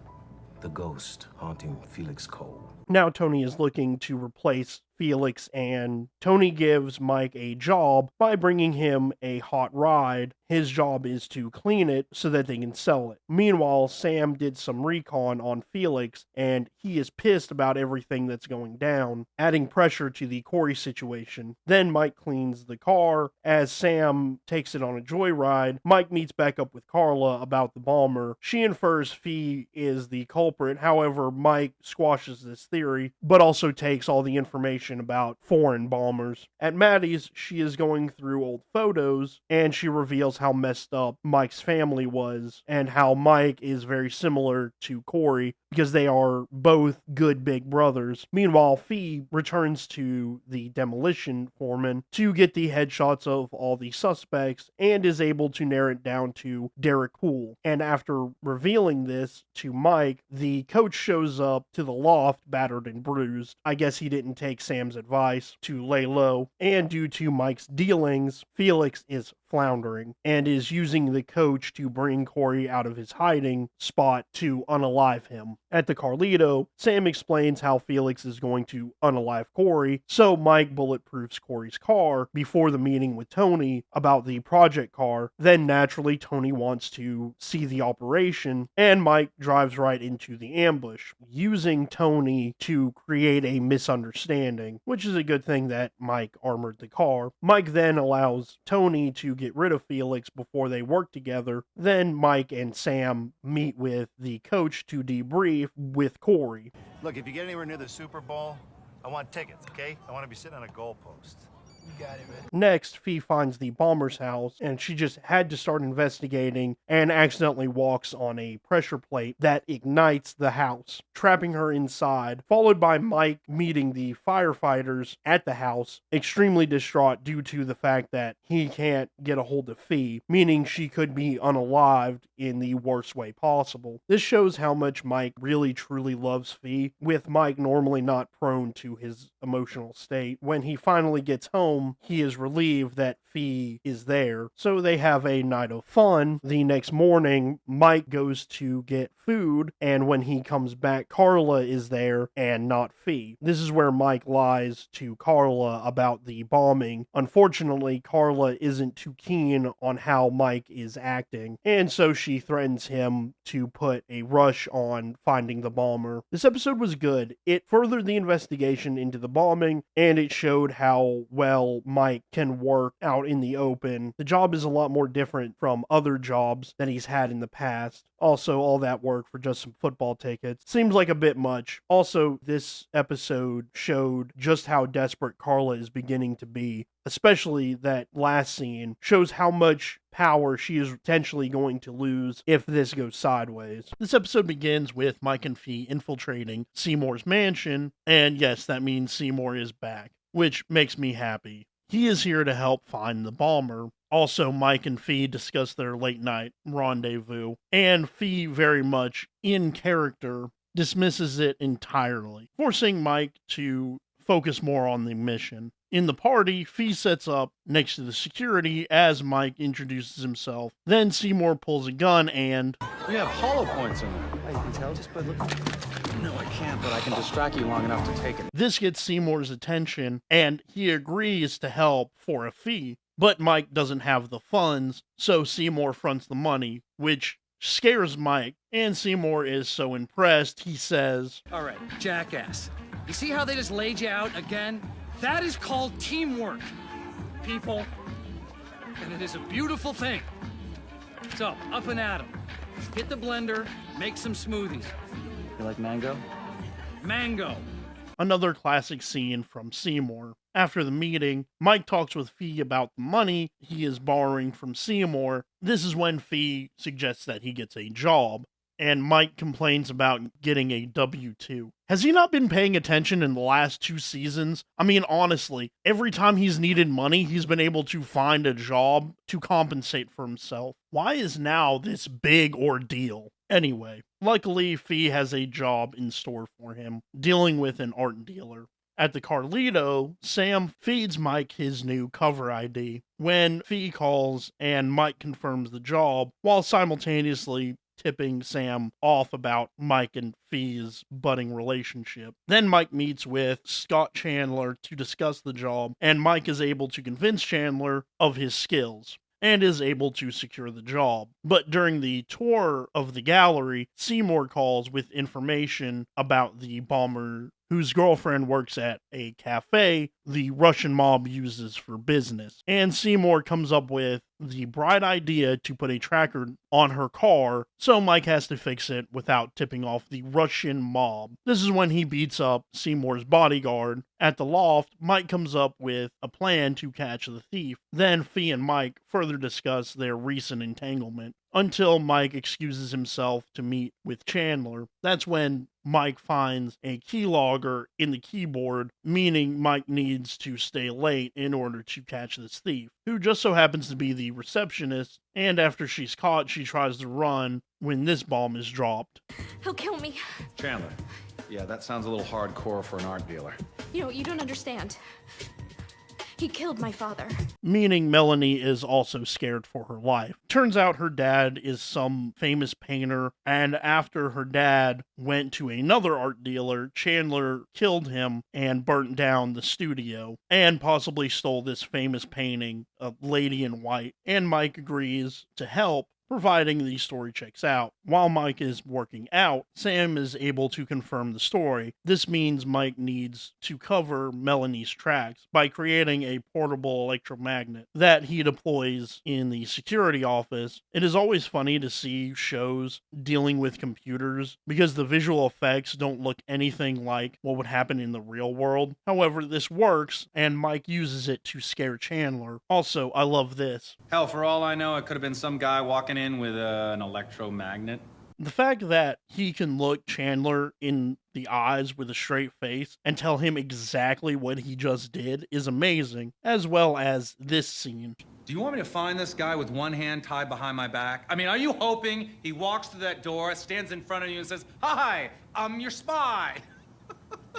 the ghost haunting Felix Cole. Now Tony is looking to replace Felix, and Tony gives Mike a job by bringing him a hot ride. His job is to clean it so that they can sell it. Meanwhile, Sam did some recon on Felix, and he is pissed about everything that's going down, adding pressure to the Corey situation. Then Mike cleans the car. As Sam takes it on a joyride, Mike meets back up with Carla about the bomber. She infers Fee is the culprit. However, Mike squashes this theory, but also takes all the information about foreign bombers. At Maddie's, she is going through old photos, and she reveals how messed up Mike's family was, and how Mike is very similar to Corey, because they are both good big brothers. Meanwhile, Fee returns to the demolition foreman to get the headshots of all the suspects, and is able to narrow it down to Derek Poole. And after revealing this to Mike, the coach shows up to the loft, battered and bruised. I guess he didn't take Sam's advice to lay low, and due to Mike's dealings, Felix is floundering and is using the coach to bring Corey out of his hiding spot to unalive him. At the Carlito, Sam explains how Felix is going to unalive Corey, so Mike bulletproofs Corey's car before the meeting with Tony about the project car. Then naturally Tony wants to see the operation, and Mike drives right into the ambush, using Tony to create a misunderstanding, which is a good thing that Mike armored the car. Mike then allows Tony to get rid of Felix before they work together. Then Mike and Sam meet with the coach to debrief with Corey. Look, if you get anywhere near the Super Bowl, I want tickets, okay? I want to be sitting on a goalpost. You got it, man. Next, Fee finds the bomber's house, and she just had to start investigating and accidentally walks on a pressure plate that ignites the house, trapping her inside, followed by Mike meeting the firefighters at the house, extremely distraught due to the fact that he can't get a hold of Fee, meaning she could be unalived in the worst way possible. This shows how much Mike really truly loves Fee, with Mike normally not prone to his emotional state. When he finally gets home, he is relieved that Fee is there, so they have a night of fun. The next morning, Mike goes to get food, and when he comes back, Carla is there and not Fee. This is where Mike lies to Carla about the bombing. Unfortunately, Carla isn't too keen on how Mike is acting, and so she threatens him to put a rush on finding the bomber. This episode was good. It furthered the investigation into the bombing, and it showed how well Mike can work out in the open. The job is a lot more different from other jobs that he's had in the past. Also, all that work for just some football tickets seems like a bit much. Also, this episode showed just how desperate Carla is beginning to be, especially that last scene shows how much power she is potentially going to lose if this goes sideways. This episode begins with Mike and Fee infiltrating Seymour's mansion, and yes, that means Seymour is back, which makes me happy. He is here to help find the bomber. Also, Mike and Fee discuss their late night rendezvous, and Fee, very much in character, dismisses it entirely, forcing Mike to focus more on the mission. In the party, Fee sets up next to the security as Mike introduces himself. Then Seymour pulls a gun and... We have hollow points in there. Oh, you can tell just by looking. No, I can't, but I can distract you long enough to take it. This gets Seymour's attention, and he agrees to help for a fee. But Mike doesn't have the funds, so Seymour fronts the money, which scares Mike, and Seymour is so impressed, he says, All right, jackass. You see how they just laid you out again? That is called teamwork, people. And it is a beautiful thing. So, up and at 'em. Hit the blender, make some smoothies. You like mango? Mango. Another classic scene from Seymour. After the meeting, Mike talks with Fee about the money he is borrowing from Seymour. This is when Fee suggests that he gets a job, and Mike complains about getting a W-2. Has he not been paying attention in the last 2 seasons? I mean, honestly, every time he's needed money, he's been able to find a job to compensate for himself. Why is now this big ordeal? Anyway, luckily, Fee has a job in store for him, dealing with an art dealer. At the Carlito, Sam feeds Mike his new cover ID. When Fee calls and Mike confirms the job, while simultaneously tipping Sam off about Mike and Fee's budding relationship. Then Mike meets with Scott Chandler to discuss the job, and Mike is able to convince Chandler of his skills and is able to secure the job. But during the tour of the gallery, Seymour calls with information about the bomber whose girlfriend works at a cafe the Russian mob uses for business. And Seymour comes up with the bright idea to put a tracker on her car, so Mike has to fix it without tipping off the Russian mob. This is when he beats up Seymour's bodyguard. At the loft, Mike comes up with a plan to catch the thief. Then Fee and Mike further discuss their recent entanglement, until Mike excuses himself to meet with Chandler. That's when Mike finds a keylogger in the keyboard, meaning Mike needs to stay late in order to catch this thief, who just so happens to be the receptionist, and after she's caught, she tries to run when this bomb is dropped. He'll kill me. Chandler. Yeah, that sounds a little hardcore for an art dealer. You don't understand. He killed my father. Meaning Melanie is also scared for her life. Turns out her dad is some famous painter, and after her dad went to another art dealer, Chandler killed him and burnt down the studio, and possibly stole this famous painting, A Lady in White. And Mike agrees to help, providing the story checks out. While Mike is working out, Sam is able to confirm the story. This means Mike needs to cover Melanie's tracks by creating a portable electromagnet that he deploys in the security office. It is always funny to see shows dealing with computers because the visual effects don't look anything like what would happen in the real world. However, this works, and Mike uses it to scare Chandler. Also, I love this. Hell, for all I know, it could have been some guy walking in with an electromagnet. The fact that he can look Chandler in the eyes with a straight face and tell him exactly what he just did is amazing, as well as this scene. Do you want me to find this guy with one hand tied behind my back? I mean, are you hoping he walks through that door, stands in front of you and says, "Hi, I'm your spy"?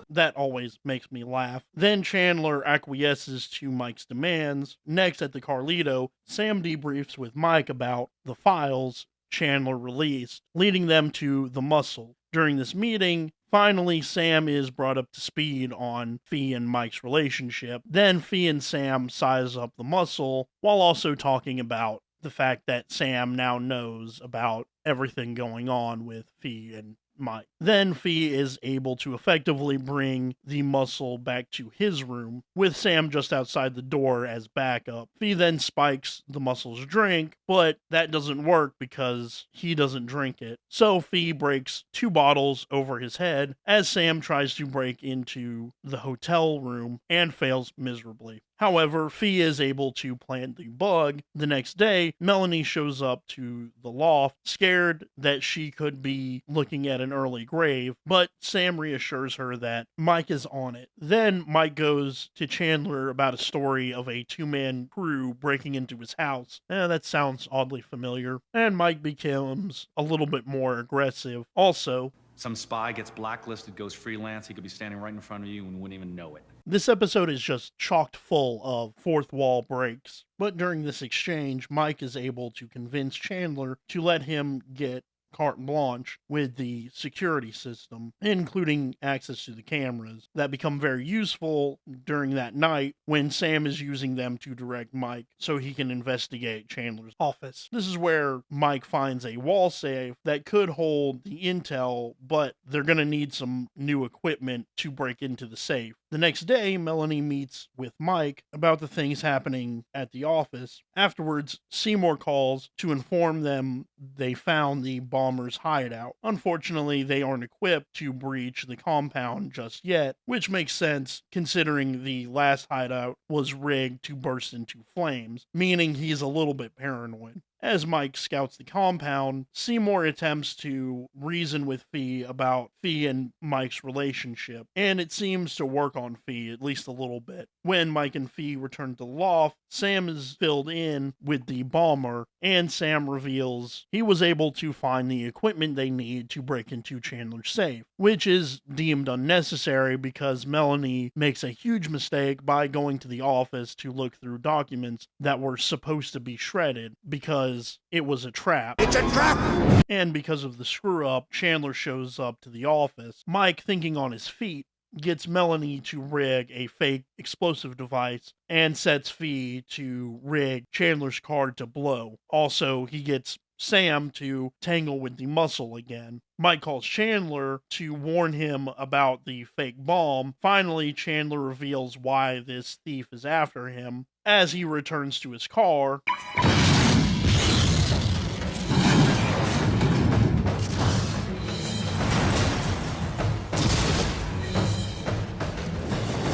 That always makes me laugh. Then Chandler acquiesces to Mike's demands. Next, at the Carlito, Sam debriefs with Mike about the files Chandler released, leading them to the muscle. During this meeting, finally Sam is brought up to speed on Fee and Mike's relationship. Then Fee and Sam size up the muscle, while also talking about the fact that Sam now knows about everything going on with Fee and Mike. Then Fee is able to effectively bring the muscle back to his room, with Sam just outside the door as backup. Fee then spikes the muscle's drink, but that doesn't work because he doesn't drink it. So Fee breaks 2 bottles over his head as Sam tries to break into the hotel room and fails miserably. However, Fee is able to plant the bug. The next day, Melanie shows up to the loft, scared that she could be looking at an early grave, but Sam reassures her that Mike is on it. Then Mike goes to Chandler about a story of a 2-man crew breaking into his house. That sounds oddly familiar. And Mike becomes a little bit more aggressive. Also, Some spy gets blacklisted, goes freelance. He could be standing right in front of you and wouldn't even know it. this episode is just chocked full of fourth wall breaks. But during this exchange, Mike is able to convince Chandler to let him get carte blanche with the security system, including access to the cameras that become very useful during that night when Sam is using them to direct Mike so he can investigate Chandler's office. This is where Mike finds a wall safe that could hold the intel, but they're going to need some new equipment to break into the safe. The next day, Melanie meets with Mike about the things happening at the office. Afterwards, Seymour calls to inform them they found the bomber's hideout. Unfortunately, they aren't equipped to breach the compound just yet, which makes sense considering the last hideout was rigged to burst into flames, meaning he's a little bit paranoid. As Mike scouts the compound, Seymour attempts to reason with Fee about Fee and Mike's relationship, and it seems to work on Fee at least a little bit. When Mike and Fee return to the loft, Sam is filled in with the bomber, and Sam reveals he was able to find the equipment they need to break into Chandler's safe, which is deemed unnecessary because Melanie makes a huge mistake by going to the office to look through documents that were supposed to be shredded because it was a trap. It's a trap! And because of the screw-up, Chandler shows up to the office. Mike, thinking on his feet, gets Melanie to rig a fake explosive device and sets Fee to rig Chandler's card to blow. Also, he gets Sam to tangle with the muscle again. Mike calls Chandler to warn him about the fake bomb. Finally, Chandler reveals why this thief is after him. As he returns to his car,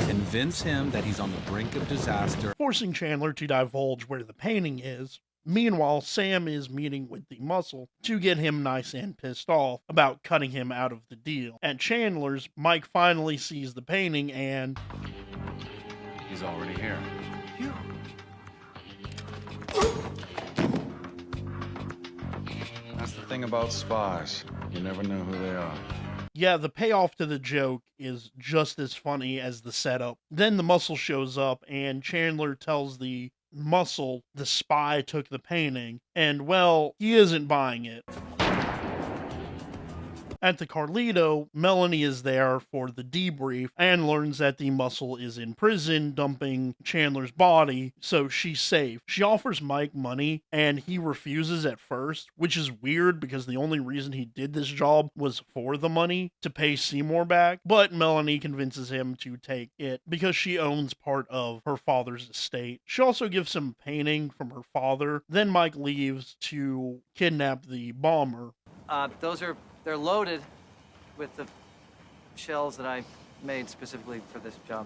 convince him that he's on the brink of disaster, forcing Chandler to divulge where the painting is. Meanwhile, Sam is meeting with the muscle to get him nice and pissed off about cutting him out of the deal. At Chandler's, Mike finally sees the painting and... he's already here. That's the thing about spies. You never know who they are. Yeah, the payoff to the joke is just as funny as the setup. Then the muscle shows up and Chandler tells the muscle the spy took the painting, and well, he isn't buying it. At the Carlito, Melanie is there for the debrief and learns that the muscle is in prison dumping Chandler's body, so she's safe. She offers Mike money and he refuses at first, which is weird because the only reason he did this job was for the money to pay Seymour back, but Melanie convinces him to take it because she owns part of her father's estate. She also gives him a painting from her father. Then Mike leaves to kidnap the bomber. They're loaded with the shells that I made specifically for this job.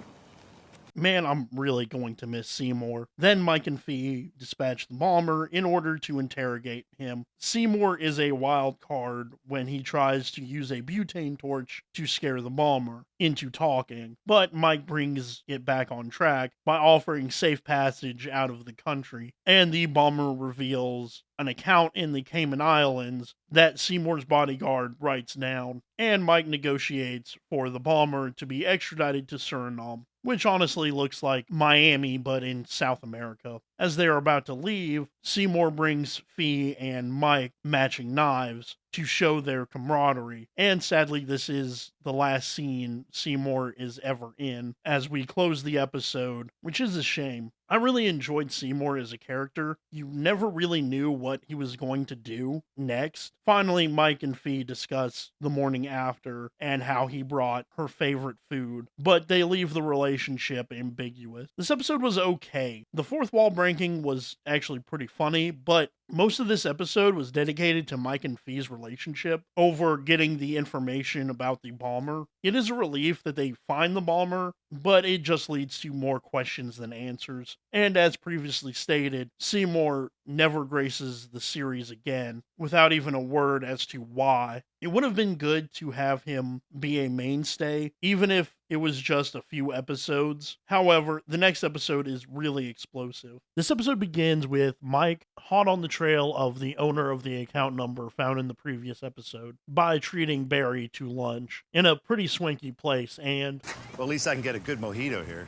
Man, I'm really going to miss Seymour. Then Mike and Fee dispatch the bomber in order to interrogate him. Seymour is a wild card when he tries to use a butane torch to scare the bomber into talking, but Mike brings it back on track by offering safe passage out of the country, and the bomber reveals an account in the Cayman Islands that Seymour's bodyguard writes down, and Mike negotiates for the bomber to be extradited to Suriname, which honestly looks like Miami, but in South America. As they are about to leave, Seymour brings Fee and Mike matching knives to show their camaraderie. And sadly, this is the last scene Seymour is ever in as we close the episode, which is a shame. I really enjoyed Seymour as a character. You never really knew what he was going to do next. Finally, Mike and Fee discuss the morning after and how he brought her favorite food, but they leave the relationship ambiguous. This episode was okay. The fourth wall breaking was actually pretty funny, but most of this episode was dedicated to Mike and Fee's relationship over getting the information about the bomber. It is a relief that they find the bomber, but it just leads to more questions than answers. And as previously stated, Seymour never graces the series again without even a word as to why. It would have been good to have him be a mainstay, even if it was just a few episodes. However, the next episode is really explosive. This episode begins with Mike hot on the trail of the owner of the account number found in the previous episode by treating Barry to lunch in a pretty swanky place, and... Well, at least I can get a good mojito here.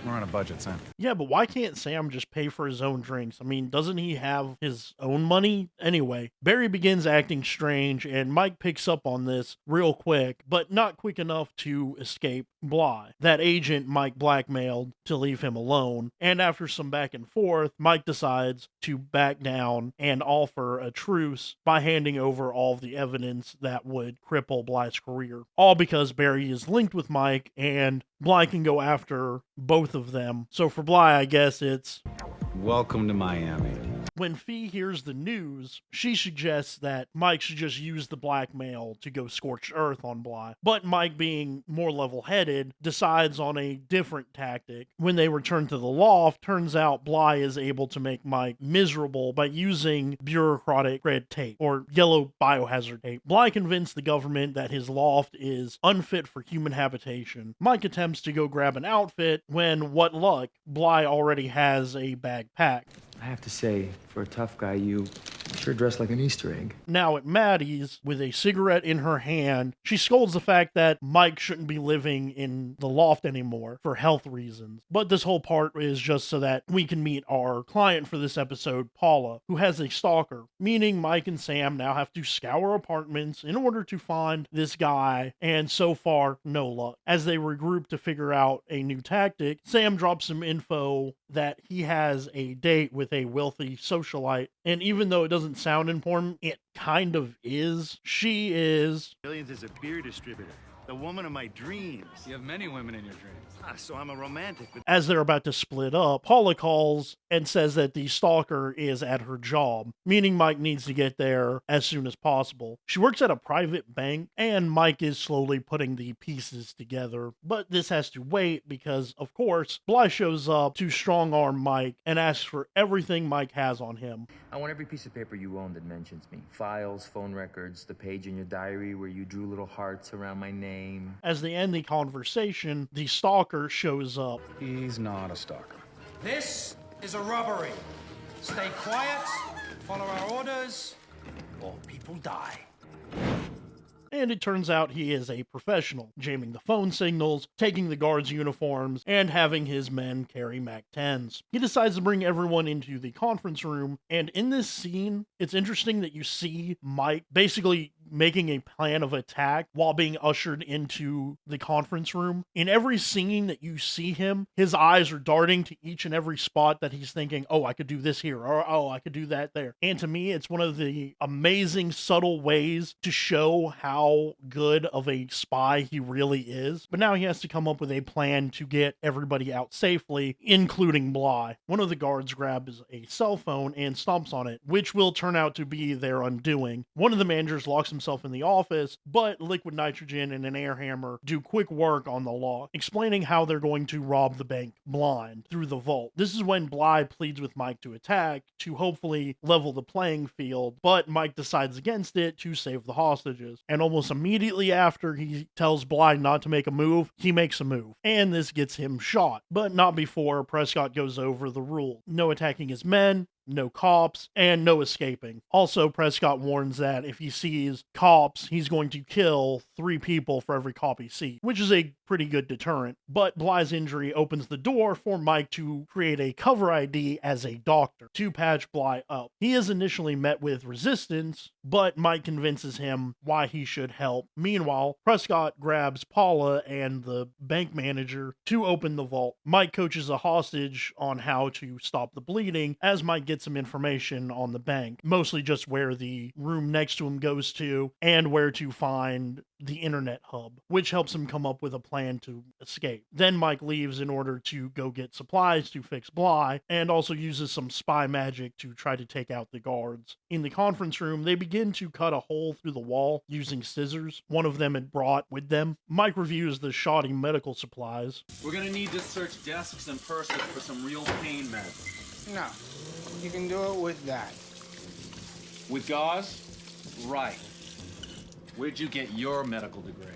We're on a budget, Sam. Yeah, but why can't Sam just pay for his own drinks? I mean, doesn't he have his own money? Anyway, Barry begins acting strange, and Mike picks up on this real quick, but not quick enough to escape Bly, that agent Mike blackmailed to leave him alone. And after some back and forth, Mike decides to back down and offer a truce by handing over all of the evidence that would cripple Bly's career. All because Barry is linked with Mike, and Bly can go after both of them. So for Bly, I guess it's... Welcome to Miami. When Fee hears the news, she suggests that Mike should just use the blackmail to go scorched earth on Bly. But Mike, being more level-headed, decides on a different tactic. When they return to the loft, turns out Bly is able to make Mike miserable by using bureaucratic red tape, or yellow biohazard tape. Bly convinced the government that his loft is unfit for human habitation. Mike attempts to go grab an outfit when, what luck, Bly already has a bag packed. I have to say, for a tough guy, you sure dress like an Easter egg. Now at Maddie's, with a cigarette in her hand, she scolds the fact that Mike shouldn't be living in the loft anymore for health reasons. But this whole part is just so that we can meet our client for this episode, Paula, who has a stalker, meaning Mike and Sam now have to scour apartments in order to find this guy, and so far, no luck. As they regroup to figure out a new tactic, Sam drops some info that he has a date with a wealthy socialite, and even though it doesn't sound important, it kind of is. She is... Millions is a beer distributor. The woman of my dreams. You have many women in your dreams. So I'm a romantic. But As they're about to split up, Paula calls and says that the stalker is at her job, meaning Mike needs to get there as soon as possible. She works at a private bank, and Mike is slowly putting the pieces together. But this has to wait because, of course, Bly shows up to strong-arm Mike and asks for everything Mike has on him. I want every piece of paper you own that mentions me. Files, phone records, the page in your diary where you drew little hearts around my name. As they end the conversation, the stalker shows up. He's not a stalker. This is a robbery. Stay quiet, follow our orders, or people die. And it turns out he is a professional, jamming the phone signals, taking the guards' uniforms, and having his men carry MAC-10s. He decides to bring everyone into the conference room, and in this scene, it's interesting that you see Mike basically making a plan of attack while being ushered into the conference room. In every scene that you see him, his eyes are darting to each and every spot that he's thinking, oh, I could do this here, or oh, I could do that there. And to me, it's one of the amazing, subtle ways to show how good of a spy he really is. But now he has to come up with a plan to get everybody out safely, including Bly. One of the guards grabs a cell phone and stomps on it, which will turn out to be their undoing. One of the managers locks himself in the office, but liquid nitrogen and an air hammer do quick work on the lock, explaining how they're going to rob the bank blind through the vault. This is when Bly pleads with Mike to attack to hopefully level the playing field, but Mike decides against it to save the hostages. And almost immediately after he tells Bly not to make a move, he makes a move. And this gets him shot, but not before Prescott goes over the rule. No attacking his men, no cops, and no escaping. Also, Prescott warns that if he sees cops, he's going to kill 3 people for every cop he sees, which is a pretty good deterrent. But Bly's injury opens the door for Mike to create a cover ID as a doctor to patch Bly up. He is initially met with resistance, but Mike convinces him why he should help. Meanwhile, Prescott grabs Paula and the bank manager to open the vault. Mike coaches a hostage on how to stop the bleeding as Mike gets some information on the bank, mostly just where the room next to him goes to and where to find the internet hub, which helps him come up with a plan to escape. Then Mike leaves in order to go get supplies to fix Bly, and also uses some spy magic to try to take out the guards. In the conference room, they begin to cut a hole through the wall using scissors one of them had brought with them. Mike reviews the shoddy medical supplies. We're gonna need to search desks and purses for some real pain meds. No, you can do it with that. With gauze? Right. Where'd you get your medical degree?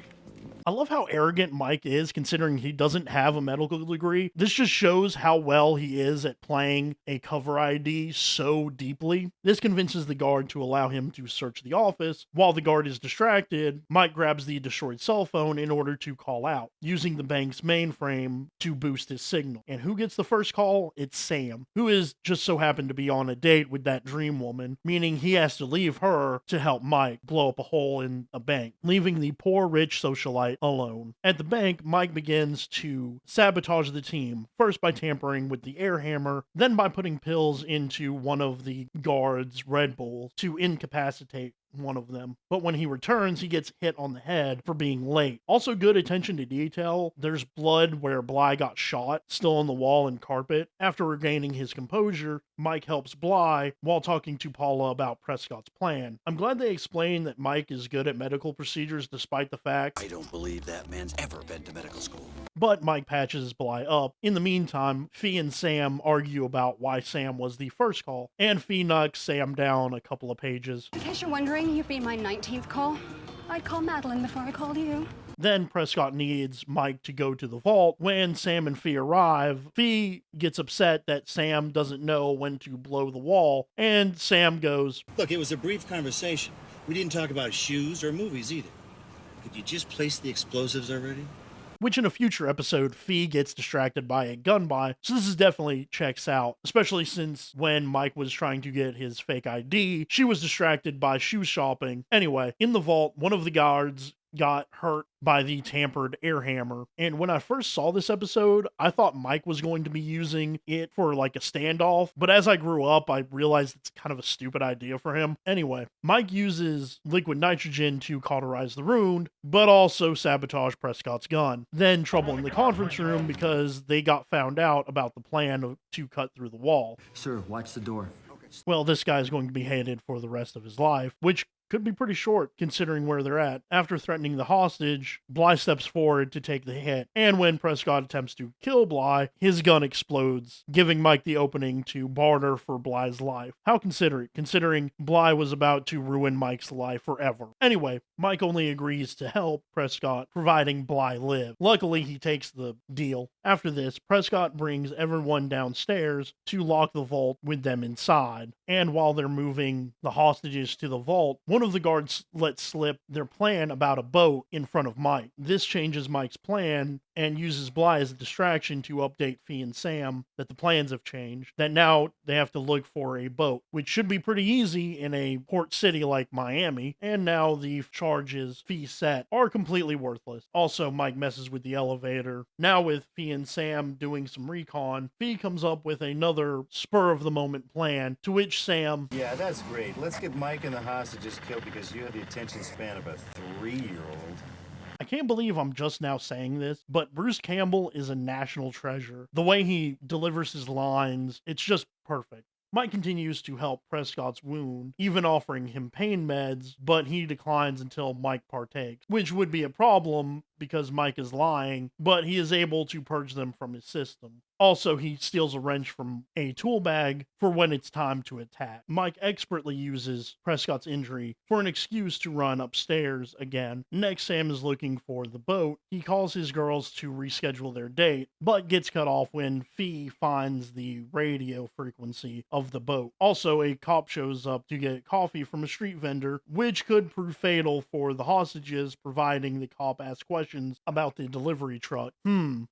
I love how arrogant Mike is, considering he doesn't have a medical degree. This just shows how well he is at playing a cover ID so deeply. This convinces the guard to allow him to search the office. While the guard is distracted, Mike grabs the destroyed cell phone in order to call out, using the bank's mainframe to boost his signal. And who gets the first call? It's Sam, who is just so happened to be on a date with that dream woman, meaning he has to leave her to help Mike blow up a hole in a bank, leaving the poor rich socialite alone. At the bank, Mike begins to sabotage the team, first by tampering with the air hammer, then by putting pills into one of the guards' Red Bull to incapacitate one of them. But when he returns, he gets hit on the head for being late. Also, good attention to detail. There's blood where Bly got shot, still on the wall and carpet. After regaining his composure, Mike helps Bly while talking to Paula about Prescott's plan. I'm glad they explained that Mike is good at medical procedures despite the fact I don't believe that man's ever been to medical school. But Mike patches Bly up. In the meantime, Fee and Sam argue about why Sam was the first call, and Fee knocks Sam down a couple of pages. In case you're wondering, you'd be my 19th call. I'd call Madeline before I called you. Then Prescott needs Mike to go to the vault. When Sam and Fee arrive, Fee gets upset that Sam doesn't know when to blow the wall, and Sam goes, Look, it was a brief conversation. We didn't talk about shoes or movies either. Could you just place the explosives already? Which in a future episode, Fee gets distracted by a gun buy, so this is definitely checks out, especially since when Mike was trying to get his fake ID, she was distracted by shoe shopping. Anyway, in the vault, one of the guards got hurt by the tampered air hammer. And when I first saw this episode, I thought Mike was going to be using it for like a standoff. But as I grew up, I realized it's kind of a stupid idea for him. Anyway, Mike uses liquid nitrogen to cauterize the wound, but also sabotage Prescott's gun. Then trouble in the conference room because they got found out about the plan to cut through the wall. Sir, watch the door. Well, this guy's going to be hated for the rest of his life, which could be pretty short considering where they're at. After threatening the hostage, Bly steps forward to take the hit, and when Prescott attempts to kill Bly, his gun explodes, giving Mike the opening to barter for Bly's life. How considerate, considering Bly was about to ruin Mike's life forever. Anyway, Mike only agrees to help Prescott, providing Bly live. Luckily, he takes the deal. After this, Prescott brings everyone downstairs to lock the vault with them inside, and while they're moving the hostages to the vault, one of the guards lets slip their plan about a boat in front of Mike. This changes Mike's plan and uses Bly as a distraction to update Fee and Sam that the plans have changed, that now they have to look for a boat, which should be pretty easy in a port city like Miami, and now the charges Fee set are completely worthless. Also, Mike messes with the elevator. Now with Fee and Sam doing some recon, Fee comes up with another spur-of-the-moment plan, to which Sam... Yeah, that's great. Let's get Mike and the hostages killed because you have the attention span of a 3-year-old. I can't believe I'm just now saying this, but Bruce Campbell is a national treasure. The way he delivers his lines, it's just perfect. Mike continues to help Prescott's wound, even offering him pain meds, but he declines until Mike partakes, which would be a problem because Mike is lying, but he is able to purge them from his system. Also, he steals a wrench from a tool bag for when it's time to attack. Mike expertly uses Prescott's injury for an excuse to run upstairs again. Next, Sam is looking for the boat. He calls his girls to reschedule their date, but gets cut off when Fee finds the radio frequency of the boat. Also, a cop shows up to get coffee from a street vendor, which could prove fatal for the hostages, providing the cop asks questions about the delivery truck.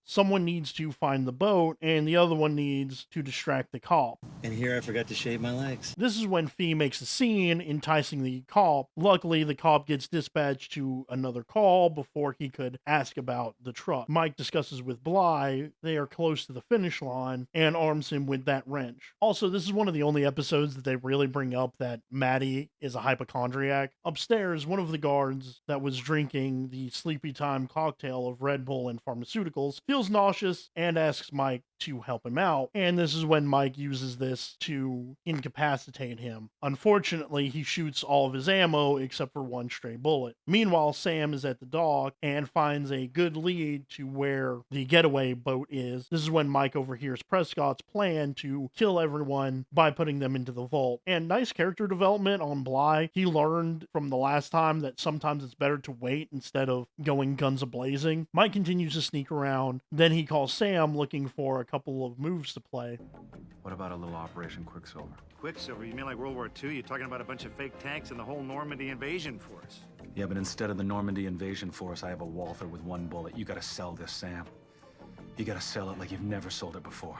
Someone needs to find the boat, and the other one needs to distract the cop. And here I forgot to shave my legs. This is when Fee makes a scene, enticing the cop. Luckily, the cop gets dispatched to another call before he could ask about the truck. Mike discusses with Bly, they are close to the finish line, and arms him with that wrench. Also, this is one of the only episodes that they really bring up that Maddie is a hypochondriac. Upstairs, one of the guards that was drinking the Sleepy Time cocktail of Red Bull and pharmaceuticals feels nauseous and asks Mike to help him out, and this is when Mike uses this to incapacitate him. Unfortunately, he shoots all of his ammo except for one stray bullet. Meanwhile, Sam is at the dock and finds a good lead to where the getaway boat is. This is when Mike overhears Prescott's plan to kill everyone by putting them into the vault. And nice character development on Bly. He learned from the last time that sometimes it's better to wait instead of going guns a-blazing. Mike continues to sneak around. Then he calls Sam looking for a couple of moves to play. What about a little Operation Quicksilver? Quicksilver? You mean like World War II? You're talking about a bunch of fake tanks and the whole Normandy invasion force. Yeah, but instead of the Normandy invasion force, I have a Walther with one bullet. You gotta sell this, Sam. You gotta sell it like you've never sold it before.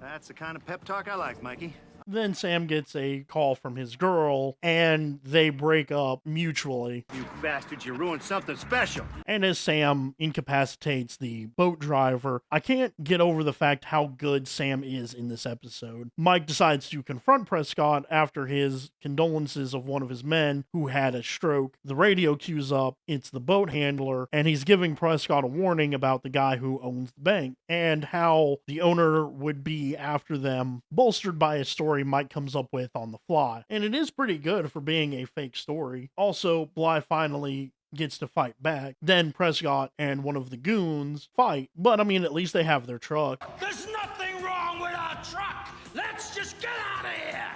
That's the kind of pep talk I like, Mikey. Then Sam gets a call from his girl, and they break up mutually. You bastards, you ruined something special. And as Sam incapacitates the boat driver, I can't get over the fact how good Sam is in this episode. Mike decides to confront Prescott after his condolences of one of his men who had a stroke. The radio cues up, it's the boat handler, and he's giving Prescott a warning about the guy who owns the bank, and how the owner would be after them, bolstered by a story Mike comes up with on the fly. And it is pretty good for being a fake story. Also, Bly finally gets to fight back. Then Prescott and one of the goons fight, but I mean, at least they have their truck. There's nothing wrong with our truck! Let's just get out of here!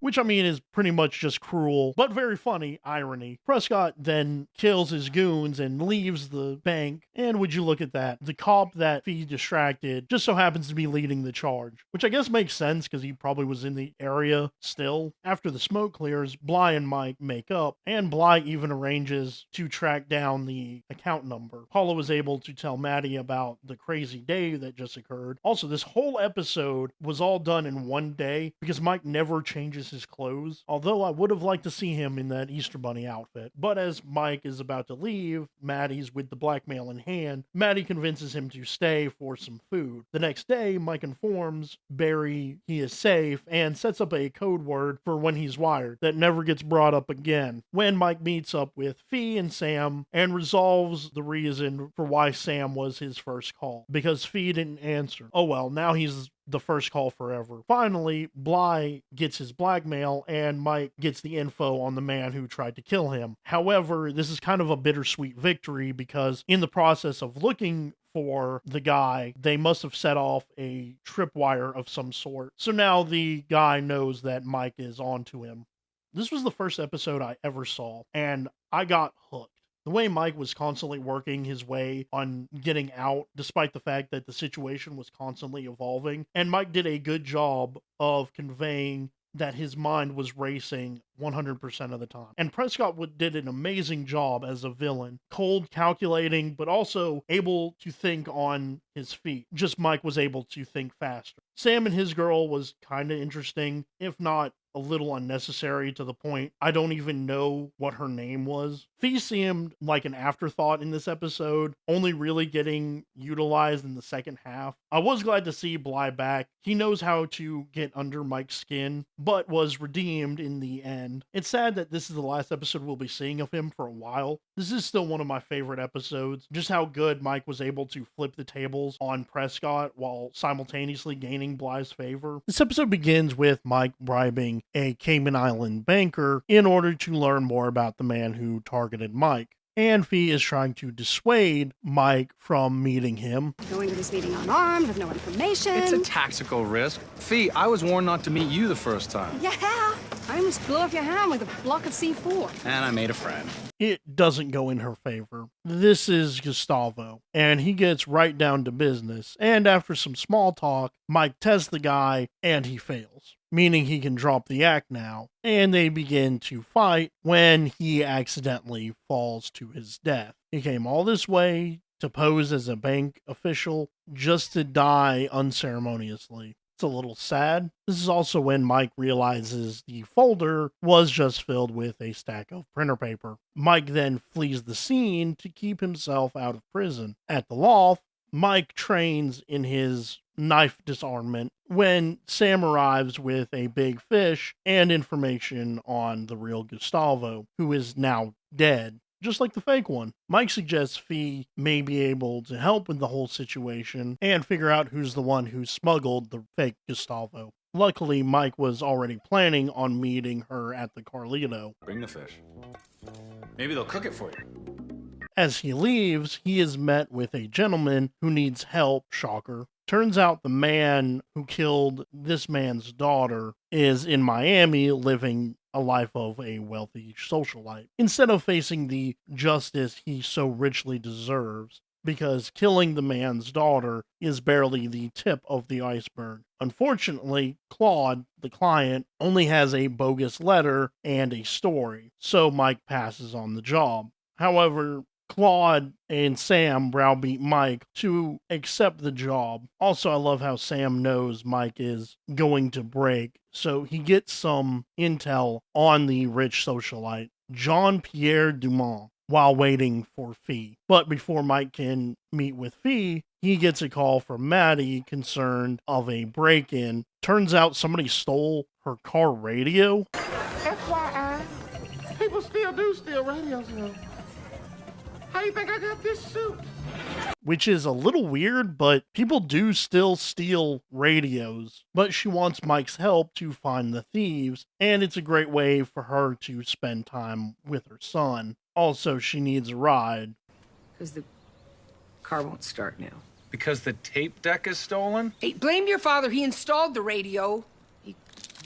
Which, I mean, is pretty much just cruel, but very funny irony. Prescott then kills his goons and leaves the bank, and would you look at that, the cop that Fee distracted just so happens to be leading the charge, which I guess makes sense because he probably was in the area still. After the smoke clears, Bly and Mike make up, and Bly even arranges to track down the account number. Paula was able to tell Maddie about the crazy day that just occurred. Also, this whole episode was all done in one day because Mike never changes his clothes, although I would have liked to see him in that Easter Bunny outfit. But as Mike is about to leave, Maddie's with the blackmail in hand. Maddie convinces him to stay for some food. The next day, Mike informs Barry he is safe and sets up a code word for when he's wired that never gets brought up again. When Mike meets up with Fee and Sam and resolves the reason for why Sam was his first call, because Fee didn't answer. Oh well, now he's the first call forever. Finally, Bly gets his blackmail and Mike gets the info on the man who tried to kill him. However, this is kind of a bittersweet victory because in the process of looking for the guy, they must have set off a tripwire of some sort. So now the guy knows that Mike is onto him. This was the first episode I ever saw, and I got hooked. The way Mike was constantly working his way on getting out, despite the fact that the situation was constantly evolving. And Mike did a good job of conveying that his mind was racing 100% of the time. And Prescott did an amazing job as a villain. Cold, calculating, but also able to think on his feet. Just Mike was able to think faster. Sam and his girl was kind of interesting, if not a little unnecessary, to the point I don't even know what her name was. Fee seemed like an afterthought in this episode, only really getting utilized in the second half. I was glad to see Bly back. He knows how to get under Mike's skin, but was redeemed in the end. It's sad that this is the last episode we'll be seeing of him for a while. This is still one of my favorite episodes. Just how good Mike was able to flip the tables on Prescott while simultaneously gaining Bly's favor. This episode begins with Mike bribing a Cayman Island banker in order to learn more about the man who targeted Mike. And Fee is trying to dissuade Mike from meeting him. Going to this meeting unarmed with no information. It's a tactical risk. Fee, I was warned not to meet you the first time. Yeah, I almost blew off your hand with a block of C4. And I made a friend. It doesn't go in her favor. This is Gustavo, and he gets right down to business. And after some small talk, Mike tests the guy, and he fails, meaning he can drop the act now. And they begin to fight when he accidentally falls to his death. He came all this way to pose as a bank official just to die unceremoniously. It's a little sad. This is also when Mike realizes the folder was just filled with a stack of printer paper. Mike then flees the scene to keep himself out of prison. At the loft, Mike trains in his knife disarmament when Sam arrives with a big fish and information on the real Gustavo, who is now dead, just like the fake one. Mike suggests Fee may be able to help with the whole situation and figure out who's the one who smuggled the fake Gustavo. Luckily, Mike was already planning on meeting her at the Carlito. Bring the fish. Maybe they'll cook it for you. As he leaves, he is met with a gentleman who needs help, shocker. Turns out the man who killed this man's daughter is in Miami living a life of a wealthy socialite, instead of facing the justice he so richly deserves, because killing the man's daughter is barely the tip of the iceberg. Unfortunately, Claude, the client, only has a bogus letter and a story, so Mike passes on the job. However, Claude and Sam browbeat Mike to accept the job. Also, I love how Sam knows Mike is going to break, so he gets some intel on the rich socialite, Jean-Pierre Dumont, while waiting for Fee. But before Mike can meet with Fee, he gets a call from Maddie concerned of a break-in. Turns out somebody stole her car radio. FYI, people still do steal radios now. How you think I got this suit? Which is a little weird, but people do still steal radios. But she wants Mike's help to find the thieves, and it's a great way for her to spend time with her son. Also, she needs a ride. Because the car won't start now. Because the tape deck is stolen? Hey, blame your father. He installed the radio. He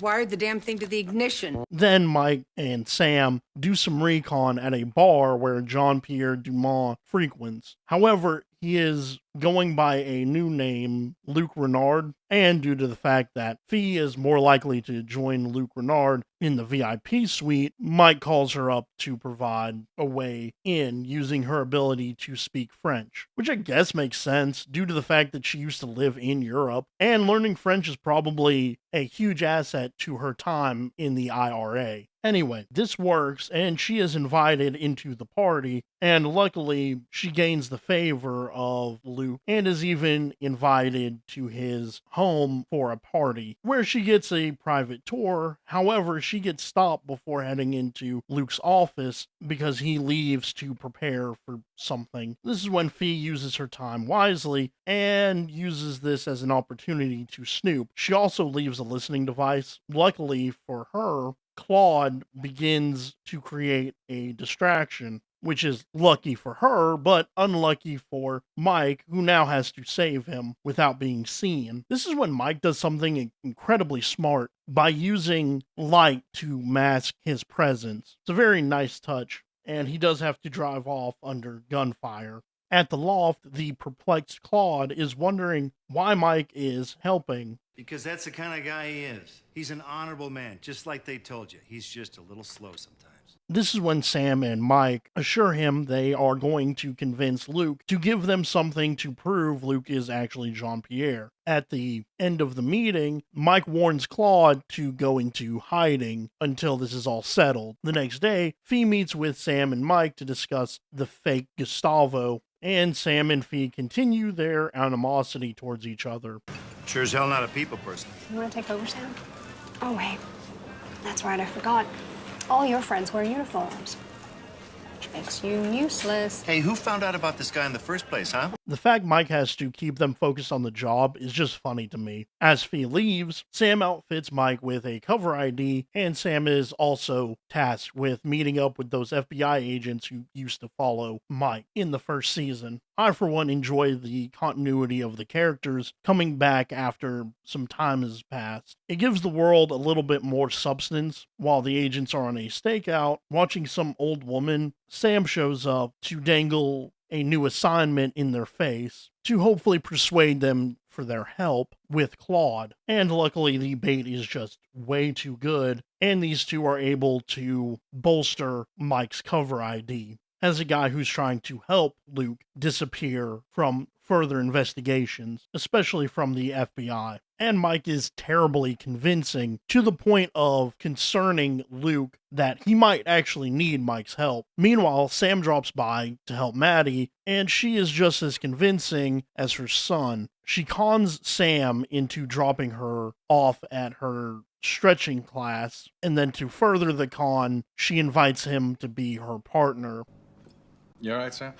wired the damn thing to the ignition. Then Mike and Sam do some recon at a bar where Jean-Pierre Dumont frequents. However, he is going by a new name, Luc Renard, and due to the fact that Fee is more likely to join Luc Renard in the VIP suite, Mike calls her up to provide a way in using her ability to speak French, which I guess makes sense due to the fact that she used to live in Europe, and learning French is probably a huge asset to her time in the IRA. Anyway, this works, and she is invited into the party, and luckily, she gains the favor of Luke, and is even invited to his home for a party, where she gets a private tour. However, she gets stopped before heading into Luke's office, because he leaves to prepare for something. This is when Fee uses her time wisely, and uses this as an opportunity to snoop. She also leaves a listening device. Luckily for her, Claude begins to create a distraction, which is lucky for her, but unlucky for Mike, who now has to save him without being seen. This is when Mike does something incredibly smart by using light to mask his presence. It's a very nice touch, and he does have to drive off under gunfire. At the loft, the perplexed Claude is wondering why Mike is helping. Because that's the kind of guy he is. He's an honorable man, just like they told you. He's just a little slow sometimes. This is when Sam and Mike assure him they are going to convince Luke to give them something to prove Luke is actually Jean-Pierre. At the end of the meeting, Mike warns Claude to go into hiding until this is all settled. The next day, Fee meets with Sam and Mike to discuss the fake Gustavo, and Sam and Fee continue their animosity towards each other. Sure as hell not a people person. You want to take over, Sam? Oh, wait. That's right, I forgot. All your friends wear uniforms, which makes you useless. Hey, who found out about this guy in the first place, huh? The fact Mike has to keep them focused on the job is just funny to me. As Fee leaves, Sam outfits Mike with a cover ID, and Sam is also tasked with meeting up with those FBI agents who used to follow Mike in the first season. I, for one, enjoy the continuity of the characters coming back after some time has passed. It gives the world a little bit more substance. While the agents are on a stakeout, watching some old woman, Sam shows up to dangle a new assignment in their face to hopefully persuade them for their help with Claude. And luckily, the bait is just way too good, and these two are able to bolster Mike's cover ID. as a guy who's trying to help Luke disappear from further investigations, especially from the FBI. And Mike is terribly convincing to the point of concerning Luke that he might actually need Mike's help. Meanwhile, Sam drops by to help Maddie, and she is just as convincing as her son. She cons Sam into dropping her off at her stretching class, and then to further the con, she invites him to be her partner. You all right, Sam?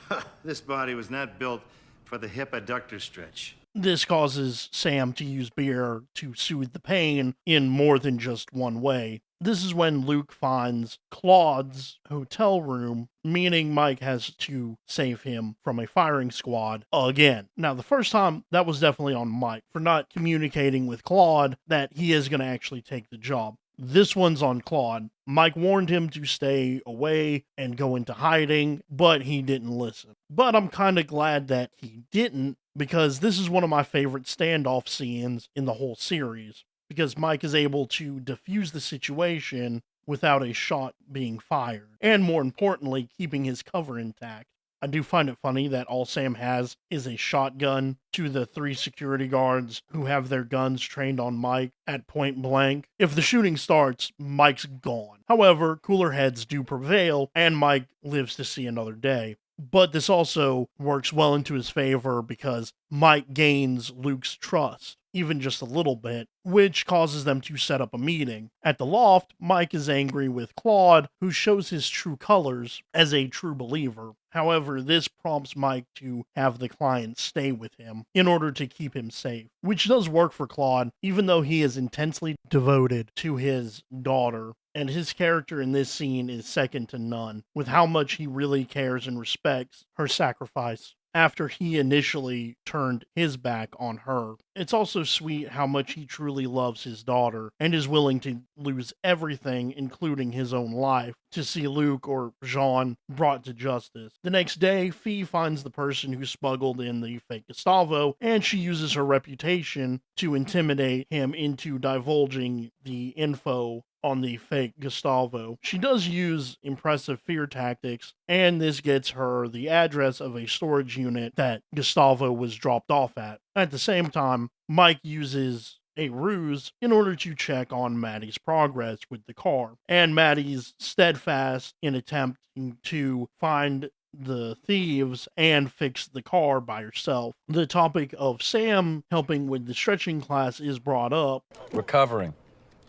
This body was not built for the hip adductor stretch. This causes Sam to use beer to soothe the pain in more than just one way. This is when Luke finds Claude's hotel room, meaning Mike has to save him from a firing squad again. Now, the first time, that was definitely on Mike for not communicating with Claude that he is going to actually take the job. This one's on Claude. Mike warned him to stay away and go into hiding, but he didn't listen. But I'm kind of glad that he didn't, because this is one of my favorite standoff scenes in the whole series, because Mike is able to defuse the situation without a shot being fired, and more importantly, keeping his cover intact. I do find it funny that all Sam has is a shotgun to the 3 security guards who have their guns trained on Mike at point blank. If the shooting starts, Mike's gone. However, cooler heads do prevail, and Mike lives to see another day. But this also works well into his favor because Mike gains Luke's trust, even just a little bit, which causes them to set up a meeting. At the loft, Mike is angry with Claude, who shows his true colors as a true believer. However, this prompts Mike to have the client stay with him in order to keep him safe, which does work for Claude, even though he is intensely devoted to his daughter. And his character in this scene is second to none, with how much he really cares and respects her sacrifice after he initially turned his back on her. It's also sweet how much he truly loves his daughter and is willing to lose everything, including his own life, to see Luke or Jean brought to justice. The next day, Fee finds the person who smuggled in the fake Gustavo, and she uses her reputation to intimidate him into divulging the info on the fake Gustavo. She does use impressive fear tactics, and this gets her the address of a storage unit that Gustavo was dropped off at. At the same time, Mike uses a ruse in order to check on Maddie's progress with the car, and Maddie's steadfast in attempting to find the thieves and fix the car by herself. The topic of Sam helping with the stretching class is brought up. Recovering.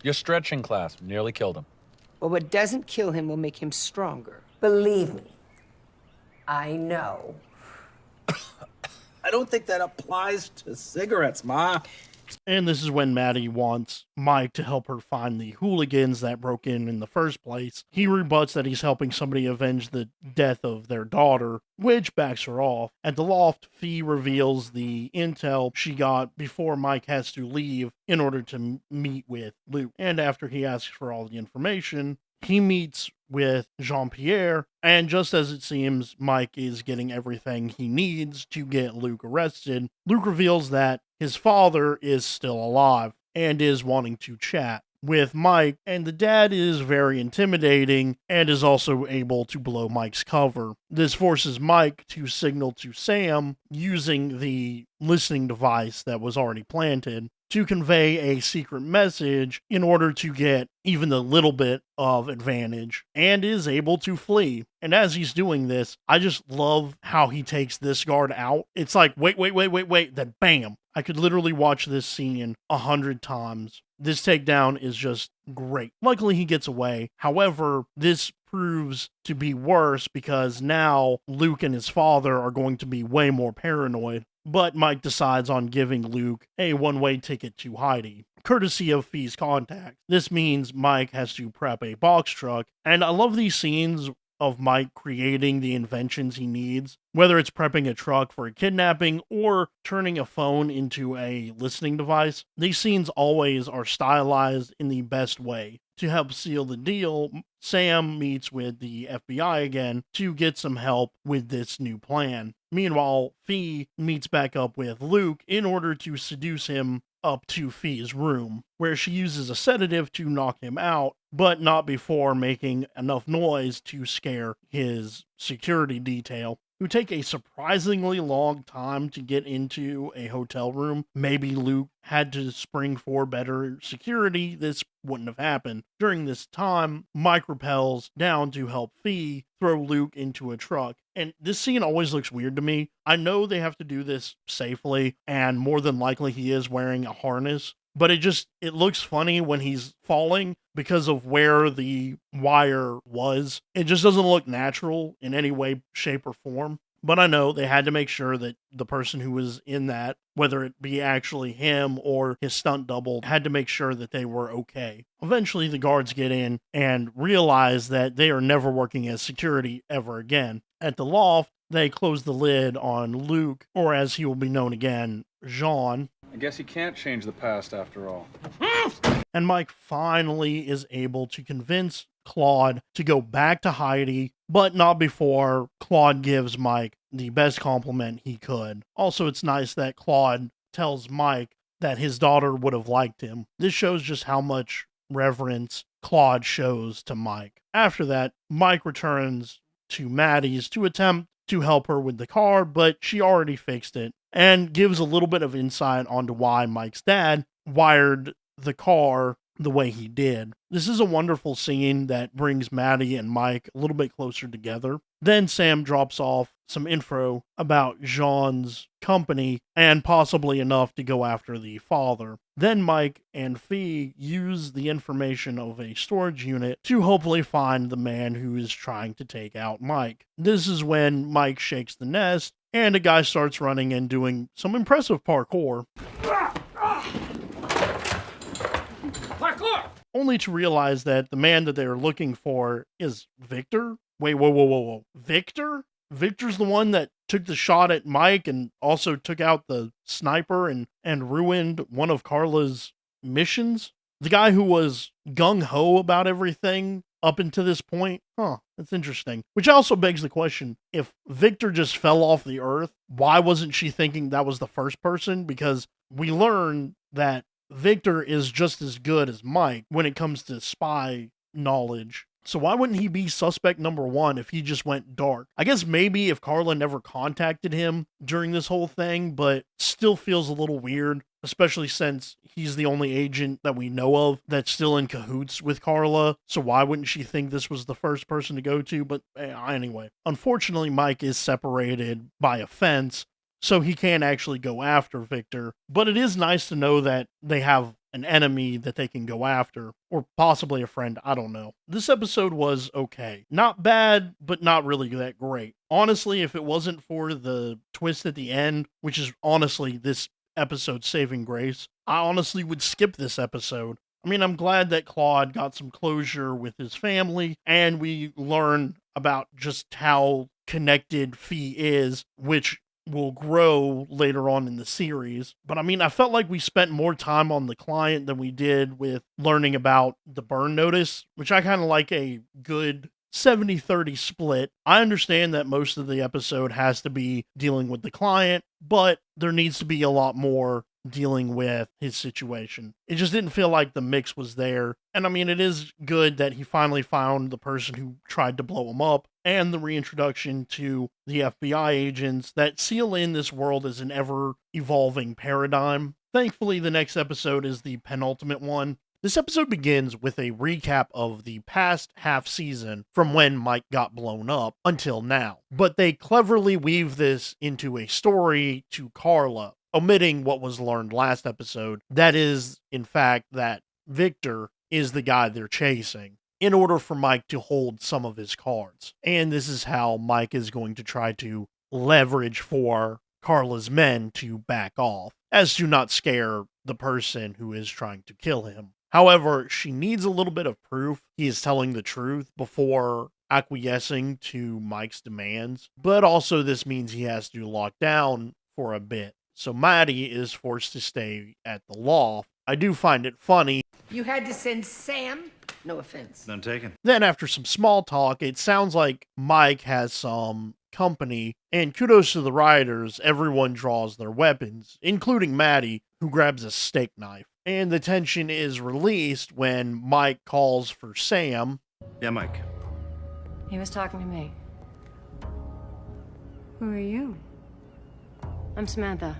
Your stretching class nearly killed him. Well, what doesn't kill him will make him stronger. Believe me, I know. I don't think that applies to cigarettes, Ma. And this is when Maddie wants Mike to help her find the hooligans that broke in the first place. He rebuts that he's helping somebody avenge the death of their daughter, which backs her off. At the loft, Fee reveals the intel she got before Mike has to leave in order to meet with Luke. And after he asks for all the information, he meets with Jean-Pierre, and just as it seems Mike is getting everything he needs to get Luke arrested, Luke reveals that his father is still alive and is wanting to chat with Mike, and the dad is very intimidating and is also able to blow Mike's cover. This forces Mike to signal to Sam using the listening device that was already planted to convey a secret message in order to get even a little bit of advantage, and is able to flee. And as he's doing this, I just love how he takes this guard out. It's like, wait, then bam. I could literally watch this scene 100 times. This takedown is just great. Luckily, he gets away. However, this proves to be worse because now Luke and his father are going to be way more paranoid. But Mike decides on giving Luke a one-way ticket to Heidi, courtesy of Fee's contact. This means Mike has to prep a box truck, and I love these scenes of Mike creating the inventions he needs, whether it's prepping a truck for a kidnapping or turning a phone into a listening device. These scenes always are stylized in the best way. to help seal the deal, Sam meets with the FBI again to get some help with this new plan. Meanwhile, Fee meets back up with Luke in order to seduce him up to Fee's room, where she uses a sedative to knock him out, but not before making enough noise to scare his security detail, who take a surprisingly long time to get into a hotel room. Maybe Luke had to spring for better security. This wouldn't have happened. During this time, Mike rappels down to help Fee throw Luke into a truck. And this scene always looks weird to me. I know they have to do this safely, and more than likely he is wearing a harness, but it looks funny when he's falling because of where the wire was. It just doesn't look natural in any way, shape, or form. But I know they had to make sure that the person who was in that, whether it be actually him or his stunt double, had to make sure that they were okay. Eventually, the guards get in and realize that they are never working as security ever again. At the loft, they close the lid on Luke, or as he will be known again, Jean. I guess you can't change the past after all. And Mike finally is able to convince Claude to go back to Heidi, but not before Claude gives Mike the best compliment he could. Also, it's nice that Claude tells Mike that his daughter would have liked him. This shows just how much reverence Claude shows to Mike. After that, Mike returns to Maddie's to attempt to help her with the car, but she already fixed it, and gives a little bit of insight onto why Mike's dad wired the car the way he did. This is a wonderful scene that brings Maddie and Mike a little bit closer together. Then Sam drops off some info about Jean's company and possibly enough to go after the father. Then Mike and Fee use the information of a storage unit to hopefully find the man who is trying to take out Mike. This is when Mike shakes the nest and a guy starts running and doing some impressive parkour. Parkour! Only to realize that the man that they are looking for is Victor. Wait, whoa. Victor? Victor's the one that took the shot at Mike and also took out the sniper and ruined one of Carla's missions? The guy who was gung-ho about everything up until this point? Huh, that's interesting. Which also begs the question, if Victor just fell off the earth, why wasn't she thinking that was the first person? Because we learn that Victor is just as good as Mike when it comes to spy knowledge. So why wouldn't he be suspect number one if he just went dark? I guess maybe if Carla never contacted him during this whole thing, but still feels a little weird, especially since he's the only agent that we know of that's still in cahoots with Carla. So why wouldn't she think this was the first person to go to? But anyway, unfortunately, Mike is separated by a fence, so he can't actually go after Victor. But it is nice to know that they have an enemy that they can go after, or possibly a friend, I don't know. This episode was okay. Not bad, but not really that great. Honestly, if it wasn't for the twist at the end, which is honestly this episode's saving grace, I honestly would skip this episode. I mean, I'm glad that Claude got some closure with his family, and we learn about just how connected Fee is, which will grow later on in the series. But I mean, I felt like we spent more time on the client than we did with learning about the burn notice, which I kind of like a good 70-30 split. I understand that most of the episode has to be dealing with the client, but there needs to be a lot more dealing with his situation. It just didn't feel like the mix was there. And I mean, it is good that he finally found the person who tried to blow him up, and the reintroduction to the FBI agents that seal in this world as an ever-evolving paradigm. Thankfully, the next episode is the penultimate one. This episode begins with a recap of the past half season from when Mike got blown up until now. But they cleverly weave this into a story to Carla, omitting what was learned last episode. That is, in fact, that Victor is the guy they're chasing, in order for Mike to hold some of his cards. And this is how Mike is going to try to leverage for Carla's men to back off, as to not scare the person who is trying to kill him. However, she needs a little bit of proof he is telling the truth before acquiescing to Mike's demands, but also this means he has to lock down for a bit. So Maddie is forced to stay at the loft. I do find it funny. You had to send Sam No offense. None taken. Then after some small talk, it sounds like Mike has some company, and kudos to the writers, everyone draws their weapons, including Maddie, who grabs a steak knife. And the tension is released when Mike calls for Sam. Yeah, Mike. He was talking to me. Who are you? I'm Samantha.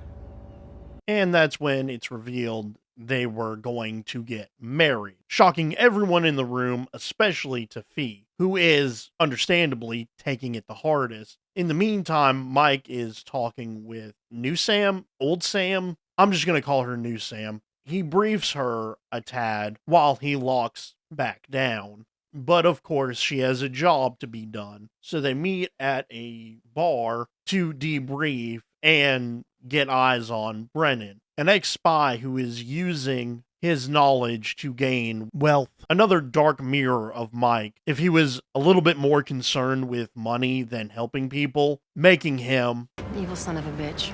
And that's when it's revealed they were going to get married, shocking everyone in the room, especially to Fee, who is, understandably, taking it the hardest. In the meantime, Mike is talking with new Sam, old Sam. I'm just going to call her new Sam. He briefs her a tad while he locks back down. But of course, she has a job to be done. So they meet at a bar to debrief and get eyes on Brennan, an ex-spy who is using his knowledge to gain wealth. Another dark mirror of Mike, if he was a little bit more concerned with money than helping people, making him Evil son of a bitch.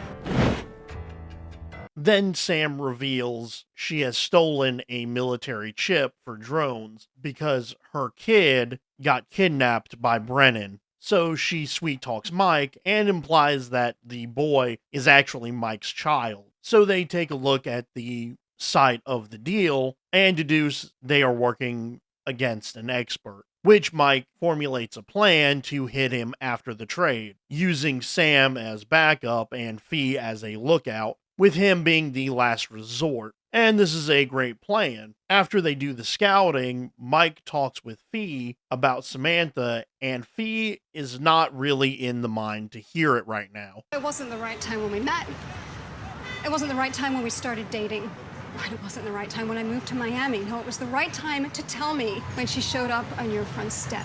Then Sam reveals she has stolen a military chip for drones because her kid got kidnapped by Brennan. So she sweet talks Mike and implies that the boy is actually Mike's child. So they take a look at the site of the deal and deduce they are working against an expert, which Mike formulates a plan to hit him after the trade, using Sam as backup and Fee as a lookout, with him being the last resort. And this is a great plan. After they do the scouting, Mike talks with Fee about Samantha, and Fee is not really in the mind to hear it right now. It wasn't the right time when we met. It wasn't the right time when we started dating. And it wasn't the right time when I moved to Miami. No, it was the right time to tell me when she showed up on your front step.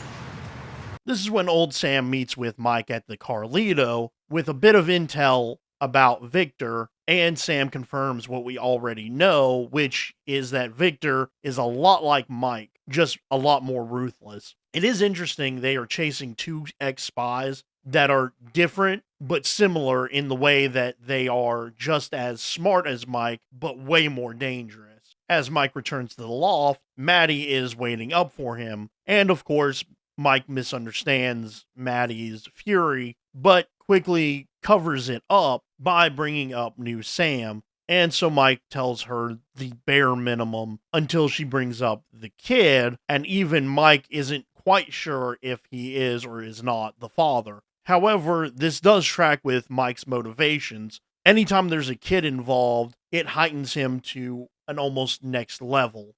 This is when old Sam meets with Mike at the Carlito with a bit of intel about Victor, and Sam confirms what we already know, which is that Victor is a lot like Mike, just a lot more ruthless. It is interesting they are chasing two ex-spies that are different but similar in the way that they are just as smart as Mike, but way more dangerous. As Mike returns to the loft, Maddie is waiting up for him, and of course, Mike misunderstands Maddie's fury, but quickly covers it up by bringing up new Sam. And so Mike tells her the bare minimum until she brings up the kid, and even Mike isn't quite sure if he is or is not the father. However, this does track with Mike's motivations. Anytime there's a kid involved, it heightens him to an almost next level.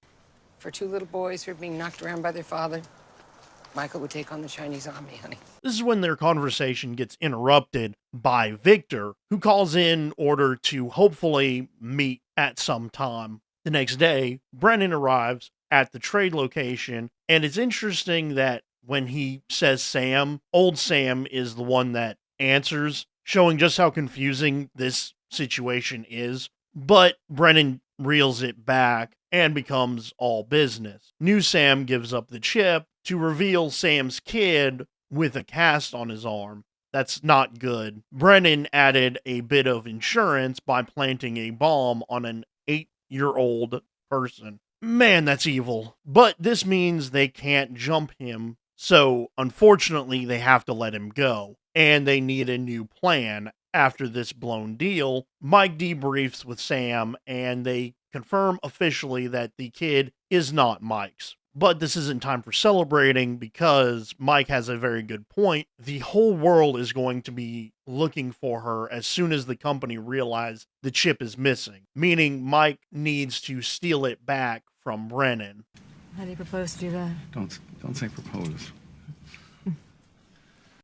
For two little boys who are being knocked around by their father, Michael would take on the Chinese army, honey. This is when their conversation gets interrupted by Victor, who calls in order to hopefully meet at some time. The next day, Brennan arrives at the trade location, and it's interesting that when he says Sam, old Sam is the one that answers, showing just how confusing this situation is. But Brennan reels it back and becomes all business. New Sam gives up the chip to reveal Sam's kid with a cast on his arm. That's not good. Brennan added a bit of insurance by planting a bomb on an 8-year-old person. Man, that's evil. But this means they can't jump him, so unfortunately they have to let him go. And they need a new plan. After this blown deal, Mike debriefs with Sam, and they confirm officially that the kid is not Mike's. But this isn't time for celebrating because Mike has a very good point. The whole world is going to be looking for her as soon as the company realizes the chip is missing, meaning Mike needs to steal it back from Brennan. How do you propose to do that? Don't say propose.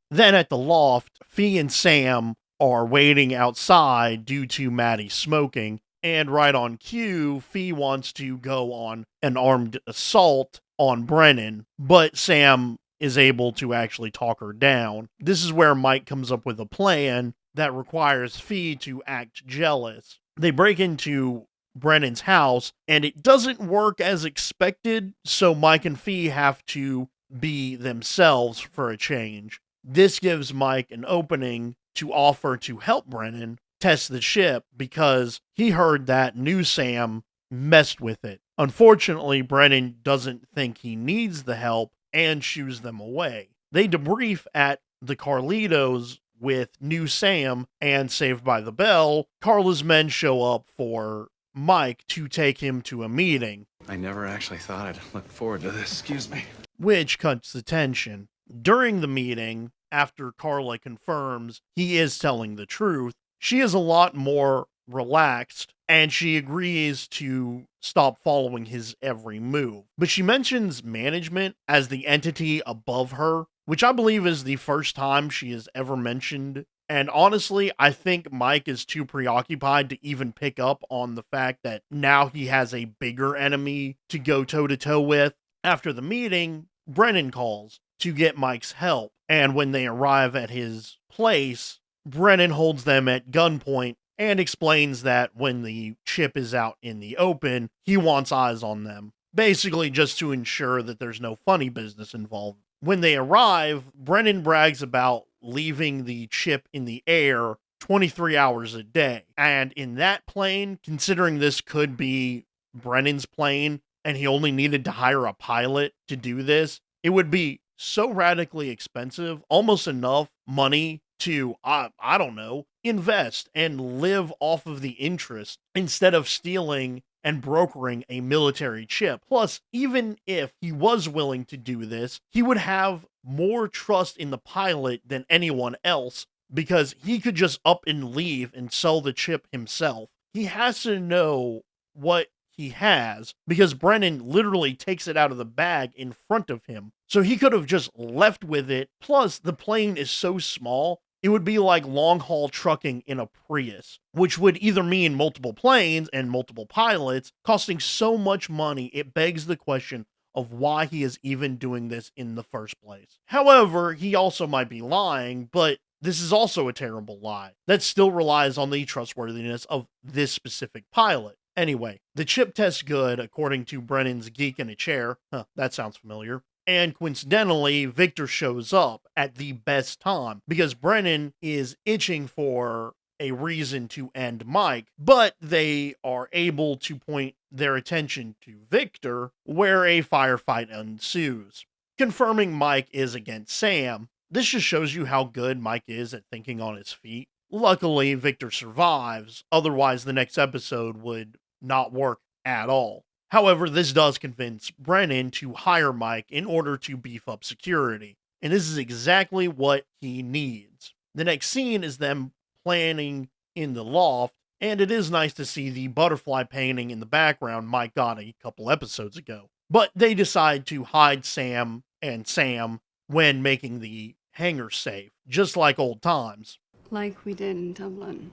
Then at the loft, Fee and Sam are waiting outside due to Maddie smoking, and right on cue, Fee wants to go on an armed assault on Brennan, but Sam is able to actually talk her down. This is where Mike comes up with a plan that requires Fee to act jealous. They break into Brennan's house, and it doesn't work as expected, so Mike and Fee have to be themselves for a change. This gives Mike an opening to offer to help Brennan test the ship because he heard that new Sam messed with it. Unfortunately, Brennan doesn't think he needs the help and shoos them away. They debrief at the Carlitos with new Sam and Saved by the Bell. Carla's men show up for Mike to take him to a meeting. I never actually thought I'd look forward to this. Excuse me. Which cuts the tension. During the meeting, after Carla confirms he is telling the truth, she is a lot more relaxed and she agrees to stop following his every move. But she mentions management as the entity above her, which I believe is the first time she has ever mentioned. And honestly, I think Mike is too preoccupied to even pick up on the fact that now he has a bigger enemy to go toe-to-toe with. After the meeting, Brennan calls to get Mike's help. And when they arrive at his place, Brennan holds them at gunpoint and explains that when the chip is out in the open, he wants eyes on them. Basically just to ensure that there's no funny business involved. When they arrive, Brennan brags about leaving the chip in the air 23 hours a day. And in that plane, considering this could be Brennan's plane and he only needed to hire a pilot to do this, it would be so radically expensive, almost enough money to, I don't know, invest and live off of the interest instead of stealing and brokering a military chip. Plus, even if he was willing to do this, he would have more trust in the pilot than anyone else because he could just up and leave and sell the chip himself. He has to know what he has because Brennan literally takes it out of the bag in front of him. So he could have just left with it. Plus, the plane is so small, it would be like long-haul trucking in a Prius, which would either mean multiple planes and multiple pilots, costing so much money it begs the question of why he is even doing this in the first place. However, he also might be lying, but this is also a terrible lie that still relies on the trustworthiness of this specific pilot. Anyway, the chip tests good according to Brennan's geek in a chair. That sounds familiar. And coincidentally, Victor shows up at the best time because Brennan is itching for a reason to end Mike, but they are able to point their attention to Victor, where a firefight ensues. Confirming Mike is against Sam, this just shows you how good Mike is at thinking on his feet. Luckily, Victor survives, otherwise the next episode would not work at all. However, this does convince Brennan to hire Mike in order to beef up security, and this is exactly what he needs. The next scene is them planning in the loft, and it is nice to see the butterfly painting in the background Mike got a couple episodes ago. But they decide to hide Sam and Sam when making the hangar safe, just like old times. Like we did in Dublin.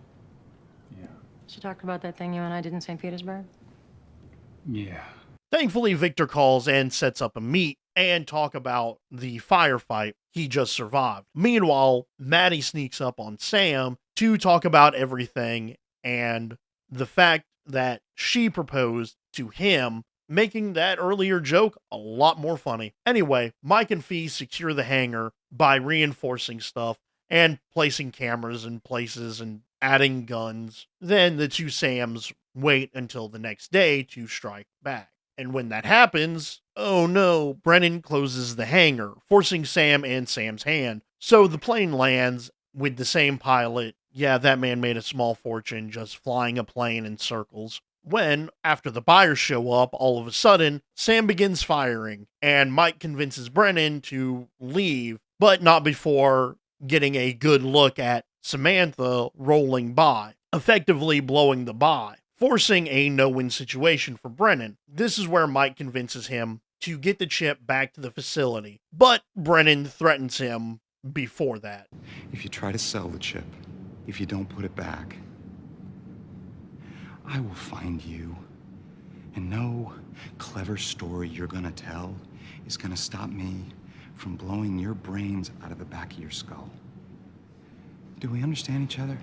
She talked about that thing you and I did in St. Petersburg? Yeah. Thankfully, Victor calls and sets up a meet and talk about the firefight he just survived. Meanwhile, Maddie sneaks up on Sam to talk about everything and the fact that she proposed to him, making that earlier joke a lot more funny. Anyway, Mike and Fee secure the hangar by reinforcing stuff and placing cameras in places and adding guns. Then the two Sams wait until the next day to strike back. And when that happens, oh no, Brennan closes the hangar, forcing Sam and Sam's hand. So the plane lands with the same pilot. Yeah, that man made a small fortune just flying a plane in circles. When, after the buyers show up, all of a sudden, Sam begins firing, and Mike convinces Brennan to leave, but not before getting a good look at Samantha rolling by, effectively blowing the buy, forcing a no-win situation for Brennan. This is where Mike convinces him to get the chip back to the facility, but Brennan threatens him before that. If you try to sell the chip, if you don't put it back, I will find you, and no clever story you're gonna tell is gonna stop me from blowing your brains out of the back of your skull. Do we understand each other?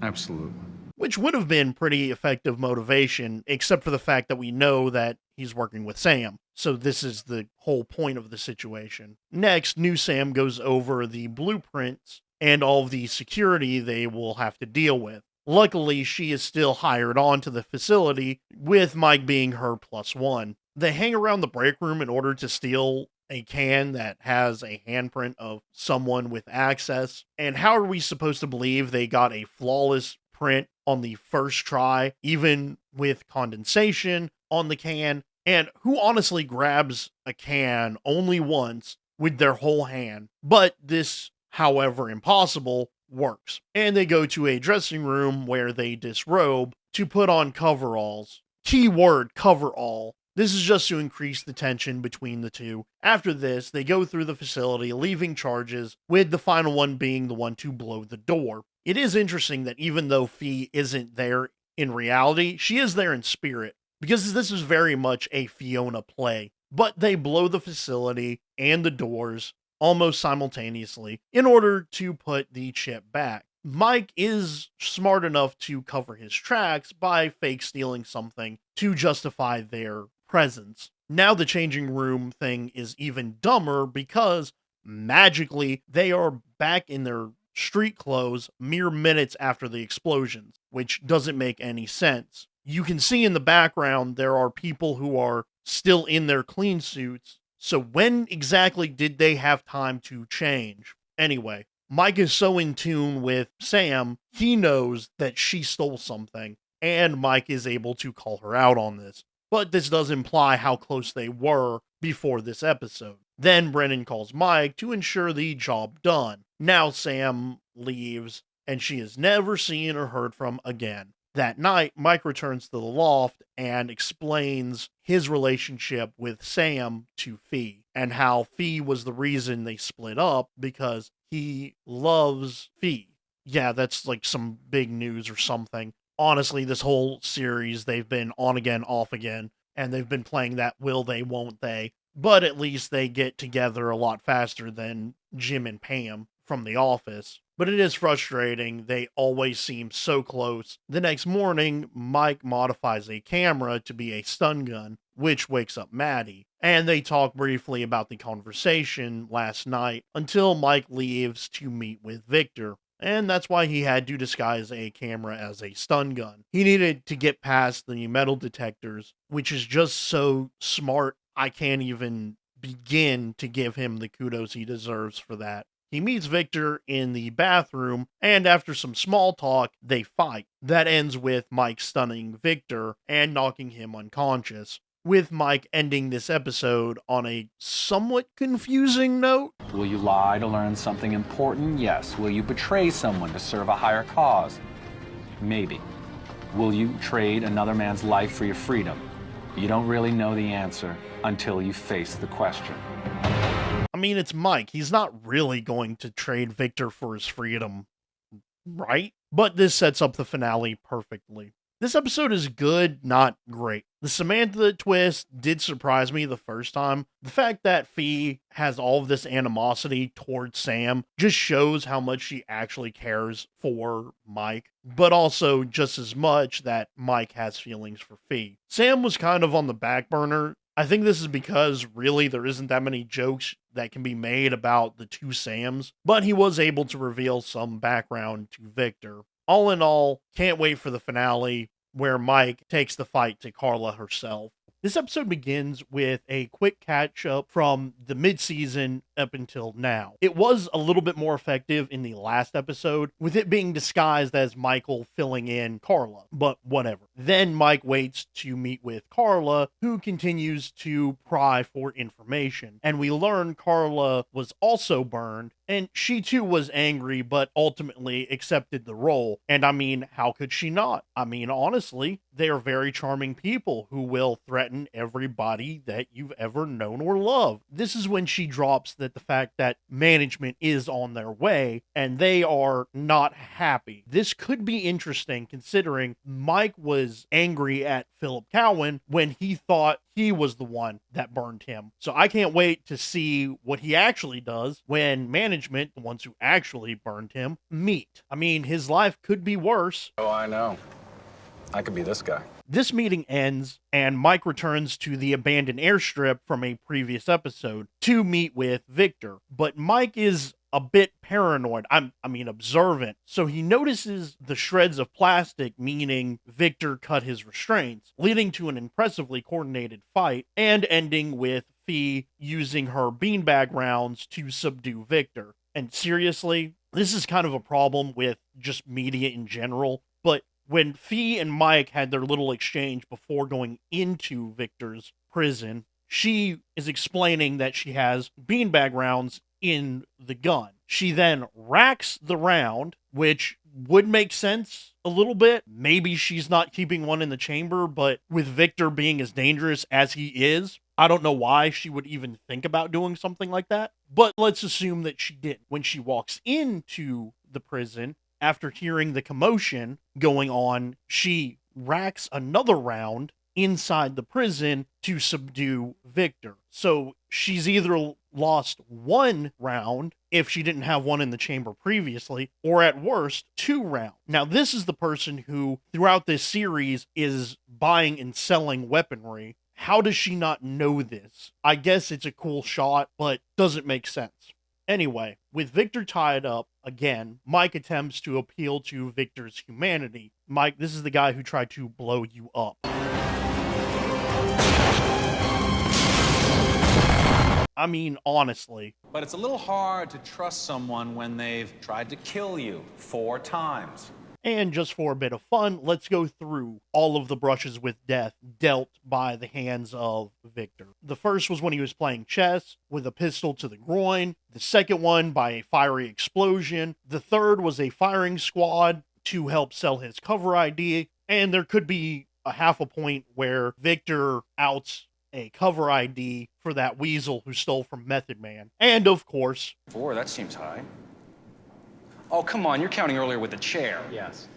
Absolutely. Which would have been pretty effective motivation, except for the fact that we know that he's working with Sam. So this is the whole point of the situation. Next, new Sam goes over the blueprints and all of the security they will have to deal with. Luckily, she is still hired on to the facility, with Mike being her +1. They hang around the break room in order to steal a can that has a handprint of someone with access. And how are we supposed to believe they got a flawless print on the first try, even with condensation on the can? And who honestly grabs a can only once with their whole hand? But this, however impossible, works. And they go to a dressing room where they disrobe to put on coveralls. Keyword coverall. This is just to increase the tension between the two. After this, they go through the facility, leaving charges, with the final one being the one to blow the door. It is interesting that even though Fee isn't there in reality, she is there in spirit, because this is very much a Fiona play. But they blow the facility and the doors almost simultaneously in order to put the chip back. Mike is smart enough to cover his tracks by fake stealing something to justify their presence. Now the changing room thing is even dumber because magically they are back in their street clothes mere minutes after the explosions, which doesn't make any sense. You can see in the background there are people who are still in their clean suits. So when exactly did they have time to change? Anyway, Mike is so in tune with Sam, he knows that she stole something, and Mike is able to call her out on this. But this does imply how close they were before this episode. Then Brennan calls Mike to ensure the job done. Now Sam leaves, and she is never seen or heard from again. That night, Mike returns to the loft and explains his relationship with Sam to Fee, and how Fee was the reason they split up because he loves Fee. Yeah, that's like some big news or something. Honestly, this whole series, they've been on again, off again, and they've been playing that will they, won't they, but at least they get together a lot faster than Jim and Pam from The Office. But it is frustrating, they always seem so close. The next morning, Mike modifies a camera to be a stun gun, which wakes up Maddie. And they talk briefly about the conversation last night until Mike leaves to meet with Victor. And that's why he had to disguise a camera as a stun gun. He needed to get past the metal detectors, which is just so smart. I can't even begin to give him the kudos he deserves for that. He meets Victor in the bathroom, and after some small talk, they fight. That ends with Mike stunning Victor and knocking him unconscious, with Mike ending this episode on a somewhat confusing note. Will you lie to learn something important? Yes. Will you betray someone to serve a higher cause? Maybe. Will you trade another man's life for your freedom? You don't really know the answer until you face the question. I mean, it's Mike. He's not really going to trade Victor for his freedom, right? But this sets up the finale perfectly. This episode is good, not great. The Samantha twist did surprise me the first time. The fact that Fee has all of this animosity towards Sam just shows how much she actually cares for Mike, but also just as much that Mike has feelings for Fee. Sam was kind of on the back burner. I think this is because really there isn't that many jokes that can be made about the two Sams, but he was able to reveal some background to Victor. All in all, can't wait for the finale where Mike takes the fight to Carla herself. This episode begins with a quick catch-up from the mid-season up until now. It was a little bit more effective in the last episode, with it being disguised as Michael filling in Carla, but whatever. Then Mike waits to meet with Carla, who continues to pry for information, and we learn Carla was also burned, and she too was angry, but ultimately accepted the role. And I mean, how could she not? I mean, honestly, they are very charming people who will threaten everybody that you've ever known or loved. This is when she drops that the fact that management is on their way and they are not happy. This could be interesting considering Mike was angry at Philip Cowan when he thought he was the one that burned him. So I can't wait to see what he actually does when management, the ones who actually burned him, meet. I mean, his life could be worse. Oh, I know. I could be this guy. This meeting ends, and Mike returns to the abandoned airstrip from a previous episode to meet with Victor. But Mike is a bit paranoid. I mean, observant. So he notices the shreds of plastic, meaning Victor cut his restraints, leading to an impressively coordinated fight and ending with Fee using her beanbag rounds to subdue Victor. And seriously, this is kind of a problem with just media in general, but when Fee and Mike had their little exchange before going into Victor's prison, she is explaining that she has beanbag rounds in the gun. She then racks the round, which would make sense a little bit. Maybe she's not keeping one in the chamber, but with Victor being as dangerous as he is, I don't know why she would even think about doing something like that. But let's assume that she did. When she walks into the prison, after hearing the commotion going on, she racks another round inside the prison to subdue Victor. So she's either lost one round if she didn't have one in the chamber previously, or at worst, 2 rounds. Now, this is the person who, throughout this series, is buying and selling weaponry. How does she not know this? I guess it's a cool shot, but doesn't make sense. Anyway, with Victor tied up, again, Mike attempts to appeal to Victor's humanity. Mike, this is the guy who tried to blow you up. I mean, honestly. But it's a little hard to trust someone when they've tried to kill you 4 times. And just for a bit of fun, let's go through all of the brushes with death dealt by the hands of Victor. The first was when he was playing chess with a pistol to the groin. The second one by a fiery explosion. The third was a firing squad to help sell his cover ID. And there could be a half a point where Victor outs a cover ID for that weasel who stole from Method Man. And of course... 4, that seems high. Oh, come on, you're counting earlier with the chair. Yes.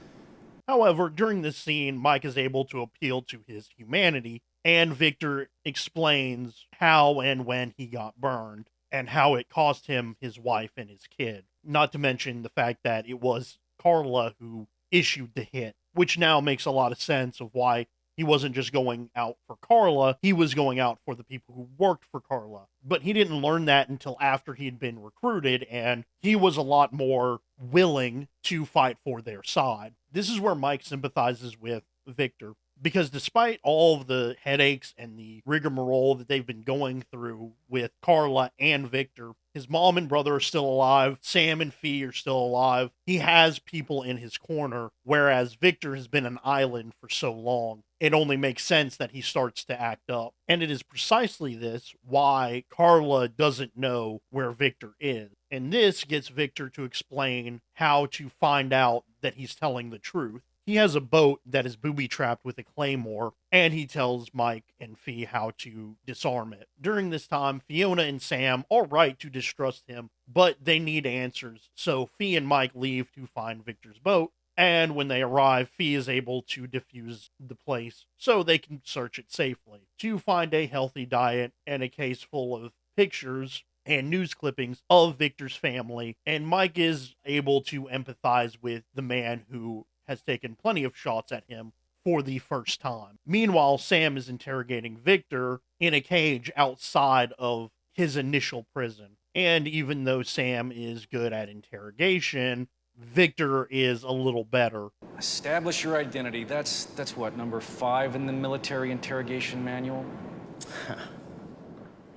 However, during this scene, Mike is able to appeal to his humanity, and Victor explains how and when he got burned, and how it cost him his wife and his kid. Not to mention the fact that it was Carla who issued the hit, which now makes a lot of sense of why he wasn't just going out for Carla, he was going out for the people who worked for Carla. But he didn't learn that until after he'd been recruited, and he was a lot more willing to fight for their side. This is where Mike sympathizes with Victor, because despite all of the headaches and the rigmarole that they've been going through with Carla and Victor, his mom and brother are still alive, Sam and Fee are still alive. He has people in his corner, whereas Victor has been an island for so long. It only makes sense that he starts to act up. And it is precisely this why Carla doesn't know where Victor is. And this gets Victor to explain how to find out that he's telling the truth. He has a boat that is booby-trapped with a claymore, and he tells Mike and Fee how to disarm it. During this time, Fiona and Sam are right to distrust him, but they need answers, so Fee and Mike leave to find Victor's boat, and when they arrive, Fee is able to defuse the place so they can search it safely. To find a healthy diet and a case full of pictures and news clippings of Victor's family, and Mike is able to empathize with the man who has taken plenty of shots at him for the first time. Meanwhile, Sam is interrogating Victor in a cage outside of his initial prison. And even though Sam is good at interrogation, Victor is a little better. Establish your identity. That's what, number 5 in the military interrogation manual?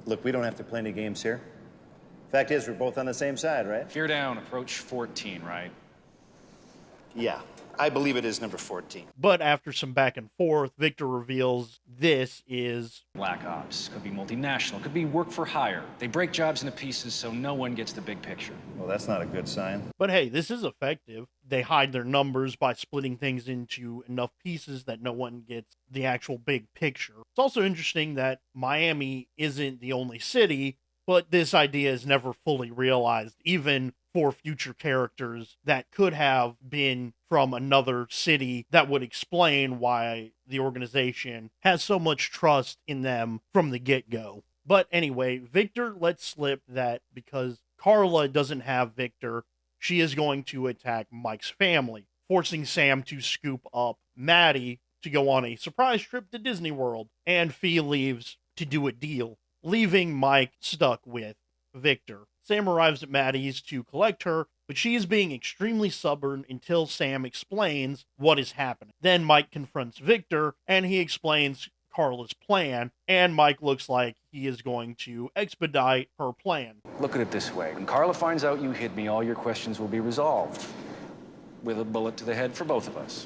Look, we don't have to play any games here. Fact is, we're both on the same side, right? Fear down, approach 14, right? Yeah, I believe it is number 14. But after some back and forth, Victor reveals this is Black Ops. Could be multinational. Could be work for hire. They break jobs into pieces so no one gets the big picture. Well, that's not a good sign. But hey, this is effective. They hide their numbers by splitting things into enough pieces that no one gets the actual big picture. It's also interesting that Miami isn't the only city, but this idea is never fully realized, even for future characters that could have been from another city that would explain why the organization has so much trust in them from the get-go. But anyway, Victor lets slip that because Carla doesn't have Victor, she is going to attack Mike's family, forcing Sam to scoop up Maddie to go on a surprise trip to Disney World, and Fee leaves to do a deal, leaving Mike stuck with Victor. Sam arrives at Maddie's to collect her, but she is being extremely stubborn until Sam explains what is happening. Then Mike confronts Victor, and he explains Carla's plan, and Mike looks like he is going to expedite her plan. Look at it this way. When Carla finds out you hid me, all your questions will be resolved. With a bullet to the head for both of us.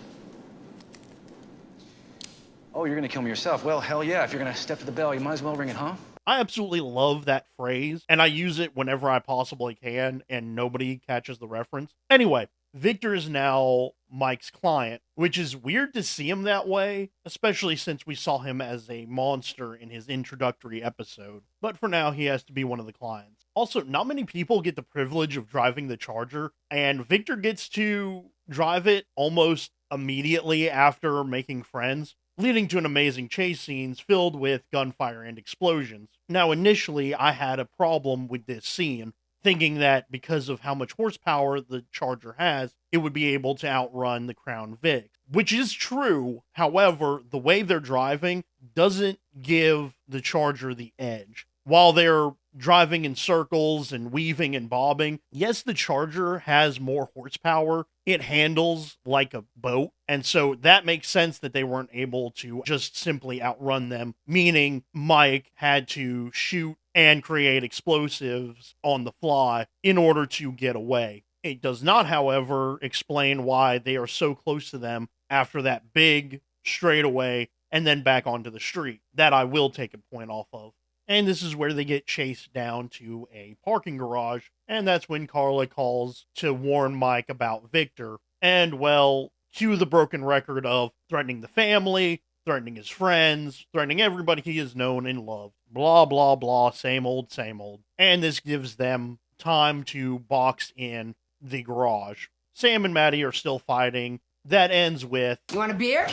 Oh, you're gonna kill me yourself? Well, hell yeah. If you're gonna step to the bell, you might as well ring it, huh? I absolutely love that phrase, and I use it whenever I possibly can, and nobody catches the reference. Anyway, Victor is now Mike's client, which is weird to see him that way, especially since we saw him as a monster in his introductory episode. But for now, he has to be one of the clients. Also, not many people get the privilege of driving the Charger, and Victor gets to drive it almost immediately after making friends, leading to an amazing chase scenes filled with gunfire and explosions. Now, initially, I had a problem with this scene, thinking that because of how much horsepower the Charger has, it would be able to outrun the Crown Vic, which is true. However, the way they're driving doesn't give the Charger the edge. While they're driving in circles and weaving and bobbing, yes, the Charger has more horsepower. It handles like a boat, and so that makes sense that they weren't able to just simply outrun them, meaning Mike had to shoot and create explosives on the fly in order to get away. It does not, however, explain why they are so close to them after that big straightaway and then back onto the street. That I will take a point off of. And this is where they get chased down to a parking garage, and that's when Carla calls to warn Mike about Victor. And, well, cue the broken record of threatening the family, threatening his friends, threatening everybody he has known and loved. Blah, blah, blah, same old, same old. And this gives them time to box in the garage. Sam and Maddie are still fighting. That ends with... You want a beer?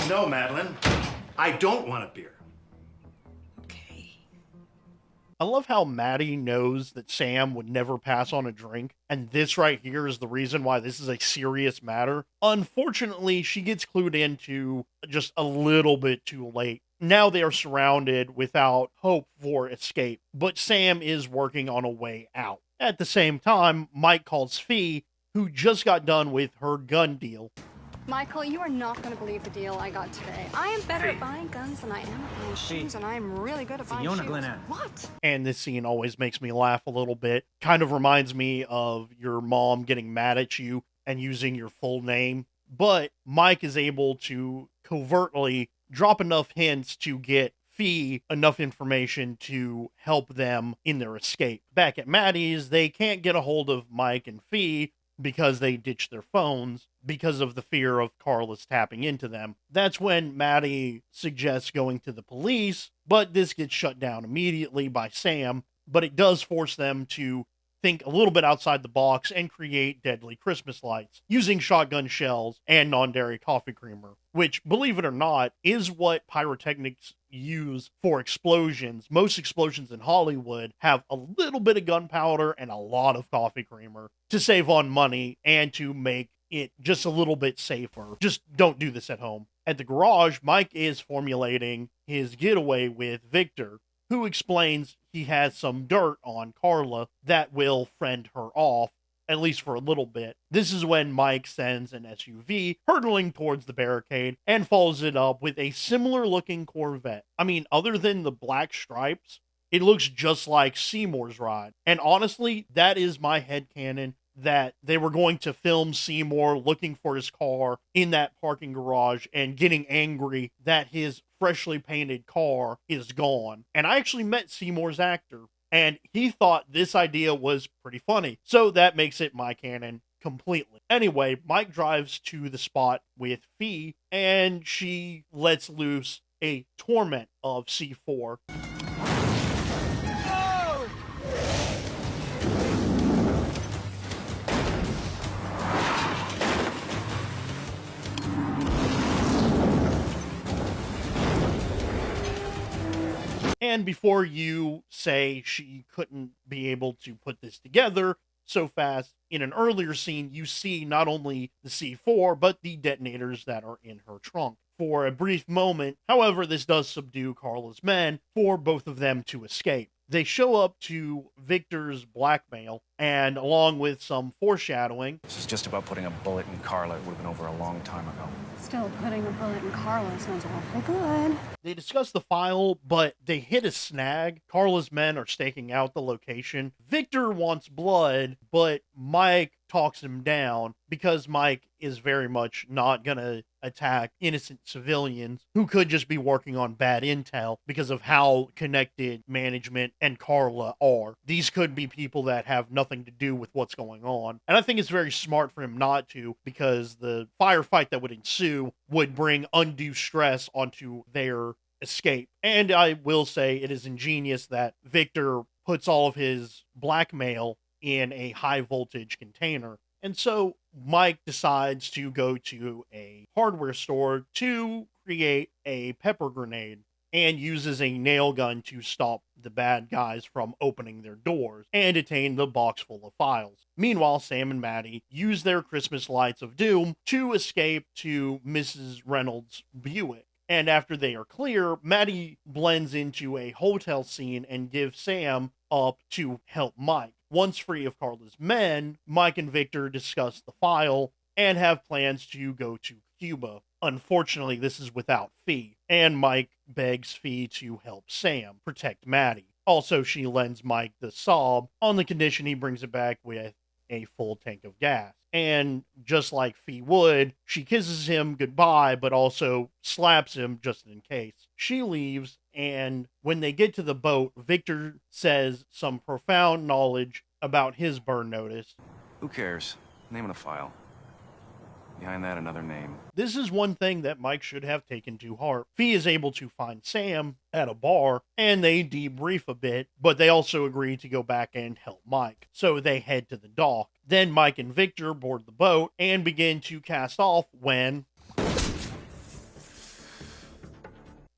No, Madeline. I don't want a beer. I love how Maddie knows that Sam would never pass on a drink, and this right here is the reason why this is a serious matter. Unfortunately, she gets clued into just a little bit too late. Now they are surrounded without hope for escape, but Sam is working on a way out. At the same time, Mike calls Fee, who just got done with her gun deal. Michael, you are not going to believe the deal I got today. I am better at buying guns than I am at buying shoes, and I am really good at buying shoes. What? And this scene always makes me laugh a little bit. Kind of reminds me of your mom getting mad at you and using your full name. But Mike is able to covertly drop enough hints to get Fee enough information to help them in their escape. Back at Maddie's, they can't get a hold of Mike and Fee because they ditched their phones because of the fear of Carla's tapping into them. That's when Maddie suggests going to the police, but this gets shut down immediately by Sam, but it does force them to think a little bit outside the box and create deadly Christmas lights using shotgun shells and non-dairy coffee creamer, which, believe it or not, is what pyrotechnics use for explosions. Most explosions in Hollywood have a little bit of gunpowder and a lot of coffee creamer to save on money and to make it just a little bit safer. Just don't do this at home. At the garage, Mike is formulating his getaway with Victor, who explains he has some dirt on Carla that will fend her off, at least for a little bit. This is when Mike sends an SUV hurtling towards the barricade and follows it up with a similar looking Corvette. I mean, other than the black stripes, it looks just like Seymour's ride. And honestly, that is my headcanon, that they were going to film Seymour looking for his car in that parking garage and getting angry that his freshly painted car is gone. And I actually met Seymour's actor, and he thought this idea was pretty funny. So that makes it my canon completely. Anyway, Mike drives to the spot with Fee, and she lets loose a torment of C4. And before you say she couldn't be able to put this together so fast, in an earlier scene, you see not only the C4, but the detonators that are in her trunk. For a brief moment, however, this does subdue Carla's men for both of them to escape. They show up to Victor's blackmail, and along with some foreshadowing. This is just about putting a bullet in Carla. It would have been over a long time ago. Still, putting a bullet in Carla sounds awful good. They discuss the file, but they hit a snag. Carla's men are staking out the location. Victor wants blood, but Mike talks him down because Mike is very much not gonna attack innocent civilians who could just be working on bad intel because of how connected management and Carla are. These could be people that have nothing to do with what's going on. And I think it's very smart for him not to, because the firefight that would ensue would bring undue stress onto their escape. And I will say it is ingenious that Victor puts all of his blackmail in a high voltage container. And so Mike decides to go to a hardware store to create a pepper grenade and uses a nail gun to stop the bad guys from opening their doors and attain the box full of files. Meanwhile, Sam and Maddie use their Christmas lights of doom to escape to Mrs. Reynolds' Buick. And after they are clear, Maddie blends into a hotel scene and gives Sam up to help Mike. Once free of Carla's men, Mike and Victor discuss the file and have plans to go to Cuba. Unfortunately, this is without Fee, and Mike begs Fee to help Sam protect Maddie. Also, she lends Mike the Saab on the condition he brings it back with a full tank of gas. And just like Fee would, she kisses him goodbye, but also slaps him just in case. She leaves, and when they get to the boat, Victor says some profound knowledge about his burn notice. Who cares? Name of the file. Behind that, another name. This is one thing that Mike should have taken to heart. Fee is able to find Sam at a bar, and they debrief a bit, but they also agree to go back and help Mike. So they head to the dock. Then Mike and Victor board the boat and begin to cast off when...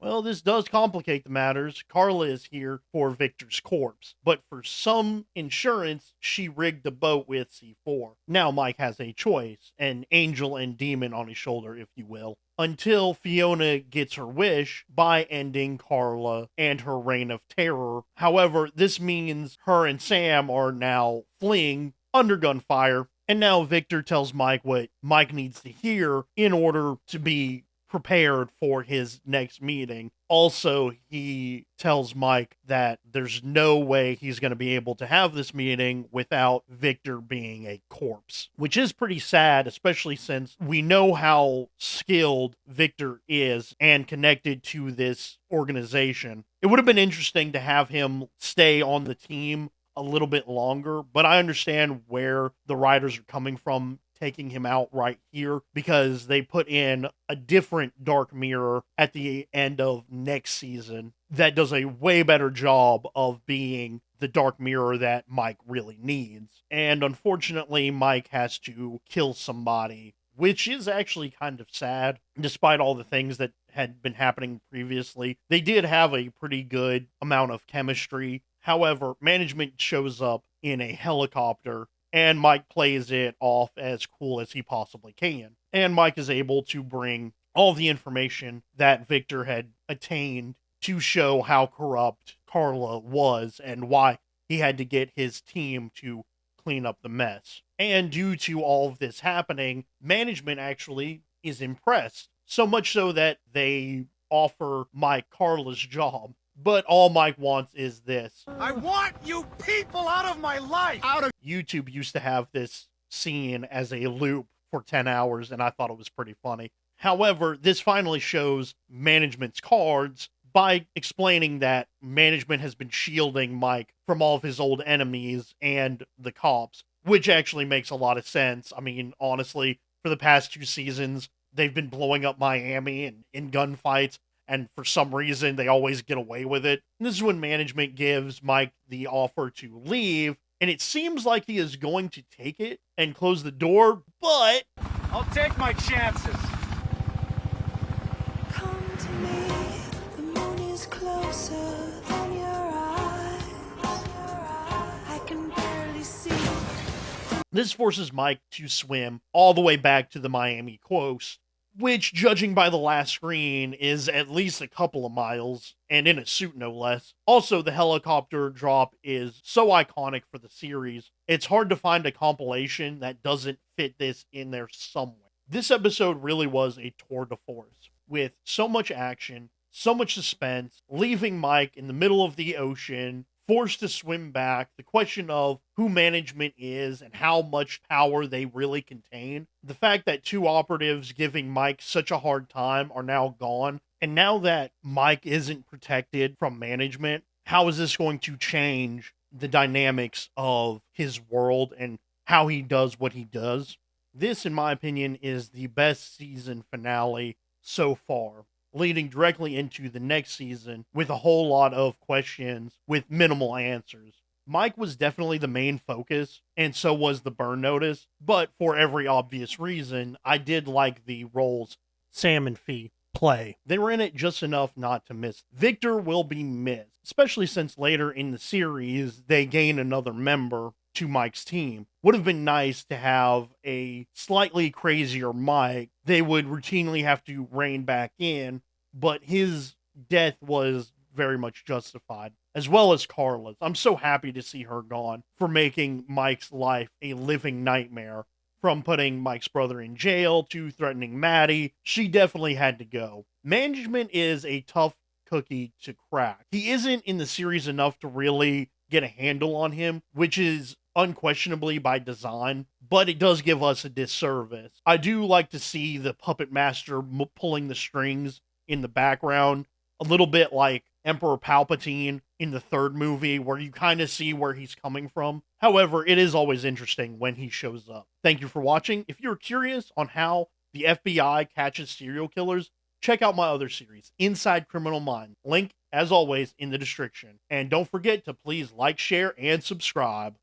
Well, this does complicate the matters. Carla is here for Victor's corpse, but for some insurance, she rigged the boat with C4. Now Mike has a choice, an angel and demon on his shoulder, if you will, until Fiona gets her wish by ending Carla and her reign of terror. However, this means her and Sam are now fleeing under gunfire, and now Victor tells Mike what Mike needs to hear in order to be prepared for his next meeting. Also, he tells Mike that there's no way he's going to be able to have this meeting without Victor being a corpse, which is pretty sad, especially since we know how skilled Victor is and connected to this organization. It would have been interesting to have him stay on the team a little bit longer, but I understand where the writers are coming from taking him out right here, because they put in a different Dark Mirror at the end of next season that does a way better job of being the Dark Mirror that Mike really needs. And unfortunately, Mike has to kill somebody, which is actually kind of sad, despite all the things that had been happening previously. They did have a pretty good amount of chemistry. However, management shows up in a helicopter, and Mike plays it off as cool as he possibly can. And Mike is able to bring all the information that Victor had attained to show how corrupt Carla was and why he had to get his team to clean up the mess. And due to all of this happening, management actually is impressed. So much so that they offer Mike Carla's job. But all Mike wants is this. I want you people out of my life! YouTube used to have this scene as a loop for 10 hours, and I thought it was pretty funny. However, this finally shows management's cards by explaining that management has been shielding Mike from all of his old enemies and the cops, which actually makes a lot of sense. I mean, honestly, for the past 2 seasons, they've been blowing up Miami and in gunfights, and for some reason, they always get away with it. And this is when management gives Mike the offer to leave, and it seems like he is going to take it and close the door, but... I'll take my chances. Come to me, the moon is closer than your eyes. I can barely see. This forces Mike to swim all the way back to the Miami coast, which, judging by the last screen, is at least a couple of miles, and in a suit no less. Also, the helicopter drop is so iconic for the series, it's hard to find a compilation that doesn't fit this in there somewhere. This episode really was a tour de force, with so much action, so much suspense, leaving Mike in the middle of the ocean, forced to swim back, the question of who management is and how much power they really contain, the fact that two operatives giving Mike such a hard time are now gone, and now that Mike isn't protected from management, how is this going to change the dynamics of his world and how he does what he does? This, in my opinion, is the best season finale so far, leading directly into the next season with a whole lot of questions with minimal answers. Mike was definitely the main focus, and so was the burn notice, but for every obvious reason, I did like the roles Sam and Fee play. They were in it just enough not to miss. Victor will be missed, especially since later in the series, they gain another member to Mike's team. Would have been nice to have a slightly crazier Mike they would routinely have to rein back in, but his death was very much justified, as well as Carla's. I'm so happy to see her gone for making Mike's life a living nightmare. From putting Mike's brother in jail to threatening Maddie, she definitely had to go. Management is a tough cookie to crack. He isn't in the series enough to really get a handle on him, which is unquestionably by design, but it does give us a disservice. I do like to see the puppet master pulling the strings in the background, a little bit like Emperor Palpatine in the third movie, where you kind of see where he's coming from. However, it is always interesting when he shows up. Thank you for watching. If you're curious on how the FBI catches serial killers, check out my other series, Inside Criminal Minds. Link, as always, in the description. And don't forget to please like, share, and subscribe.